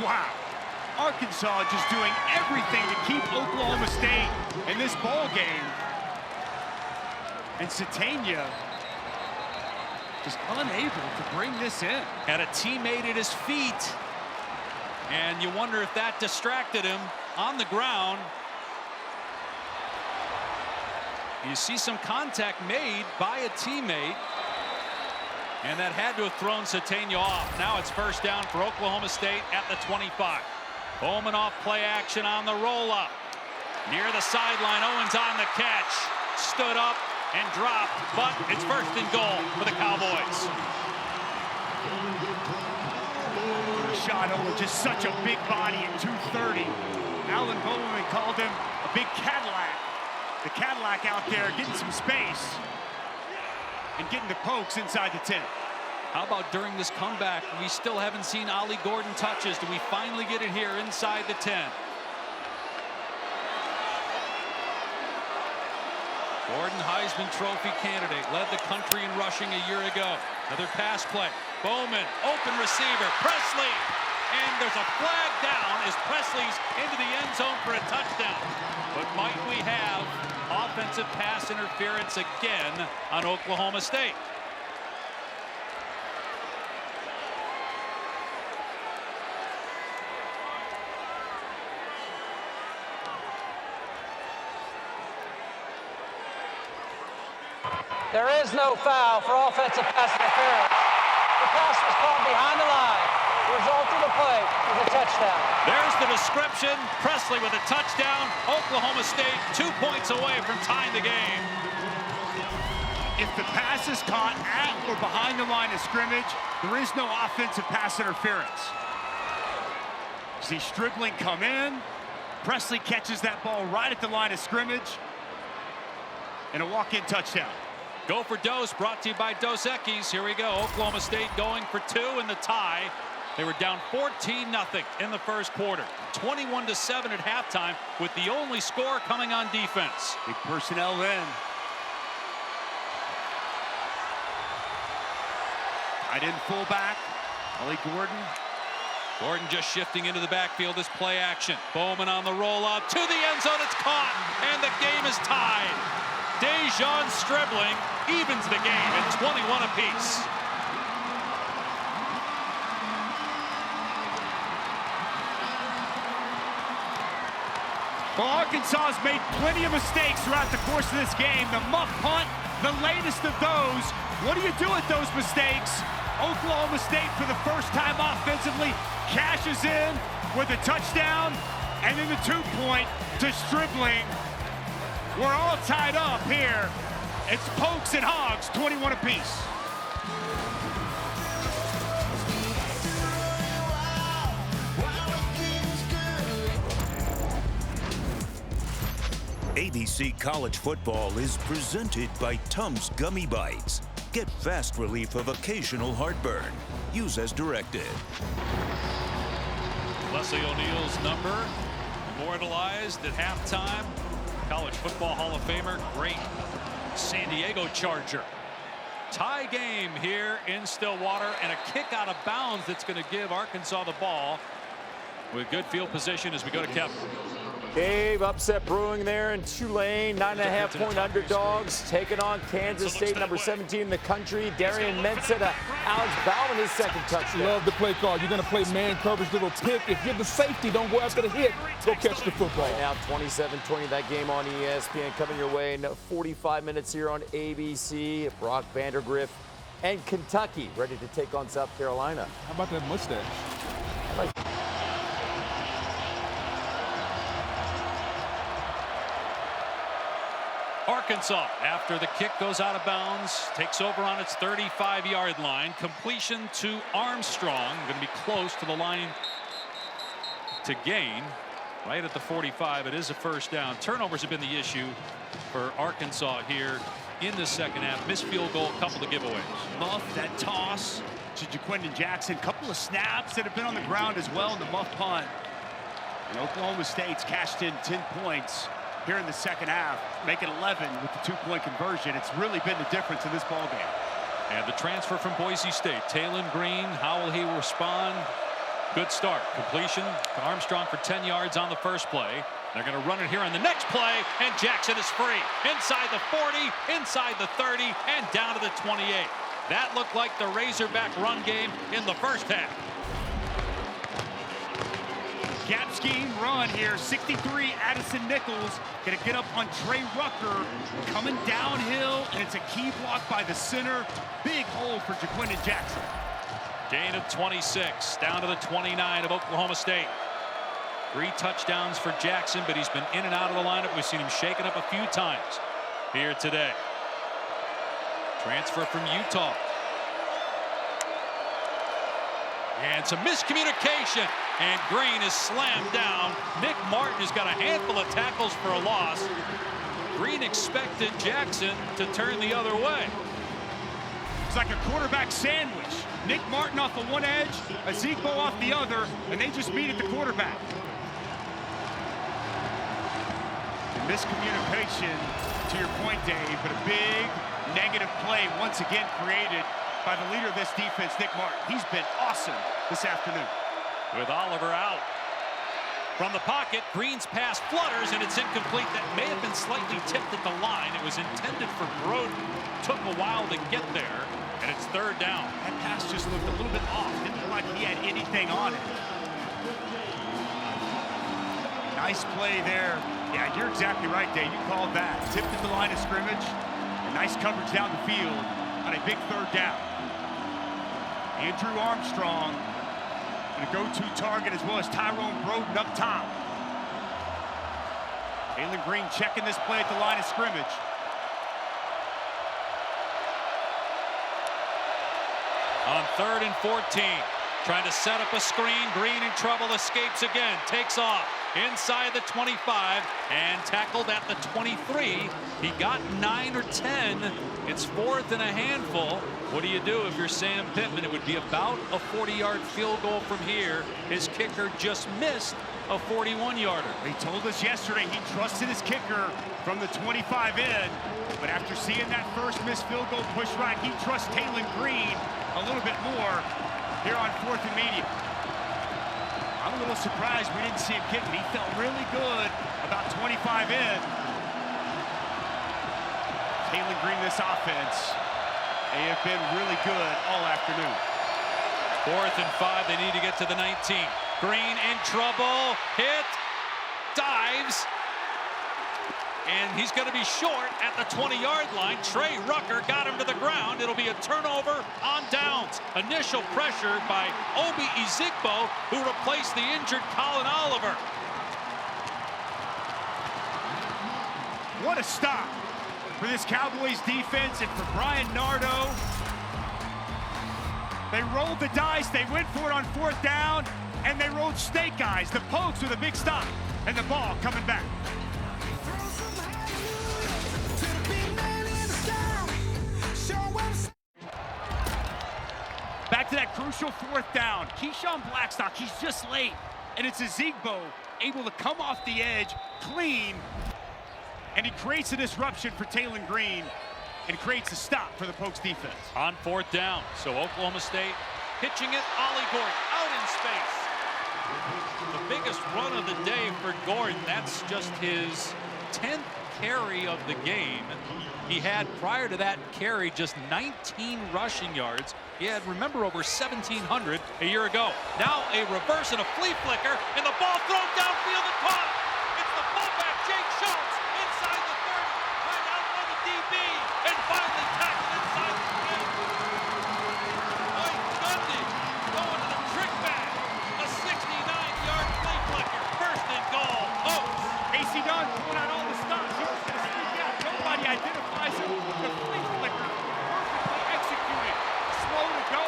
Wow. Arkansas just doing everything to keep Oklahoma State in this ball game. And Satania just unable to bring this in. Had a teammate at his feet, and you wonder if that distracted him on the ground. You see some contact made by a teammate, and that had to have thrown Satania off. Now it's 1st down for Oklahoma State at the 25. Bowman off play action on the roll-up. Near the sideline, Owens on the catch. Stood up and dropped, but it's 1st and goal for the Cowboys. Rashad Owens, just such a big body at 230. Alan Bowman called him a big Cadillac. The Cadillac out there getting some space and getting the pokes inside the 10. How about during this comeback, we still haven't seen Ollie Gordon touches. Do we finally get it here inside the 10? Gordon, Heisman Trophy candidate, led the country in rushing a year ago. Another pass play. Bowman, open receiver, Presley. And there's a flag down as Presley's into the end zone for a touchdown. But might we have offensive pass interference again on Oklahoma State? There is no foul for offensive pass interference. The pass was caught behind the line. The result of the play is a touchdown. There's the description. Presley with a touchdown. Oklahoma State 2 points away from tying the game. If the pass is caught at or behind the line of scrimmage, there is no offensive pass interference. See Stribling come in. Presley catches that ball right at the line of scrimmage. And a walk-in touchdown. Go for Dose, brought to you by Dos Equis. Here we go. Oklahoma State going for 2 in the tie. They were down 14-0 in the first quarter. 21-7 at halftime, with the only score coming on defense. Big personnel in. Tight end fullback, Ollie Gordon. Gordon just shifting into the backfield as play action. Bowman on the roll up to the end zone. It's caught, and the game is tied. Dejon Stribling evens the game at 21 apiece. Well, Arkansas has made plenty of mistakes throughout the course of this game. The muff punt, the latest of those. What do you do with those mistakes? Oklahoma State, for the first time offensively, cashes in with a touchdown, and then the 2-point to Stribling. We're all tied up here. It's Pokes and Hogs, 21 apiece. ABC College Football is presented by Tums Gummy Bites. Get fast relief of occasional heartburn. Use as directed. Leslie O'Neal's number immortalized at halftime. College Football Hall of Famer, great San Diego Charger. Tie game here in Stillwater, and a kick out of bounds that's going to give Arkansas the ball with good field position as we go to Kevin. Dave, upset brewing there in Tulane. 9.5-point underdogs taking on Kansas State, number 17 in the country. Darian Mensah to Alex Bauman, his second touchdown. Love the play call. You're going to play man coverage, little pick. If you're the safety, don't go after the hit. Go catch the football. Right now, 27-20, that game on ESPN coming your way in 45 minutes here on ABC. Brock Vandergriff and Kentucky ready to take on South Carolina. How about that mustache? Arkansas, after the kick goes out of bounds, takes over on its 35-yard line. Completion to Armstrong, going to be close to the line to gain. Right at the 45, it is a first down. Turnovers have been the issue for Arkansas here in the second half. Missed field goal, couple of giveaways. Muff, that toss to Jaquindon Jackson. Couple of snaps that have been on the ground as well in the muff punt. And Oklahoma State's cashed in 10 points here in the second half, making 11 with the 2-point conversion. It's really been the difference in this ball game. And the transfer from Boise State, Taylon Green, how will he respond? Good start. Completion to Armstrong for 10 yards on the first play. They're going to run it here on the next play, and Jackson is free. Inside the 40, inside the 30, and down to the 28. That looked like the Razorback run game in the first half. Gap scheme run here. 63, Addison Nichols going to get up on Trey Rucker, coming downhill, and it's a key block by the center. Big hole for Jaquindon Jackson. Gain of 26, down to the 29 of Oklahoma State. 3 touchdowns for Jackson, but he's been in and out of the lineup. We've seen him shaken up a few times here today. Transfer from Utah. And some miscommunication, and Green is slammed down. Nick Martin has got a handful of tackles for a loss. Green expected Jackson to turn the other way. It's like a quarterback sandwich. Nick Martin off the one edge, Ezekbo off the other, and they just meet at the quarterback. The miscommunication, to your point, Dave, but a big negative play once again created by the leader of this defense, Nick Martin. He's been awesome this afternoon. With Oliver out. From the pocket, Green's pass flutters, and it's incomplete. That may have been slightly tipped at the line. It was intended for Broden. Took a while to get there, and it's third down. That pass just looked a little bit off. Didn't look like he had anything on it. Nice play there. Yeah, you're exactly right, Dave. You called that. Tipped at the line of scrimmage. And nice coverage down the field on a big third down. Andrew Armstrong, and a go-to target, as well as Tyrone Broden up top. Taylon Green checking this play at the line of scrimmage. On 3rd and 14, trying to set up a screen. Green in trouble, escapes again, takes off inside the 25 and tackled at the 23. He got 9 or 10. It's 4th and a handful. What do you do if you're Sam Pittman? It would be about a 40-yard field goal from here. His kicker just missed a 41-yarder. He told us yesterday he trusted his kicker from the 25 in, but after seeing that first missed field goal push right, he trusts Taylon Green a little bit more here on 4th and medium. I'm a little surprised we didn't see him kick it. He felt really good about 25 in. Taylon Green, this offense, they have been really good all afternoon. 4th and 5, they need to get to the 19. Green in trouble, hit, dives, and he's going to be short at the 20-yard line. Trey Rucker got him to the ground. It'll be a turnover on downs. Initial pressure by Obi Ezekbo, who replaced the injured Colin Oliver. What a stop for this Cowboys defense and for Brian Nardo. They rolled the dice, they went for it on 4th down, and they rolled snake eyes. The Pokes with a big stop, and the ball coming back. get to that crucial 4th down. Keyshawn Blackstock, he's just late. And it's Ezigbo able to come off the edge, clean, and he creates a disruption for Taylon Green and creates a stop for the Pokes defense. On 4th down, so Oklahoma State pitching it, Ollie Gordon out in space. The biggest run of the day for Gordon. That's just his 10th carry of the game. He had, prior to that carry, just 19 rushing yards. He had, remember, over 1,700 a year ago. Now a reverse and a flea flicker, and the ball thrown downfield and caught. It's the fullback, Jake Schultz, inside the 30, trying to outrun the DB, and finally tackled inside the 10. Mike Gundy going to the trick bag. A 69-yard flea flicker, 1st and goal. Oaks. AC Dunn pulling out all the stops. He was going to sneak out. Nobody identifies him. The flea flicker, perfectly executed. Slow to go,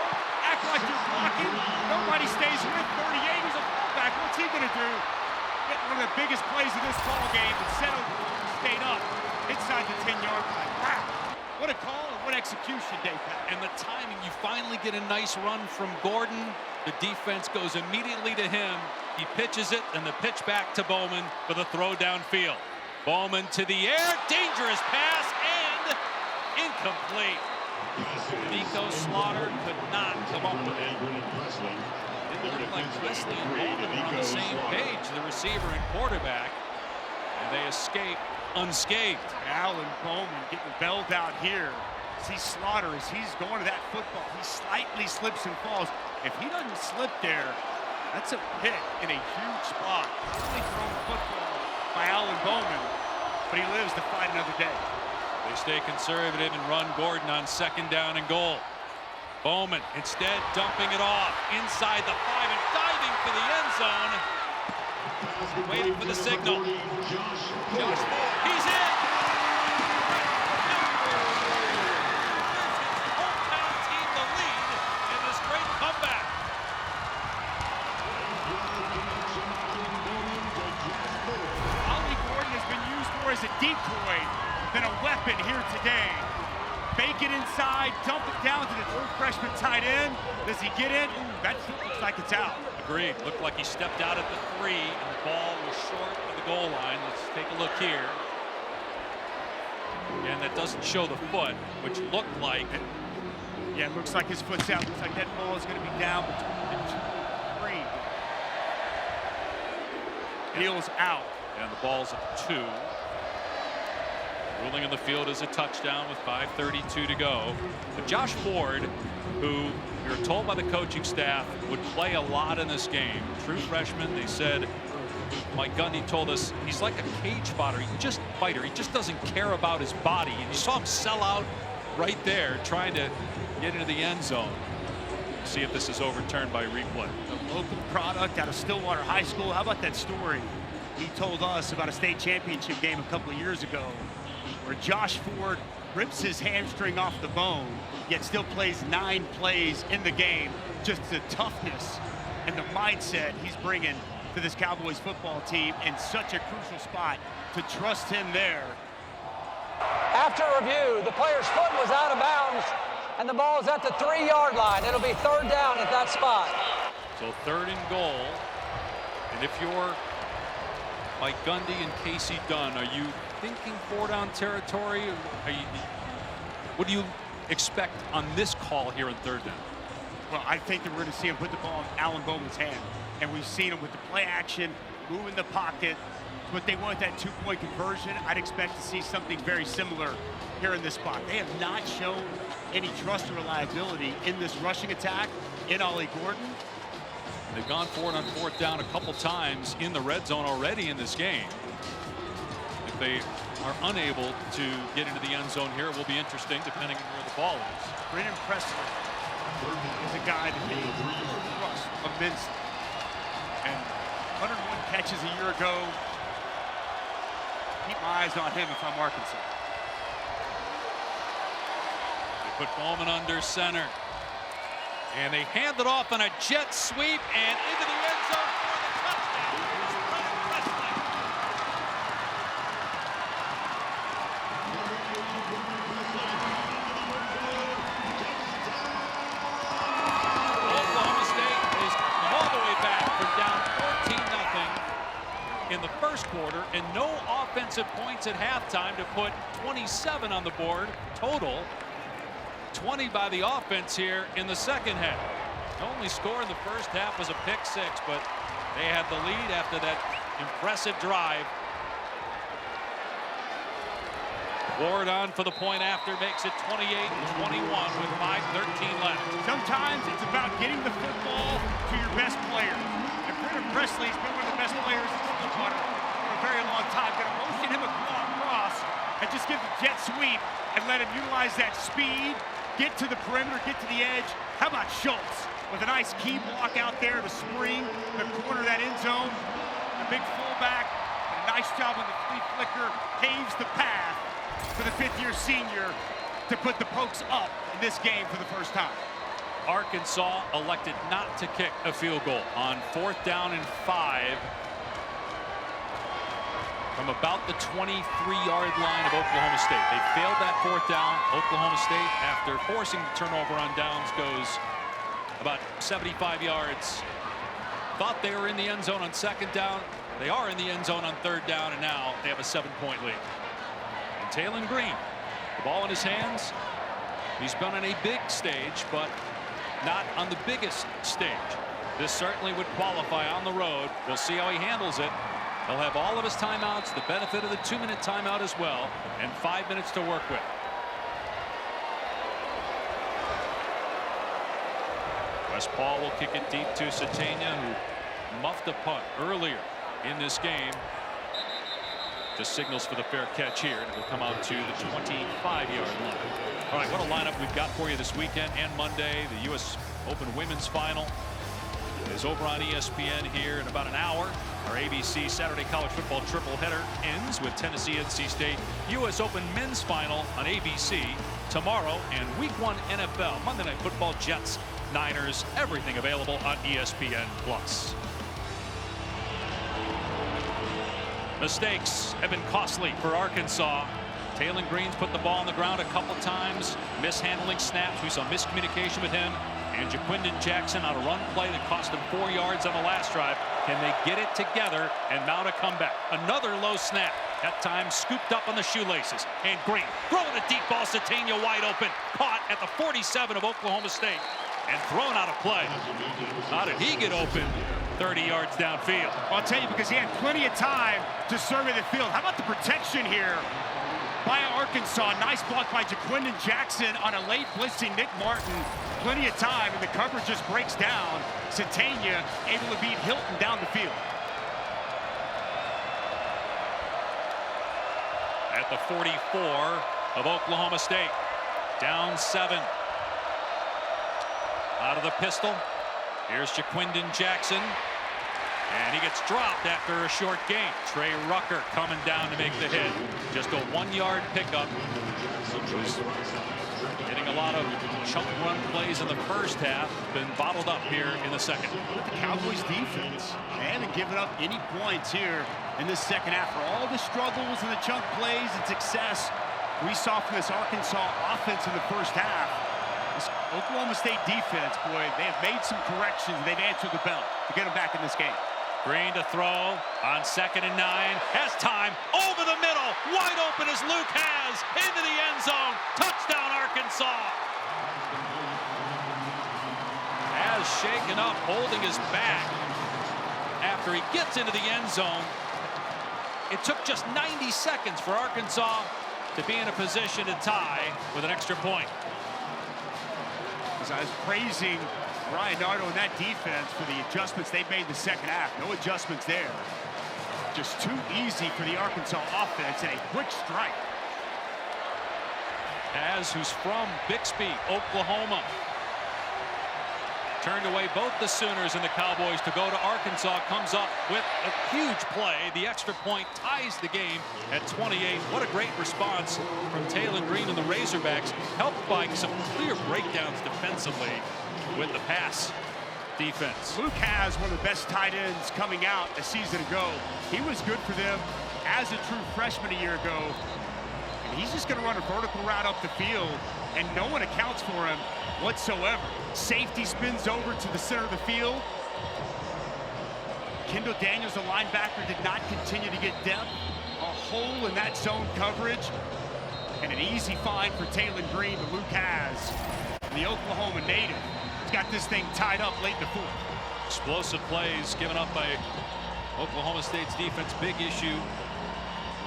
act like you're blocking. Nobody stays with 38. He's a fullback. What's he going to do? Get one of the biggest plays of this ball game and settle, stayed up inside the 10-yard line. Wow. What a call and what execution, Dave. And the timing, you finally get a nice run from Gordon. The defense goes immediately to him. He pitches it, and the pitch back to Bowman for the throw downfield. Bowman to the air, dangerous pass, and incomplete. Nico Slaughter could not come up with it. It looked like Wesley and Bowman were on the same page, the receiver and quarterback, and they escape unscathed. Alan Bowman getting bailed out here. See Slaughter as he's going to that football. He slightly slips and falls. If he doesn't slip there, that's a pick in a huge spot. Really thrown football by Alan Bowman, but he lives to fight another day. They stay conservative and run Gordon on 2nd down and goal. Bowman instead dumping it off inside the 5 and diving for the end zone. Waiting for the signal. He's in. Hometown team the lead in this great comeback. Ollie Gordon has been used more as a decoy than a weapon here today. Fake it inside, dump it down to the true freshman tight end. Does he get in? Ooh, that looks like it's out. Agreed. Looked like he stepped out at the 3, and the ball was short of the goal line. Let's take a look here. And that doesn't show the foot, which looked like it. Yeah, it looks like his foot's out. Looks like that ball is going to be down between the 2 and 3. Heels out. And the ball's at 2. Ruling in the field is a touchdown with 5:32 to go. But Josh Ford, who we were told by the coaching staff would play a lot in this game, true freshman, they said, Mike Gundy told us he's like a cage fighter. He just doesn't care about his body. And you saw him sell out right there trying to get into the end zone. See if this is overturned by replay. A local product out of Stillwater High School. How about that story he told us about a state championship game a couple of years ago where Josh Ford rips his hamstring off the bone, yet still plays 9 plays in the game. Just the toughness and the mindset he's bringing to this Cowboys football team in such a crucial spot to trust him there. After review, the player's foot was out of bounds, and the ball is at the 3-yard line. It'll be 3rd down at that spot. So 3rd and goal. And if you're Mike Gundy and Casey Dunn, are you thinking 4-down territory? What do you expect on this call here in 3rd down? Well, I think that we're going to see him put the ball in Alan Bowman's hand. And we've seen him with the play action, moving the pocket. What they want, that 2-point conversion, I'd expect to see something very similar here in this spot. They have not shown any trust or reliability in this rushing attack in Ollie Gordon. They've gone for it on 4th down a couple times in the red zone already in this game. If they are unable to get into the end zone here, it will be interesting depending on where the ball is. Brennan Presley is a guy that they trust immensely. And 101 catches a year ago. Keep my eyes on him if I'm Arkansas. They put Bowman under center. And they hand it off on a jet sweep and into the end zone for the touchdown. Brennan Presley. offensive points at halftime to put 27 on the board total. 20 by the offense here in the second half. The only score in the first half was a pick six, but they had the lead after that impressive drive. Ward on for the point after, makes it 28-21 with 5:13 left. Sometimes it's about getting the football to your best player. And Brennan Presley's been one of the best players in Stillwater for a very long time. Going to motion him across and just give the jet sweep and let him utilize that speed, get to the perimeter, get to the edge. How about Schultz with a nice key block out there to spring the corner of that end zone. The big fullback, a nice job on the flea flicker, paves the path for the fifth-year senior to put the Pokes up in this game for the first time. Arkansas elected not to kick a field goal on 4th down and 5 from about the 23-yard line of Oklahoma State. They failed that 4th down. Oklahoma State, after forcing the turnover on downs, goes about 75 yards. Thought they were in the end zone on 2nd down. They are in the end zone on 3rd down, and now they have a 7-point lead. Taylon Green, the ball in his hands. He's been on a big stage, but not on the biggest stage. This certainly would qualify on the road. We'll see how he handles it. He'll have all of his timeouts, the benefit of the 2-minute timeout as well, and 5 minutes to work with. West Paul will kick it deep to Satania, who muffed a punt earlier in this game. Just signals for the fair catch here, and it will come out to the 25-yard line. All right, what a lineup we've got for you this weekend and Monday. The U.S. Open Women's Final is over on ESPN here in about an hour. Our ABC Saturday College Football triple-header ends with Tennessee NC State. U.S. Open Men's Final on ABC tomorrow, and Week 1 NFL Monday Night Football, Jets, Niners, everything available on ESPN+. Mistakes have been costly for Arkansas. Taylon Green's put the ball on the ground a couple times, mishandling snaps. We saw miscommunication with him. And Jaquindon Jackson on a run play that cost him 4 yards on the last drive. Can they get it together and mount a comeback? Another low snap. That time scooped up on the shoelaces. And Green throwing a deep ball. Satania wide open. Caught at the 47 of Oklahoma State. And thrown out of play. How did he get open 30 yards downfield? Well, I'll tell you, because he had plenty of time to survey the field. How about the protection here by Arkansas? Nice block by Jaquindon Jackson on a late blitzing Nick Martin. Plenty of time, and the coverage just breaks down. Satania able to beat Hilton down the field. At the 44 of Oklahoma State. Down 7. Out of the pistol. Here's Jaquindon Jackson. And he gets dropped after a short gain. Trey Rucker coming down to make the hit. Just a 1-yard pickup. Was getting a lot of chunk run plays in the first half. Been bottled up here in the second. The Cowboys defense, they haven't given up any points here in this second half. For all the struggles and the chunk plays and success we saw from this Arkansas offense in the first half, this Oklahoma State defense, boy, they have made some corrections. They've answered the bell to get them back in this game. Green to throw on 2nd and 9. Has time over the middle. Wide open as Luke has into the end zone. Touchdown, Arkansas. Has shaken up, holding his back after he gets into the end zone. It took just 90 seconds for Arkansas to be in a position to tie with an extra point. As I was praising Ryan Nardo and that defense for the adjustments they've made in the second half. No adjustments there. Just too easy for the Arkansas offense and a quick strike. Az, who's from Bixby, Oklahoma, turned away both the Sooners and the Cowboys to go to Arkansas. Comes up with a huge play. The extra point ties the game at 28. What a great response from Taylon Green and the Razorbacks, helped by some clear breakdowns defensively with the pass defense. Luke has one of the best tight ends coming out a season ago. He was good for them as a true freshman a year ago. And he's just going to run a vertical route up the field, and no one accounts for him whatsoever. Safety spins over to the center of the field. Kendall Daniels, the linebacker, did not continue to get depth. A hole in that zone coverage. And an easy find for Taylor Green, but Luke has. The Oklahoma native has got this thing tied up late in the fourth. Explosive plays given up by Oklahoma State's defense. Big issue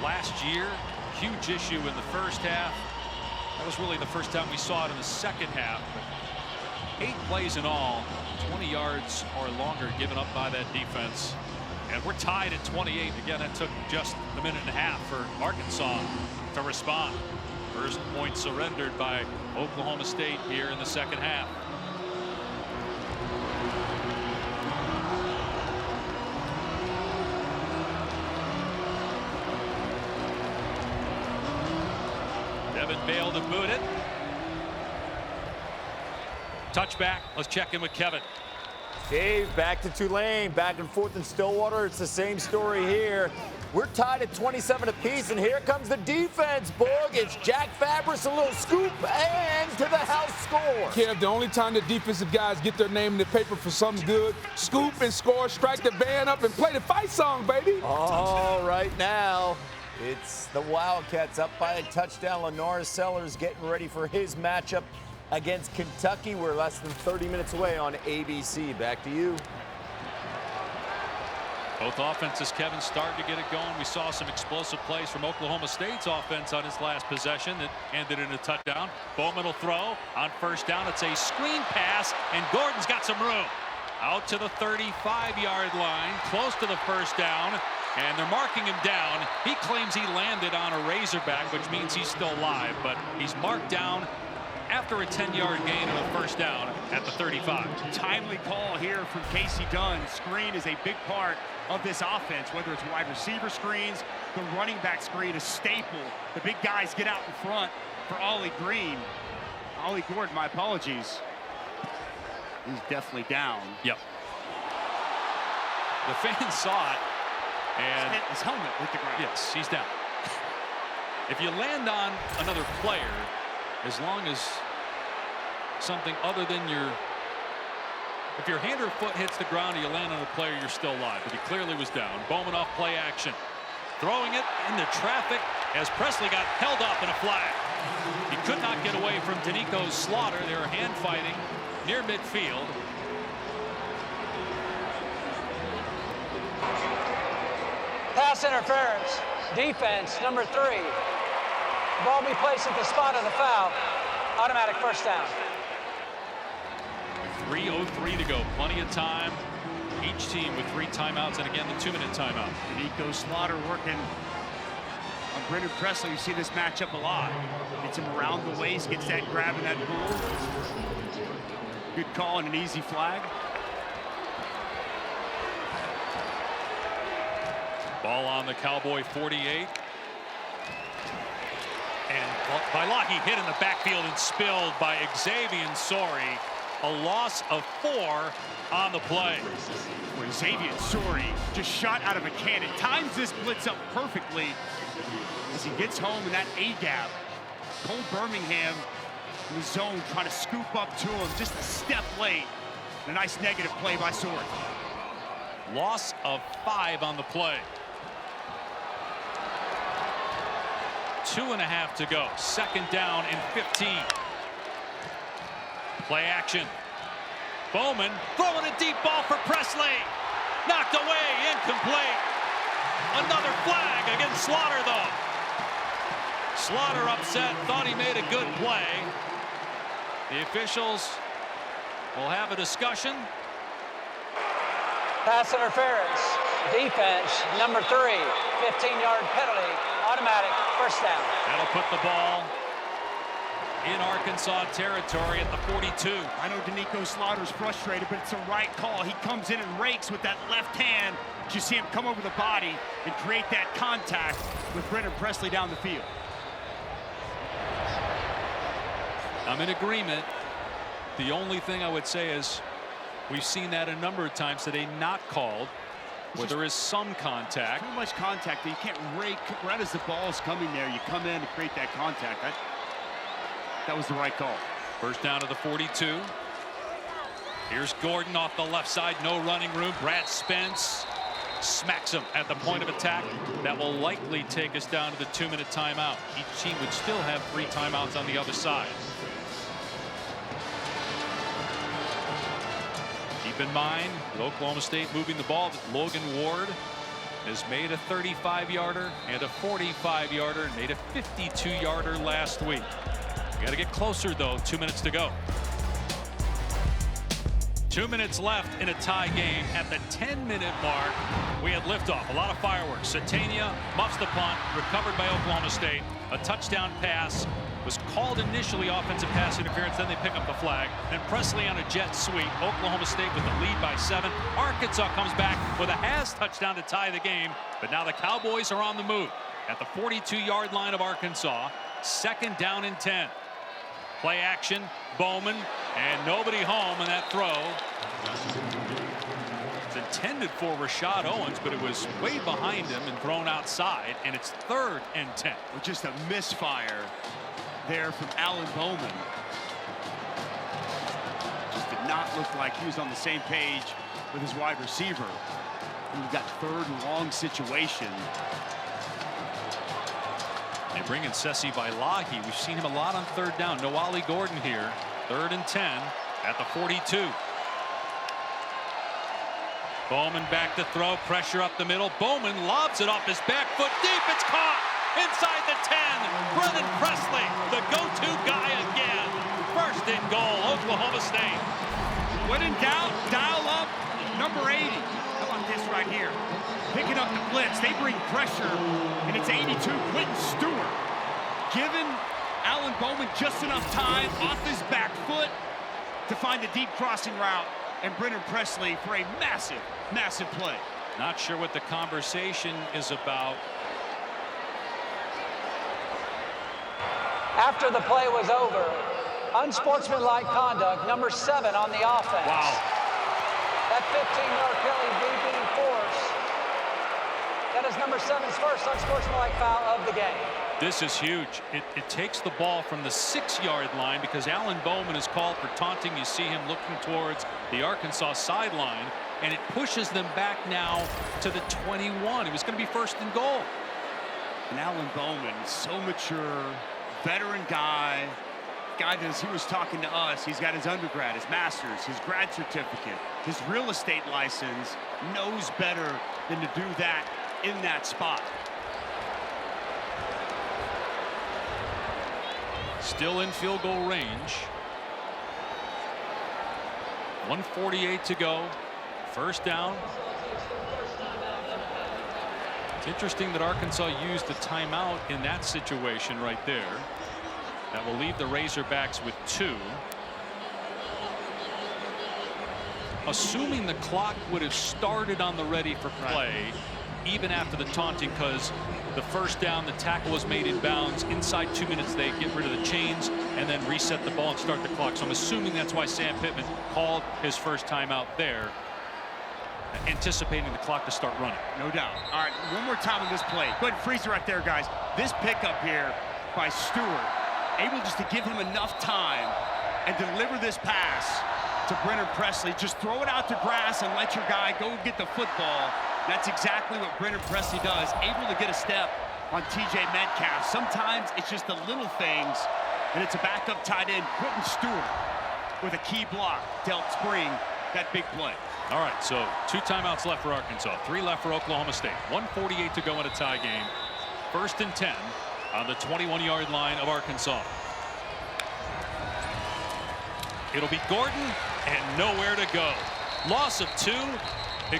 last year. Huge issue in the first half. That was really the first time we saw it in the second half. But 8 plays in all, 20 yards or longer given up by that defense. And we're tied at 28. Again, that took just a minute and a half for Arkansas to respond. First point surrendered by Oklahoma State here in the second half. Devin Bale to boot it. Touchback. Let's check in with Kevin. Dave, back to Tulane, back and forth in Stillwater. It's the same story here. We're tied at 27 apiece, and here comes the defense, Boog. It's Jack Fabris, a little scoop, and to the house score. Kev, the only time the defensive guys get their name in the paper for something good, scoop and score, strike the band up, and play the fight song, baby. All right now, it's the Wildcats up by a touchdown. Lenore Sellers getting ready for his matchup against Kentucky. We're less than 30 minutes away on ABC. Back to you. Both offenses, Kevin, started to get it going. We saw some explosive plays from Oklahoma State's offense on his last possession that ended in a touchdown. Bowman will throw on first down. It's a screen pass, and Gordon's got some room. Out to the 35-yard line, close to the first down, and they're marking him down. He claims he landed on a Razorback, which means he's still alive, but he's marked down after a 10-yard gain and a first down at the 35. Timely call here from Casey Dunn. Screen is a big part of this offense, whether it's wide receiver screens, the running back screen, a staple. The big guys get out in front for Ollie Green. Ollie Gordon, my apologies. He's definitely down. Yep. The fans saw it, and his helmet hit the ground. Yes, he's down. If you land on another player, as long as something other than if your hand or foot hits the ground and you land on a player, you're still alive. But he clearly was down. Bowman off play action. Throwing it into traffic as Presley got held up in a flag. He could not get away from Danico Slaughter. They were hand fighting near midfield. Pass interference. Defense, number 3. Ball be placed at the spot of the foul. Automatic first down. 3:03 to go. Plenty of time. Each team with 3 timeouts, and again the 2-minute timeout. Danico Slaughter working on Brendan Presley. You see this matchup a lot. Gets him around the waist, gets that grab in that pool. Good call and an easy flag. Ball on the Cowboy 48. And Bailagi hit in the backfield and spilled by Xavier Sori. A loss of 4 on the play. Where Xavier Sori just shot out of a cannon. Times this blitz up perfectly as he gets home in that A-gap. Cole Birmingham in the zone trying to scoop up to him just a step late. A nice negative play by Sori. Loss of 5 on the play. 2.5 to go. Second down and 15. Play action. Bowman throwing a deep ball for Presley. Knocked away, incomplete. Another flag against Slaughter, though. Slaughter upset, thought he made a good play. The officials will have a discussion. Pass interference. Defense, number 3. 15-yard penalty. Automatic first down. That'll put the ball in Arkansas territory at the 42. I know Danico Slaughter's frustrated, but it's the right call. He comes in and rakes with that left hand. You see him come over the body and create that contact with Brendan Presley down the field. I'm in agreement. The only thing I would say is we've seen that a number of times today, not called, where there is some contact. Too much contact that you can't rake right as the ball's coming there. You come in to create that contact. That was the right call. First down to the 42. Here's Gordon off the left side. No running room. Brad Spence smacks him at the point of attack. That will likely take us down to the 2-minute timeout. Each team would still have 3 timeouts on the other side. Keep in mind, with Oklahoma State moving the ball, that Logan Ward has made a 35-yarder and a 45-yarder, made a 52-yarder last week. Got to get closer, though. 2 minutes to go. 2 minutes left in a tie game. At the 10-minute mark, we had liftoff. A lot of fireworks. Satania muffs the punt, recovered by Oklahoma State. A touchdown pass was called initially offensive pass interference. Then they pick up the flag. And Presley on a jet sweep. Oklahoma State with the lead by 7. Arkansas comes back with a Has touchdown to tie the game. But now the Cowboys are on the move at the 42-yard line of Arkansas. 2nd down and 10. Play action, Bowman, and nobody home on that throw. It's intended for Rashad Owens, but it was way behind him and thrown outside, and it's 3rd and 10. With just a misfire there from Alan Bowman. Just did not look like he was on the same page with his wide receiver. And you've got 3rd and long situation. They bring in Sesi Vailahi. We've seen him a lot on 3rd down. No Ollie Gordon here. 3rd and 10 at the 42. Bowman back to throw. Pressure up the middle. Bowman lobs it off his back foot deep. It's caught inside the 10. Brennan Presley, the go-to guy again. 1st and goal, Oklahoma State. When in doubt, dial up number 80. How about this right here? Picking up the blitz, they bring pressure, and it's 82, Quentin Stewart. Giving Alan Bowman just enough time off his back foot to find the deep crossing route, and Brennan Presley for a massive, massive play. Not sure what the conversation is about. After the play was over, unsportsmanlike conduct, number 7 on the offense. Wow. That 15-yard penalty being forced. That is number 7's first unsportsmanlike foul of the game. This is huge. It takes the ball from the 6-yard line because Alan Bowman is called for taunting. You see him looking towards the Arkansas sideline, and it pushes them back now to the 21. It was going to be 1st and goal. And Alan Bowman, so mature, veteran guy that as he was talking to us, he's got his undergrad, his master's, his grad certificate, his real estate license, knows better than to do that in that spot. Still in field goal range. 1:48 to go. 1st down. It's interesting that Arkansas used the timeout in that situation right there. That will leave the Razorbacks with 2. Assuming the clock would have started on the ready for play, even after the taunting, because the 1st down, the tackle was made in bounds. Inside 2 minutes, they get rid of the chains and then reset the ball and start the clock. So I'm assuming that's why Sam Pittman called his first timeout there, anticipating the clock to start running. No doubt. All right, one more time on this play. Go ahead and freeze it right there, guys. This pickup here by Stewart, able just to give him enough time and deliver this pass to Brennan Presley. Just throw it out to grass and let your guy go get the football. That's exactly what Brennan Presley does, able to get a step on TJ Metcalf. Sometimes it's just the little things, and it's a backup tight end, Quentin Stewart, with a key block to help spring that big play. All right, so 2 timeouts left for Arkansas, 3 left for Oklahoma State. 1:48 to go in a tie game. 1st and 10 on the 21-yard line of Arkansas. It'll be Gordon and nowhere to go. Loss of 2.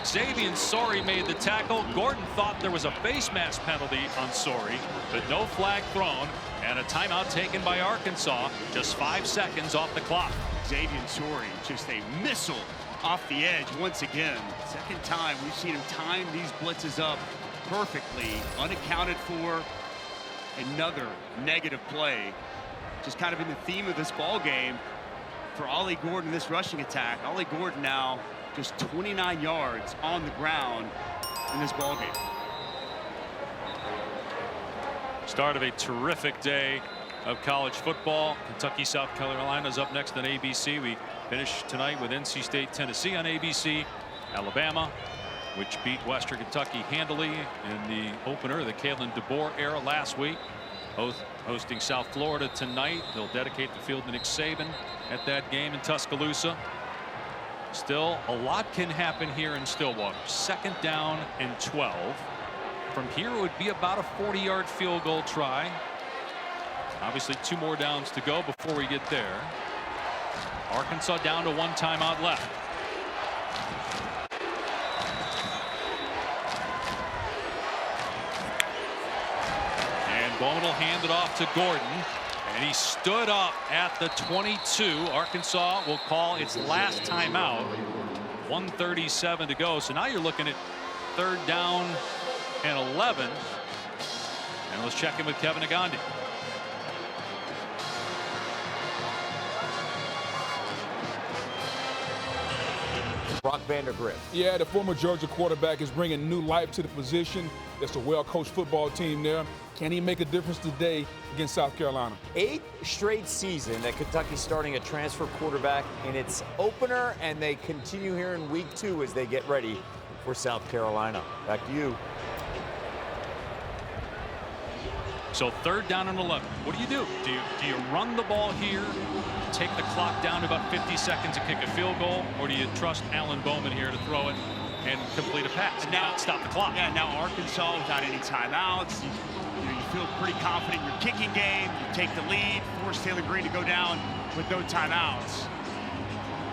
Xavier Sorey made the tackle. Gordon thought there was a face mask penalty on Sorey, but no flag thrown, and a timeout taken by Arkansas. Just 5 seconds off the clock. Xavier Sorey, just a missile off the edge once again. 2nd time we've seen him time these blitzes up perfectly, unaccounted for. Another negative play. Just kind of in the theme of this ball game for Ollie Gordon, this rushing attack. Ollie Gordon now just 29 yards on the ground in this ball game. Start of a terrific day of college football. Kentucky, South Carolina's up next on ABC. We finish tonight with NC State, Tennessee on ABC. Alabama, which beat Western Kentucky handily in the opener of the Kalen DeBoer era last week. Hosting South Florida tonight. They'll dedicate the field to Nick Saban at that game in Tuscaloosa. Still, a lot can happen here in Stillwater. 2nd down and 12. From here, it would be about a 40-yard field goal try. Obviously, 2 more downs to go before we get there. Arkansas down to 1 timeout left. And Bowman will hand it off to Gordon. And he stood up at the 22. Arkansas will call its last timeout. 1:37 to go. So now you're looking at 3rd down and 11. And let's check in with Kevin Agandi. Brock Vandergrift. Yeah, the former Georgia quarterback is bringing new life to the position. It's a well-coached football team there. Can he make a difference today against South Carolina? 8th straight season that Kentucky's starting a transfer quarterback in its opener, and they continue here in week 2 as they get ready for South Carolina. Back to you. So 3rd down and 11. What do? Do you run the ball here, take the clock down to about 50 seconds and kick a field goal, or do you trust Alan Bowman here to throw it and complete a pass and now stop the clock? Yeah, now Arkansas without any timeouts. You feel pretty confident in your kicking game. You take the lead, force Taylor Green to go down with no timeouts.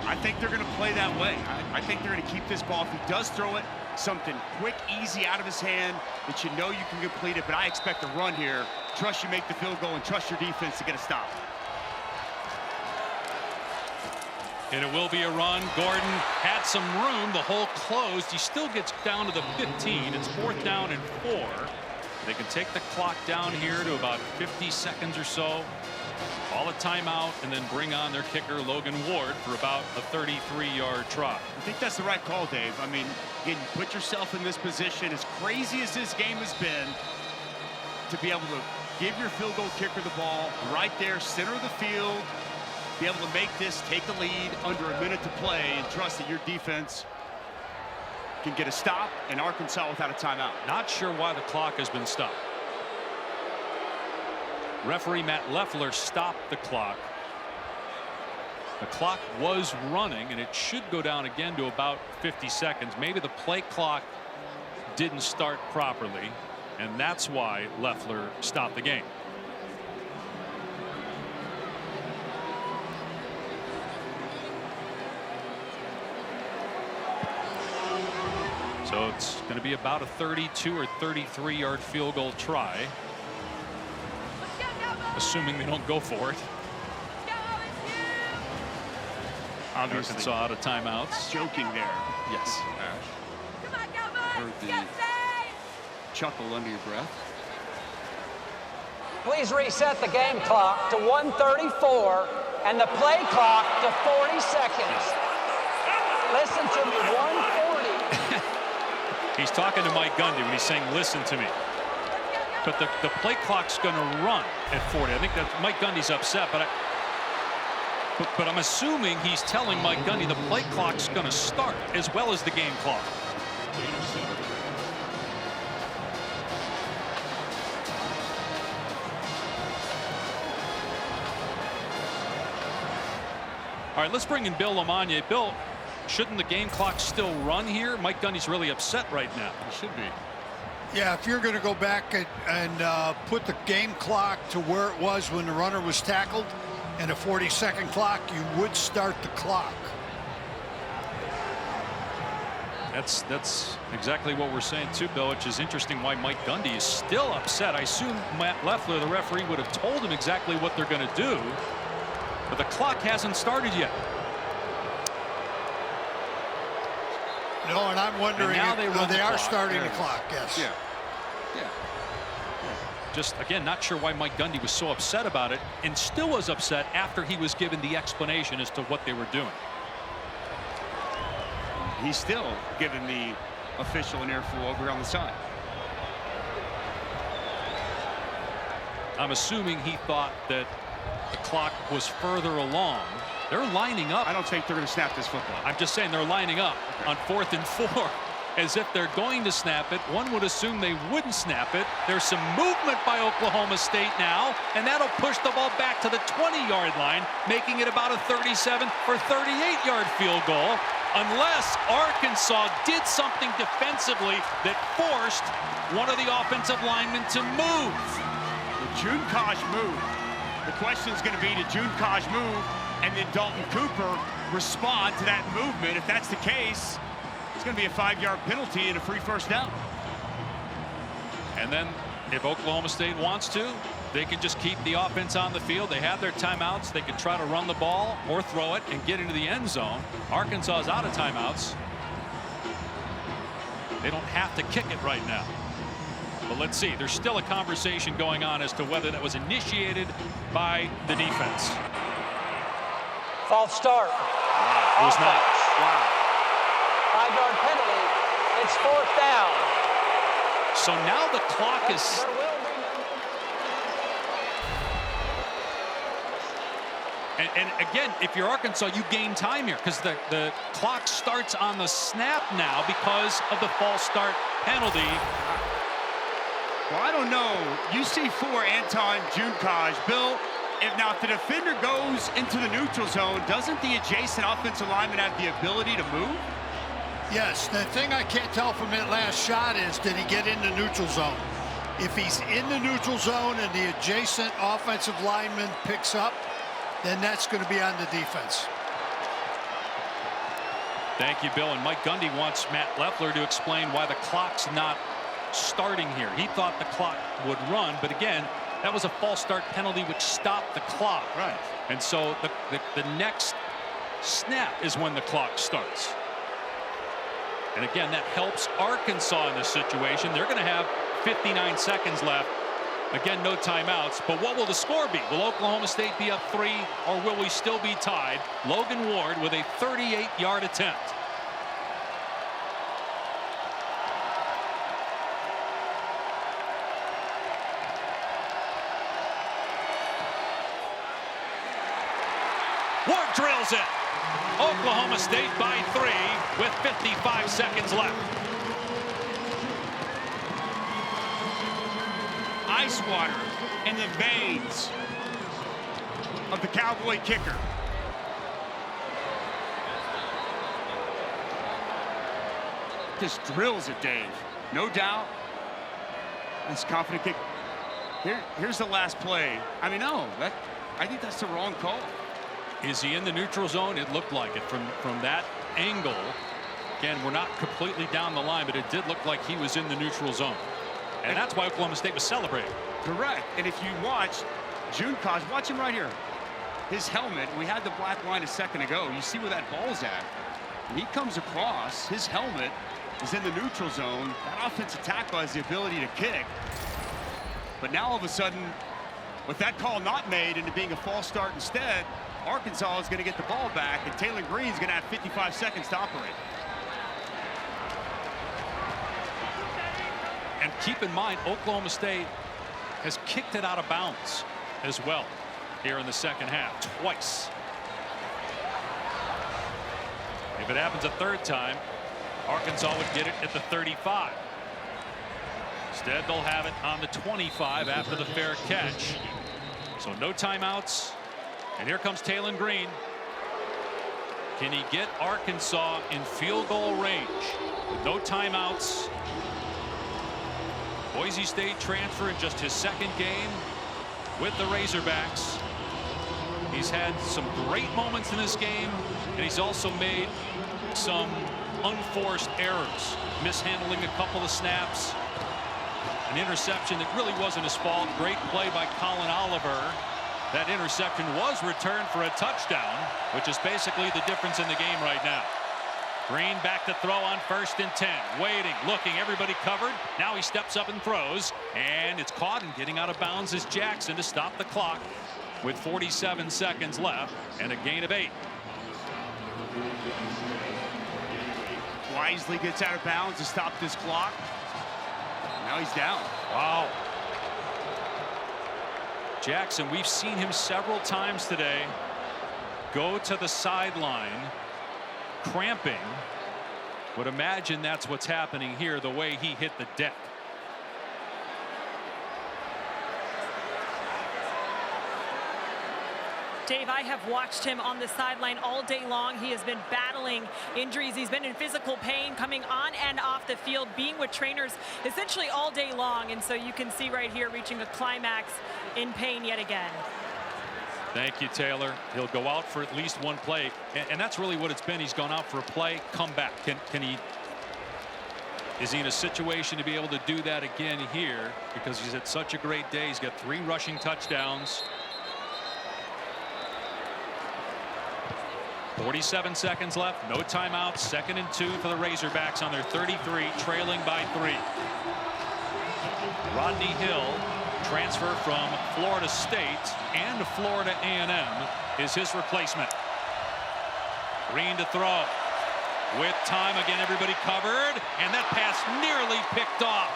I think they're going to play that way. I think they're going to keep this ball. If he does throw it, something quick, easy out of his hand that you know you can complete it. But I expect a run here. Trust you make the field goal and trust your defense to get a stop. And it will be a run. Gordon had some room. The hole closed. He still gets down to the 15. It's 4th down and 4. They can take the clock down here to about 50 seconds or so. Call a timeout and then bring on their kicker, Logan Ward, for about a 33-yard try. I think that's the right call, Dave. I mean, again, you put yourself in this position, as crazy as this game has been, to be able to give your field goal kicker the ball right there, center of the field, be able to make this, take the lead under a minute to play, and trust that your defense can get a stop, and Arkansas without a timeout. Not sure why the clock has been stopped. Referee Matt Leffler stopped the clock. The clock was running, and it should go down again to about 50 seconds. Maybe the play clock didn't start properly, and that's why Leffler stopped the game. So it's going to be about a 32 or 33-yard field goal try, assuming they don't go for it. Obviously, Arkansas out of timeouts. Joking there. Yes. Heard the chuckle under your breath. Please reset the game clock to 1:34 and the play clock to 40 seconds. Listen to me, 1:40. He's talking to Mike Gundy when he's saying, listen to me. But the play clock's going to run at 40. I think that Mike Gundy's upset, but I'm assuming he's telling Mike Gundy the play clock's going to start as well as the game clock. All right, let's bring in Bill LaMagna. Bill, shouldn't the game clock still run here? Mike Gundy's really upset right now. He should be. Yeah, if you're going to go back and put the game clock to where it was when the runner was tackled and a 40-second clock, you would start the clock. That's exactly what we're saying too, Bill, which is interesting why Mike Gundy is still upset. I assume Matt Leffler, the referee, would have told him exactly what they're going to do, but the clock hasn't started yet. No, and I'm wondering now if they are starting the clock, yes. Yeah. Just, again, not sure why Mike Gundy was so upset about it, and still was upset after he was given the explanation as to what they were doing. He's still giving the official an earful over on the side. I'm assuming he thought that the clock was further along. They're lining up. I don't think they're going to snap this football. I'm just saying they're lining up on 4th and 4. as if they're going to snap it. One would assume they wouldn't snap it. There's some movement by Oklahoma State now, and that'll push the ball back to the 20-yard line, making it about a 37 or 38-yard field goal, unless Arkansas did something defensively that forced one of the offensive linemen to move. The June Kosh move. The question is going to be, did June Kosh move and then Dalton Cooper respond to that movement? If that's the case, it's going to be a 5-yard penalty and a free first down. And then if Oklahoma State wants to, they can just keep the offense on the field. They have their timeouts. They can try to run the ball or throw it and get into the end zone. Arkansas is out of timeouts. They don't have to kick it right now. But let's see. There's still a conversation going on as to whether that was initiated by the defense. False start. It was not. Wow. 5-yard penalty. It's 4th down. So now the clock is. And again, if you're Arkansas, you gain time here because the clock starts on the snap now because of the false start penalty. Well, I don't know. You see for Anton Junekaj. Bill, if the defender goes into the neutral zone, doesn't the adjacent offensive lineman have the ability to move? Yes, the thing I can't tell from that last shot is, did he get in the neutral zone? If he's in the neutral zone and the adjacent offensive lineman picks up, then that's going to be on the defense. Thank you, Bill. And Mike Gundy wants Matt Leffler to explain why the clock's not starting here. He thought the clock would run, but again, that was a false start penalty which stopped the clock. Right. And so the next snap is when the clock starts. And again, that helps Arkansas in this situation. They're going to have 59 seconds left. Again, no timeouts. But what will the score be? Will Oklahoma State be up 3, or will we still be tied? Logan Ward with a 38-yard attempt. Ward drills it. Oklahoma State by 3 with 55 seconds left. Ice water in the veins of the Cowboy kicker. Just drills it, Dave. No doubt. This confident kick. Here's the last play. I mean, no, I think that's the wrong call. Is he in the neutral zone? It looked like it from that angle. Again, we're not completely down the line, but it did look like he was in the neutral zone. And that's why Oklahoma State was celebrating. Correct. And if you watch Junekaj, watch him right here. His helmet, we had the black line a second ago. You see where that ball's at. When he comes across, his helmet is in the neutral zone. That offensive tackle has the ability to kick. But now all of a sudden, with that call not made into being a false start instead, Arkansas is going to get the ball back, and Taylor Green's going to have 55 seconds to operate. And keep in mind, Oklahoma State has kicked it out of bounds as well here in the second half twice. If it happens a third time, Arkansas would get it at the 35. Instead, they'll have it on the 25 after the fair catch. So no timeouts. And here comes Taylor Green. Can he get Arkansas in field goal range with no timeouts? Boise State transfer in just his second game with the Razorbacks. He's had some great moments in this game, and he's also made some unforced errors, mishandling a couple of snaps, an interception that really wasn't his fault. Great play by Colin Oliver. That interception was returned for a touchdown, which is basically the difference in the game right now. Green back to throw on 1st and 10. Waiting, looking, everybody covered. Now he steps up and throws, and it's caught, and getting out of bounds is Jackson to stop the clock with 47 seconds left and a gain of 8. Wisely gets out of bounds to stop this clock. Now he's down. Wow. Jackson, we've seen him several times today go to the sideline, cramping, Would imagine that's what's happening here, the way he hit the deck. Dave, I have watched him on the sideline all day long. He has been battling injuries. He's been in physical pain coming on and off the field, being with trainers essentially all day long. And so you can see right here reaching a climax in pain yet again. Thank you, Taylor. He'll go out for at least one play. And that's really what it's been. He's gone out for a play, come back. Is he in a situation to be able to do that again here? Because he's had such a great day. He's got 3 rushing touchdowns. 47 seconds left, no timeouts, 2nd and 2 for the Razorbacks on their 33, trailing by 3. Rodney Hill, transfer from Florida State and Florida A&M, is his replacement. Green to throw. With time, again, everybody covered, and that pass nearly picked off.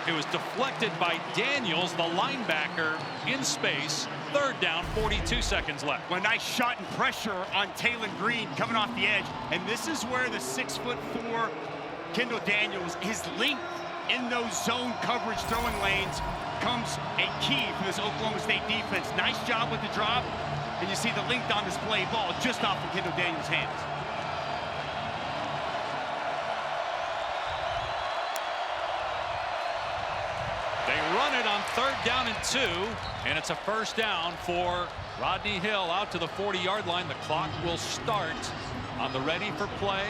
It was deflected by Daniels, the linebacker, in space. 3rd down, 42 seconds left. Well, nice shot and pressure on Taylor Green coming off the edge. And this is where the 6'4" Kendall Daniels, his length in those zone coverage throwing lanes comes a key for this Oklahoma State defense. Nice job with the drop. And you see the length on this play, ball just off of Kendall Daniels' hands. They run it on 3rd down and 2, and it's a 1st down for Rodney Hill out to the 40-yard line. The clock will start on the ready for play.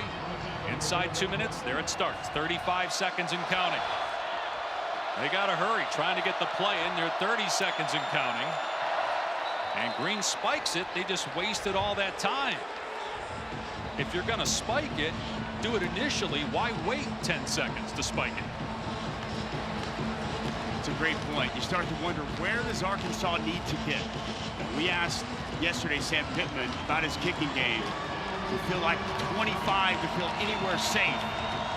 Inside 2 minutes, there it starts. 35 seconds and counting. They got to hurry, trying to get the play in. They're 30 seconds and counting. And Green spikes it. They just wasted all that time. If you're going to spike it, do it initially. Why wait 10 seconds to spike it? It's a great point. You start to wonder, where does Arkansas need to get? We asked yesterday Sam Pittman about his kicking game. We feel like 25 to feel anywhere safe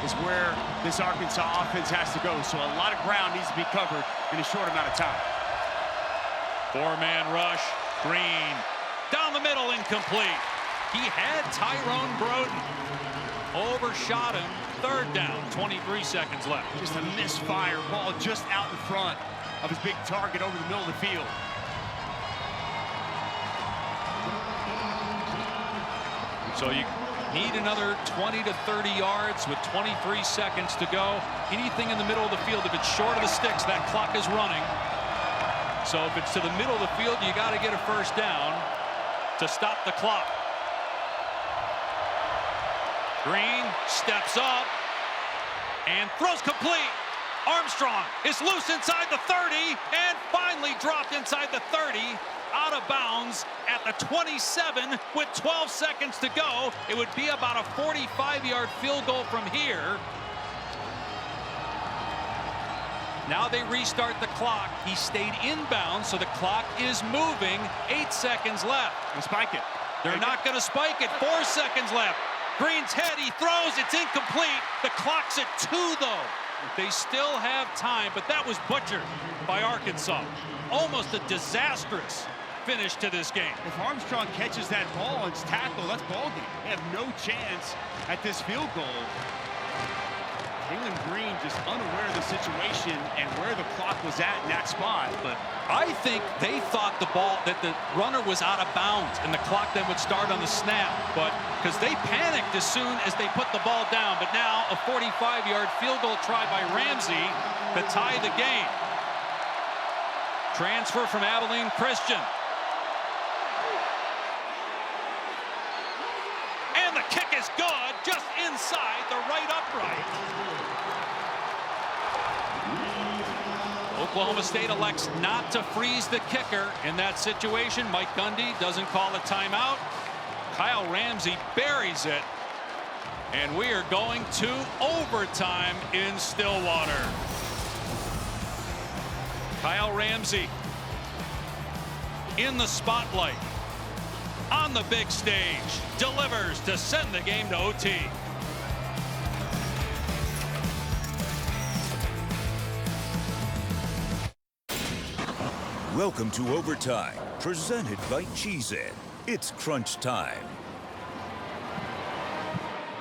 is where this Arkansas offense has to go. So a lot of ground needs to be covered in a short amount of time. 4-man rush. Green down the middle, incomplete. He had Tyrone Broden. Overshot him. 3rd down, 23 seconds left. Just a misfire, ball just out in front of his big target over the middle of the field. So you need another 20 to 30 yards with 23 seconds to go. Anything in the middle of the field, if it's short of the sticks, that clock is running. So if it's to the middle of the field, you got to get a 1st down to stop the clock. Green steps up and throws complete. Armstrong is loose inside the 30 and finally dropped inside the 30, out of bounds at the 27 with 12 seconds to go. It would be about a 45-yard field goal from here. Now they restart the clock. He stayed inbound, so the clock is moving. 8 seconds left. And spike it. They're not going to spike it. 4 seconds left. Green's head, he throws, it's incomplete. The clock's at 2, though. They still have time, but that was butchered by Arkansas. Almost a disastrous finish to this game. If Armstrong catches that ball and it's tackled, that's ball game. They have no chance at this field goal. Taylor Green just unaware of the situation and where the clock was at in that spot. But I think they thought that the runner was out of bounds and the clock then would start on the snap. But because they panicked as soon as they put the ball down. But now a 45-yard field goal try by Ramsey to tie the game. Transfer from Abilene Christian. And the kick is good, just inside the right upright. Oklahoma State elects not to freeze the kicker in that situation. Mike Gundy doesn't call a timeout. Kyle Ramsey buries it. And we are going to overtime in Stillwater. Kyle Ramsey in the spotlight, on the big stage, delivers to send the game to OT. Welcome to Overtime, presented by Cheez-It. It's crunch time.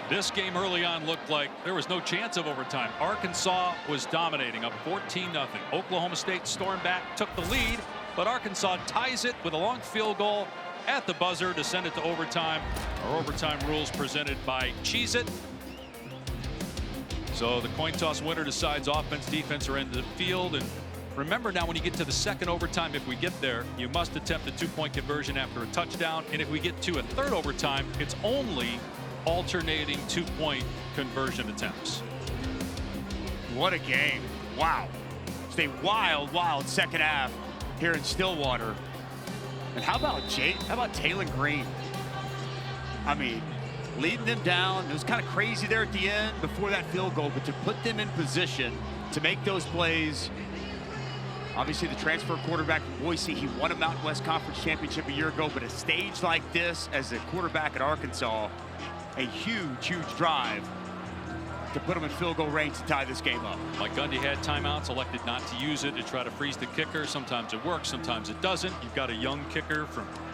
This game early on looked like there was no chance of overtime. Arkansas was dominating, up 14-0. Oklahoma State stormed back, took the lead, but Arkansas ties it with a long field goal at the buzzer to send it to overtime. Our overtime rules presented by Cheez-It. So the coin toss winner decides offense, defense, or end of the field. And remember now, when you get to the second overtime, if we get there, you must attempt a 2-point conversion after a touchdown. And if we get to a third overtime, it's only alternating 2-point conversion attempts. What a game. Wow. It's a wild, wild second half here in Stillwater. And how about Taylor Green? I mean, leading them down. It was kind of crazy there at the end before that field goal, but to put them in position to make those plays. Obviously, the transfer quarterback from Boise, he won a Mountain West Conference championship a year ago, but a stage like this as a quarterback at Arkansas, a huge, huge drive to put them in field goal range to tie this game up. Mike Gundy had timeouts, elected not to use it to try to freeze the kicker. Sometimes it works, sometimes it doesn't. You've got a young kicker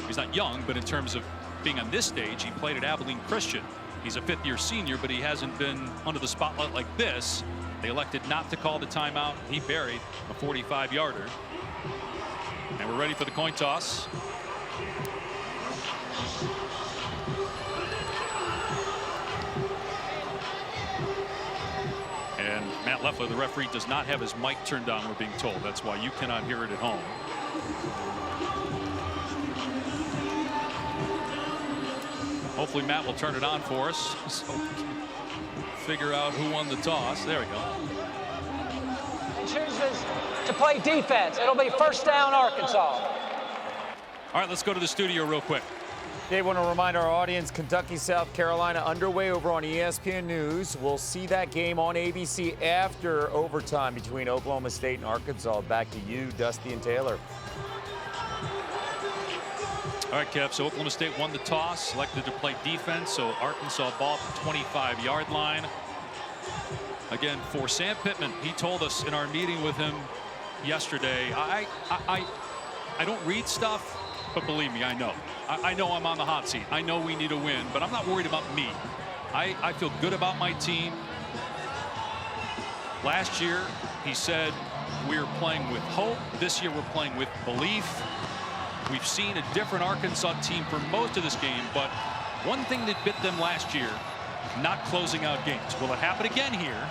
he's not young, but in terms of being on this stage, he played at Abilene Christian. He's a fifth-year senior, but he hasn't been under the spotlight like this. They elected not to call the timeout. He buried a 45-yarder. And we're ready for the coin toss. And Matt Leffler, the referee, does not have his mic turned on, we're being told. That's why you cannot hear it at home. Hopefully Matt will turn it on for us so we can figure out who won the toss. There we go. And chooses to play defense. It'll be first down, Arkansas. All right, let's go to the studio real quick. They want to remind our audience, Kentucky, South Carolina underway over on ESPN News. We'll see that game on ABC after overtime between Oklahoma State and Arkansas. Back to you, Dusty and Taylor. All right, Kev, so Oklahoma State won the toss, selected to play defense, so Arkansas ball at the 25-yard line. Again, for Sam Pittman, he told us in our meeting with him yesterday, I don't read stuff, but believe me, I know. I know I'm on the hot seat. I know we need a win, but I'm not worried about me. I feel good about my team. Last year, he said, we're playing with hope. This year, we're playing with belief. We've seen a different Arkansas team for most of this game, but one thing that bit them last year, not closing out games. Will it happen again here?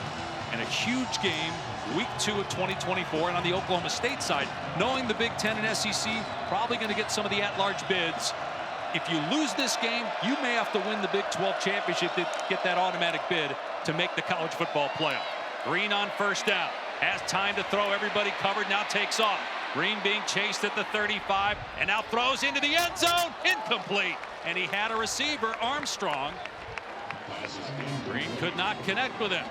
And a huge game, week 2 of 2024. And on the Oklahoma State side, knowing the Big Ten and SEC, probably going to get some of the at-large bids. If you lose this game, you may have to win the Big 12 championship to get that automatic bid to make the college football playoff. Green on first down. Has time to throw, everybody covered, now takes off. Green being chased at the 35 and now throws into the end zone. Incomplete. And he had a receiver, Armstrong. Green could not connect with him.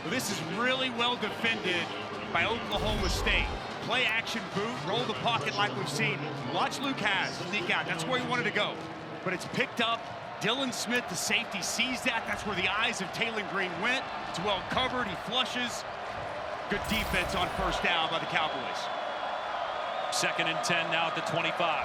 Well, this is really well defended by Oklahoma State. Play action boot, roll the pocket like we've seen. Watch Luke Haas sneak out. That's where he wanted to go. But it's picked up. Dylan Smith, the safety, sees that. That's where the eyes of Taylor Green went. It's well covered. He flushes. Good defense on first down by the Cowboys. 2nd and 10 now at the 25.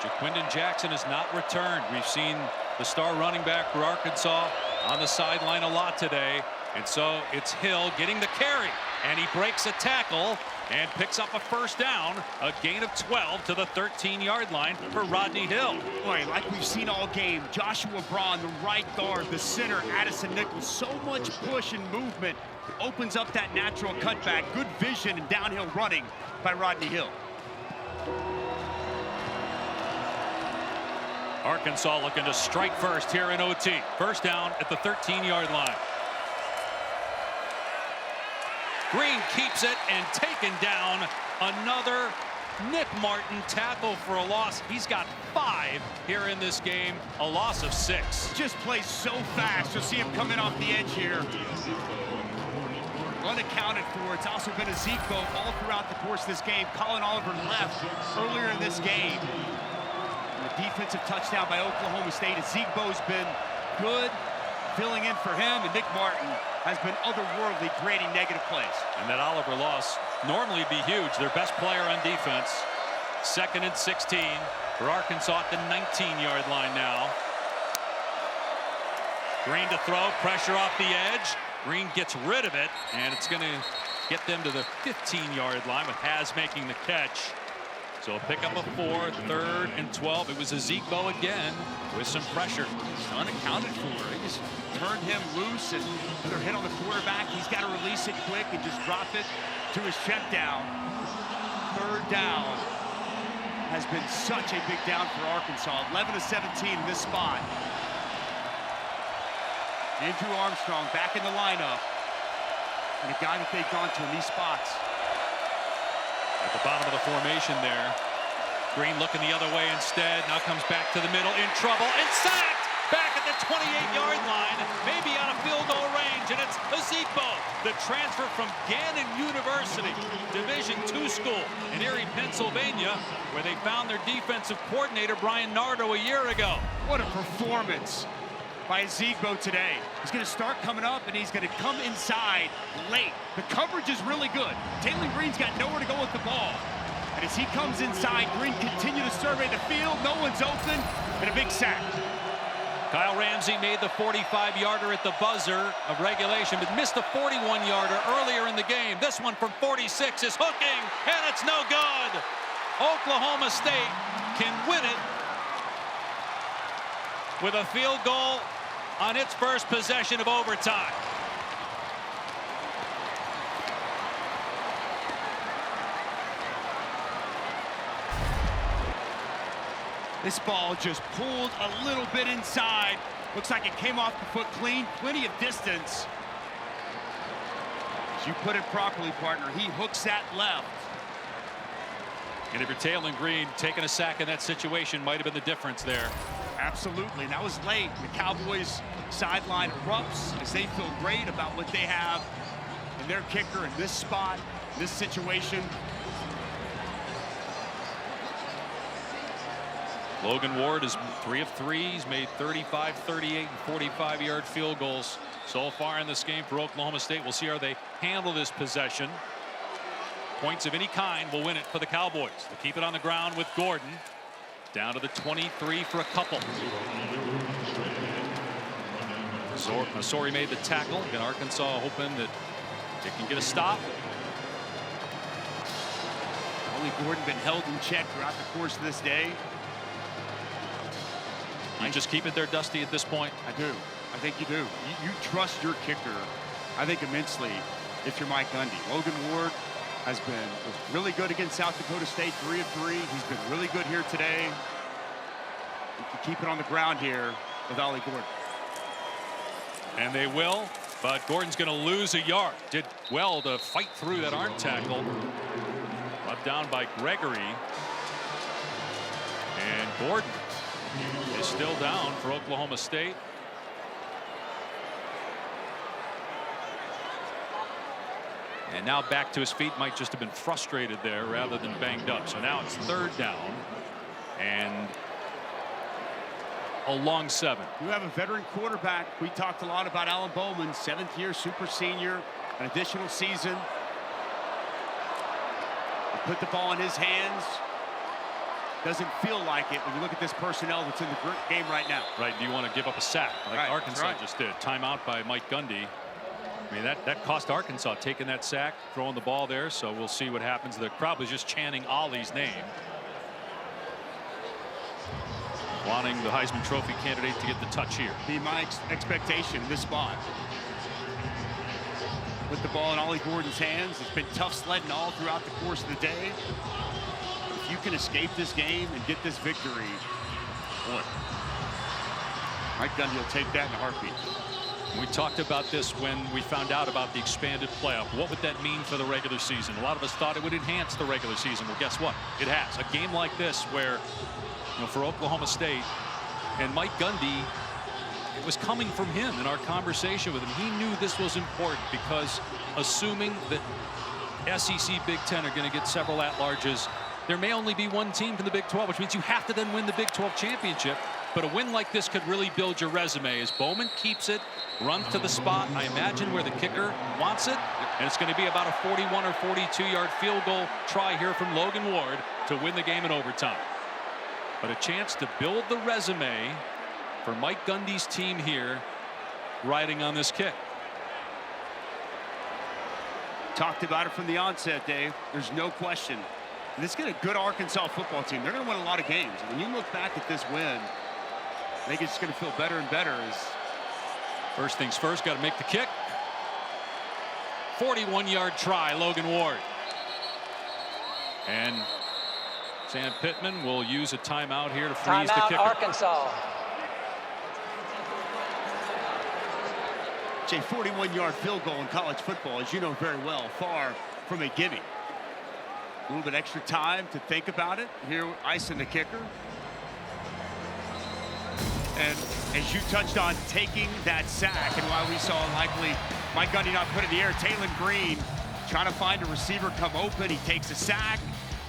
Jaquindon Jackson has not returned. We've seen the star running back for Arkansas on the sideline a lot today. And so it's Hill getting the carry. And he breaks a tackle and picks up a first down. A gain of 12 to the 13-yard line for Rodney Hill. Boy, like we've seen all game, Joshua Braun, the right guard, the center, Addison Nichols, so much push and movement. Opens up that natural cutback. Good vision and downhill running by Rodney Hill. Arkansas looking to strike first here in OT. First down at the 13-yard line. Green keeps it and taken down. Another Nick Martin tackle for a loss. He's got 5 here in this game, a loss of 6. Just plays so fast. You'll see him coming off the edge here. Unaccounted for. It's also been a Zeke boat all throughout the course of this game. Colin Oliver left earlier in this game. And a defensive touchdown by Oklahoma State. And Zeke Bo's been good, filling in for him. And Nick Martin has been otherworldly, creating negative plays. And that Oliver loss normally be huge. Their best player on defense. 2nd and 16. for Arkansas at the 19-yard line now. Green to throw, pressure off the edge. Green gets rid of it, and it's going to get them to the 15-yard line with Has making the catch. So a pick up of 4, 3rd and 12. It was Ezekbo again with some pressure. Unaccounted for. He just turned him loose, and another hit on the quarterback. He's got to release it quick and just drop it to his check down. 3rd down has been such a big down for Arkansas. 11-17 in this spot. Andrew Armstrong back in the lineup. And a guy that they've gone to in these spots. At the bottom of the formation there. Green looking the other way instead. Now comes back to the middle, in trouble, and sacked! Back at the 28-yard line, maybe out of field goal range, and it's Ezekbo, the transfer from Gannon University, Division II school in Erie, Pennsylvania, where they found their defensive coordinator, Brian Nardo, a year ago. What a performance by Ezekbo today. He's going to start coming up, and he's going to come inside late. The coverage is really good. Taylor Green's got nowhere to go with the ball. And as he comes inside, Green continue to survey the field. No one's open, and a big sack. Kyle Ramsey made the 45-yarder at the buzzer of regulation, but missed the 41-yarder earlier in the game. This one from 46 is hooking, and it's no good. Oklahoma State can win it with a field goal on its first possession of overtime. This ball just pulled a little bit inside. Looks like it came off the foot clean. Plenty of distance. As you put it properly, partner, he hooks that left. And if you're Taylor Green, taking a sack in that situation might have been the difference there. Absolutely. And that was late. The Cowboys sideline erupts as they feel great about what they have in their kicker in this spot, this situation. Logan Ward is 3 of 3. He's made 35, 38, and 45-yard field goals so far in this game for Oklahoma State. We'll see how they handle this possession. Points of any kind will win it for the Cowboys. They keep it on the ground with Gordon. Down to the 23 for a couple. Masori made the tackle. And Arkansas hoping that they can get a stop. Only Gordon been held in check throughout the course of this day. You just keep it there, Dusty, at this point? I do. I think you do. You trust your kicker, I think, immensely if you're Mike Gundy. Logan Ward was really good against South Dakota State, 3 of 3. He's been really good here today. You can keep it on the ground here with Ollie Gordon. And they will, but Gordon's going to lose a yard. Did well to fight through that arm tackle. Brought down by Gregory. And Gordon is still down for Oklahoma State. And now back to his feet. Might just have been frustrated there rather than banged up. So now it's 3rd down and a long 7. You have a veteran quarterback. We talked a lot about Alan Bowman, 7th year super senior, an additional season. You put the ball in his hands. Doesn't feel like it when you look at this personnel that's in the game right now. Right. Do you want to give up a sack like Arkansas just did? Timeout by Mike Gundy. I mean, that cost Arkansas taking that sack, throwing the ball there. So we'll see what happens. The crowd was just chanting Ollie's name, wanting the Heisman Trophy candidate to get the touch here. Be my expectation in this spot. Put the ball in Ollie Gordon's hands. It's been tough sledding all throughout the course of the day. If you can escape this game and get this victory, boy, Mike Gundy will take that in a heartbeat. We talked about this when we found out about the expanded playoff. What would that mean for the regular season? A lot of us thought it would enhance the regular season. Well, guess what? It has. A game like this where, for Oklahoma State and Mike Gundy, it was coming from him in our conversation with him. He knew this was important because assuming that SEC Big Ten are going to get several at-larges, there may only be one team from the Big 12, which means you have to then win the Big 12 championship. But a win like this could really build your resume as Bowman keeps it, runs to the spot, I imagine, where the kicker wants it. And it's going to be about a 41 or 42-yard field goal try here from Logan Ward to win the game in overtime. But a chance to build the resume for Mike Gundy's team here, riding on this kick. Talked about it from the onset, Dave. There's no question. And this is a good Arkansas football team. They're going to win a lot of games. And when you look back at this win, I think it's going to feel better and better. As first things first, got to make the kick. 41-yard try, Logan Ward. And Sam Pittman will use a timeout here to freeze the kicker. Arkansas. It's a 41-yard field goal in college football, as you know very well, far from a gimme. A little bit extra time to think about it. Here, icing the kicker. And as you touched on, taking that sack, and why we saw likely Mike Gundy not put it in the air, Taylon Green trying to find a receiver come open. He takes a sack,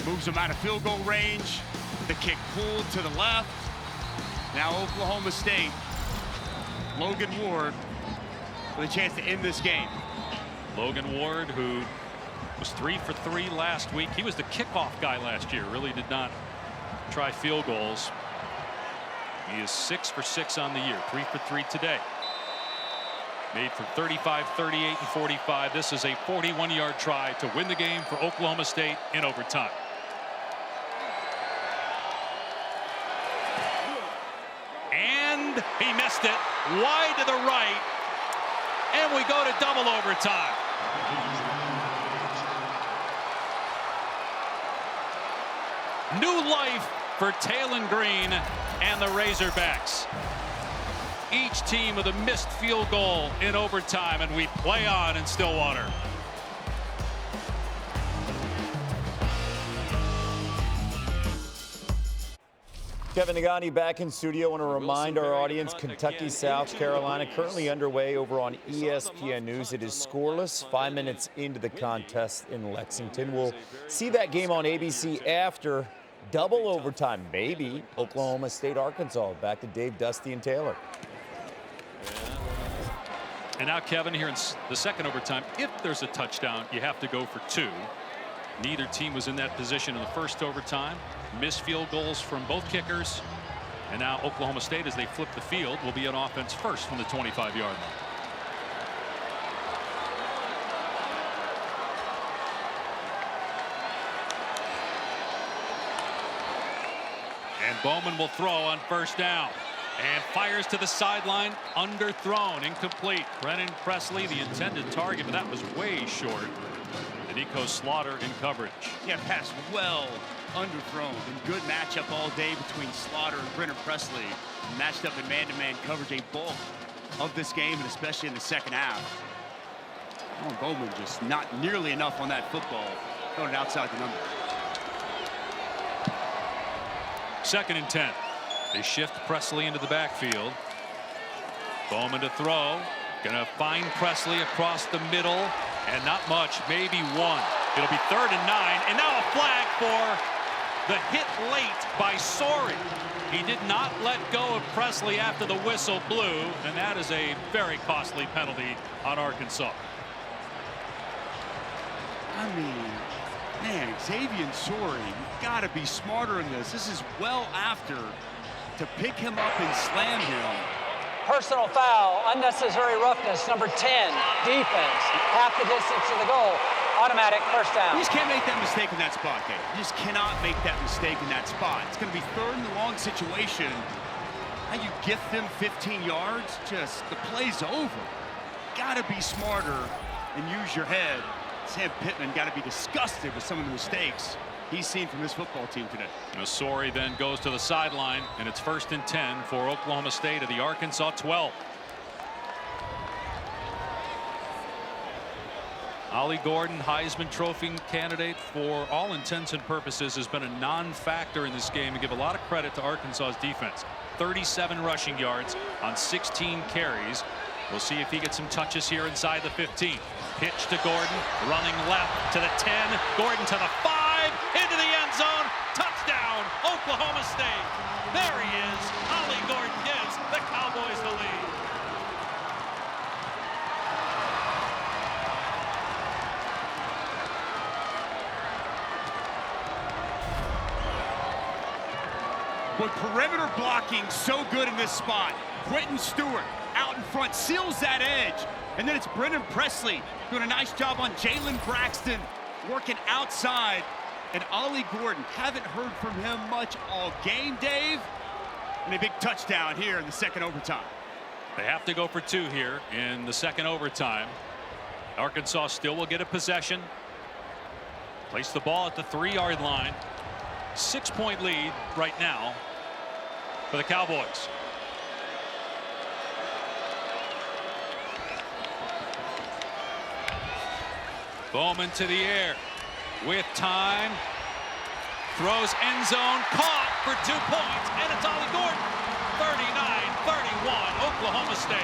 moves him out of field goal range. The kick pulled to the left. Now Oklahoma State, Logan Ward with a chance to end this game. Logan Ward, who was 3 for 3 last week. He was the kickoff guy last year. Really did not try field goals. He is 6 for 6 on the year. 3 for 3 today. Made from 35, 38, and 45. This is a 41-yard try to win the game for Oklahoma State in overtime. And he missed it wide to the right. And we go to double overtime. New life for Taylon Green and the Razorbacks. Each team with a missed field goal in overtime, and we play on in Stillwater. Kevin Nagani back in studio. I want to remind our audience, Kentucky, South Carolina currently underway over on ESPN News. It is scoreless 5 minutes into the contest in Lexington. We'll see that game on ABC after double overtime, maybe Oklahoma State, Arkansas. Back to Dave, Dusty, and Taylor. And now, Kevin, here in the second overtime, if there's a touchdown, you have to go for 2. Neither team was in that position in the first overtime. Missed field goals from both kickers. And now Oklahoma State, as they flip the field, will be on offense first from the 25-yard line. And Bowman will throw on first down. And fires to the sideline, underthrown, incomplete. Brennan Presley, the intended target, but that was way short. And Nico Slaughter in coverage. Yeah, pass well underthrown. Been good matchup all day between Slaughter and Brennan Presley. Matched up in man-to-man coverage, a bulk of this game, and especially in the second half. Oh, Bowman just not nearly enough on that football. Throwing it outside the number. 2nd and 10. They shift Presley into the backfield. Bowman to throw. Gonna find Presley across the middle. And not much, maybe 1. It'll be 3rd and 9. And now a flag for the hit late by Sorey. He did not let go of Presley after the whistle blew. And that is a very costly penalty on Arkansas. I mean, man, Xavier Sorey, you gotta be smarter in this. This is well after to pick him up and slam him. Personal foul, unnecessary roughness, number 10, defense, half the distance to the goal, automatic first down. You just can't make that mistake in that spot, Dave. You just cannot make that mistake in that spot. It's going to be 3rd and long situation. How you gift them 15 yards, just the play's over. Got to be smarter and use your head. Sam Pittman got to be disgusted with some of the mistakes he's seen from this football team today. Sorey then goes to the sideline, and it's 1st and 10 for Oklahoma State at the Arkansas 12. Ollie Gordon, Heisman Trophy candidate for all intents and purposes, has been a non-factor in this game, and give a lot of credit to Arkansas's defense. 37 rushing yards on 16 carries. We'll see if he gets some touches here inside the 15. Pitch to Gordon, running left to the 10. Gordon to the 5. Into the end zone. Touchdown, Oklahoma State. There he is. Ollie Gordon gives the Cowboys the lead. But perimeter blocking so good in this spot. Quentin Stewart out in front seals that edge. And then it's Brennan Presley doing a nice job on Jalen Braxton, working outside. And Ollie Gordon, haven't heard from him much all game, Dave. And a big touchdown here in the second overtime. They have to go for 2 here in the second overtime. Arkansas still will get a possession. Place the ball at the 3-yard line. 6-point lead right now for the Cowboys. Bowman to the air with time. Throws end zone, caught for 2 points, and it's Ollie Gordon. 39-31, Oklahoma State.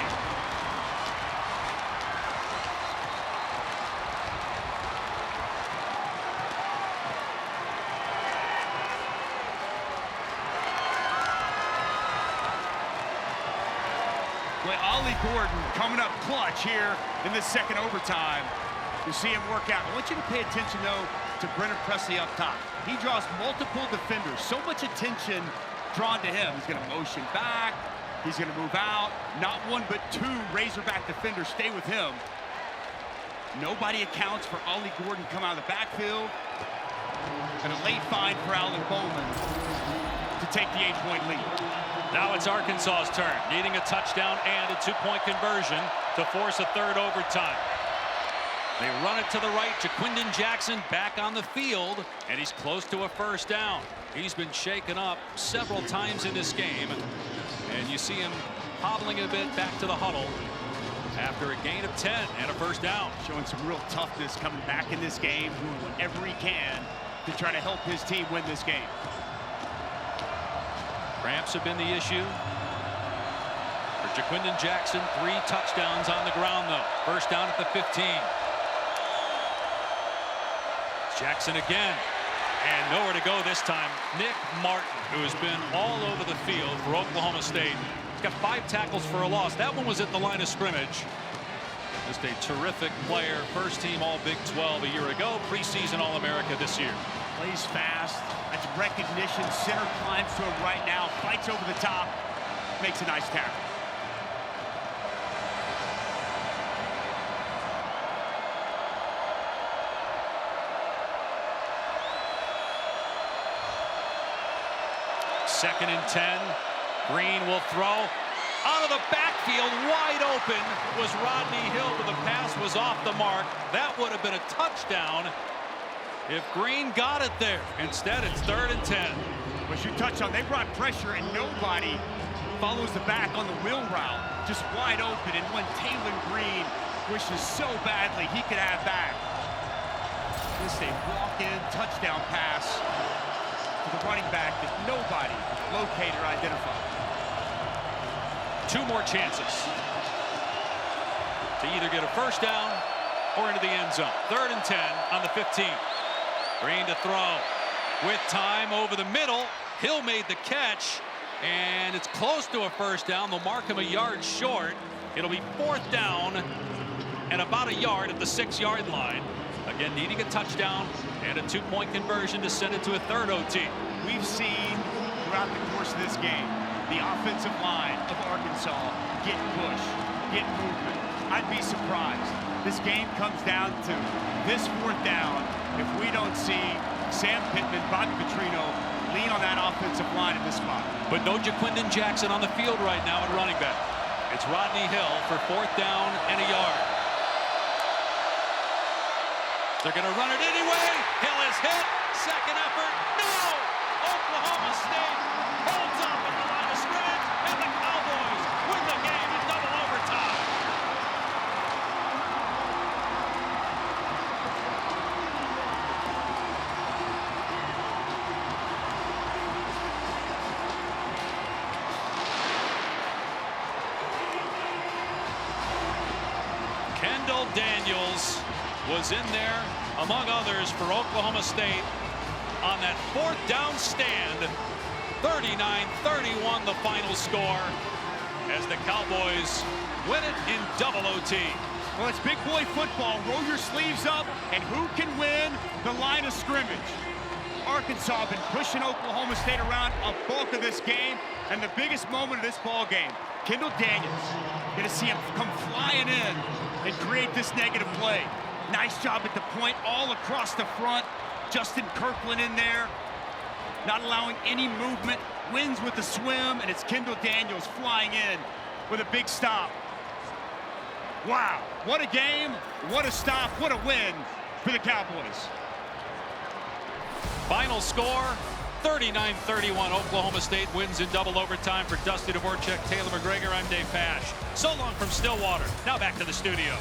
Well, Ollie Gordon coming up clutch here in the second overtime. You see him work out. I want you to pay attention, though, to Brennan Presley up top. He draws multiple defenders. So much attention drawn to him. He's going to motion back. He's going to move out. Not 1 but 2 Razorback defenders stay with him. Nobody accounts for Ollie Gordon come out of the backfield. And a late find for Alan Bowman to take the 8-point lead. Now it's Arkansas's turn, needing a touchdown and a 2-point conversion to force a third overtime. They run it to the right. Jaquindon Jackson back on the field, and he's close to a first down. He's been shaken up several times in this game, and you see him hobbling a bit back to the huddle after a gain of 10 and a first down. Showing some real toughness coming back in this game, doing whatever he can to try to help his team win this game. Cramps have been the issue for Jaquindon Jackson. 3 touchdowns on the ground, though. First down at the 15. Jackson again, and nowhere to go this time. Nick Martin, who has been all over the field for Oklahoma State. He's got 5 tackles for a loss. That one was at the line of scrimmage. Just a terrific player. First team All Big 12 a year ago. Preseason All-America this year. Plays fast. That's recognition. Center climbs to him right now. Fights over the top. Makes a nice tackle. Second and 10. Green will throw. Out of the backfield, wide open, was Rodney Hill, but the pass was off the mark. That would have been a touchdown if Green got it there. Instead, it's 3rd and 10. As you touched on, they brought pressure, and nobody follows the back on the wheel route. Just wide open, and when Taylor Green wishes so badly he could have back. Just a walk-in touchdown pass to the running back that nobody located or identified. 2 more chances to either get a first down or into the end zone. 3rd and 10 on the 15. Green to throw with time over the middle. Hill made the catch, and it's close to a first down. They'll mark him a yard short. It'll be 4th down and about a yard at the 6-yard line. Again, needing a touchdown and a 2-point conversion to send it to a 3rd OT. We've seen throughout the course of this game the offensive line of Arkansas get push, get movement. I'd be surprised. This game comes down to this 4th down if we don't see Sam Pittman, Bobby Petrino lean on that offensive line in this spot. But no Jaquindon Jackson on the field right now at running back. It's Rodney Hill for 4th down and a yard. They're going to run it anyway. Hill is hit. Second effort. No! Oklahoma State holds up at the line of scrimmage, and the Cowboys win the game in double overtime. Kendall Daniels was in there, among others, for Oklahoma State on that 4th down stand. 39-31 the final score as the Cowboys win it in double OT. Well, it's big boy football. Roll your sleeves up, and who can win the line of scrimmage? Arkansas have been pushing Oklahoma State around a bulk of this game, and the biggest moment of this ball game, Kendall Daniels, gonna see him come flying in and create this negative play. Nice job at the point, all across the front. Justin Kirkland in there, not allowing any movement, wins with the swim, and it's Kendall Daniels flying in with a big stop. Wow, what a game, what a stop, what a win for the Cowboys. Final score, 39-31. Oklahoma State wins in double overtime. For Dusty Dvorak, Taylor McGregor, I'm Dave Pash. So long from Stillwater. Now back to the studio.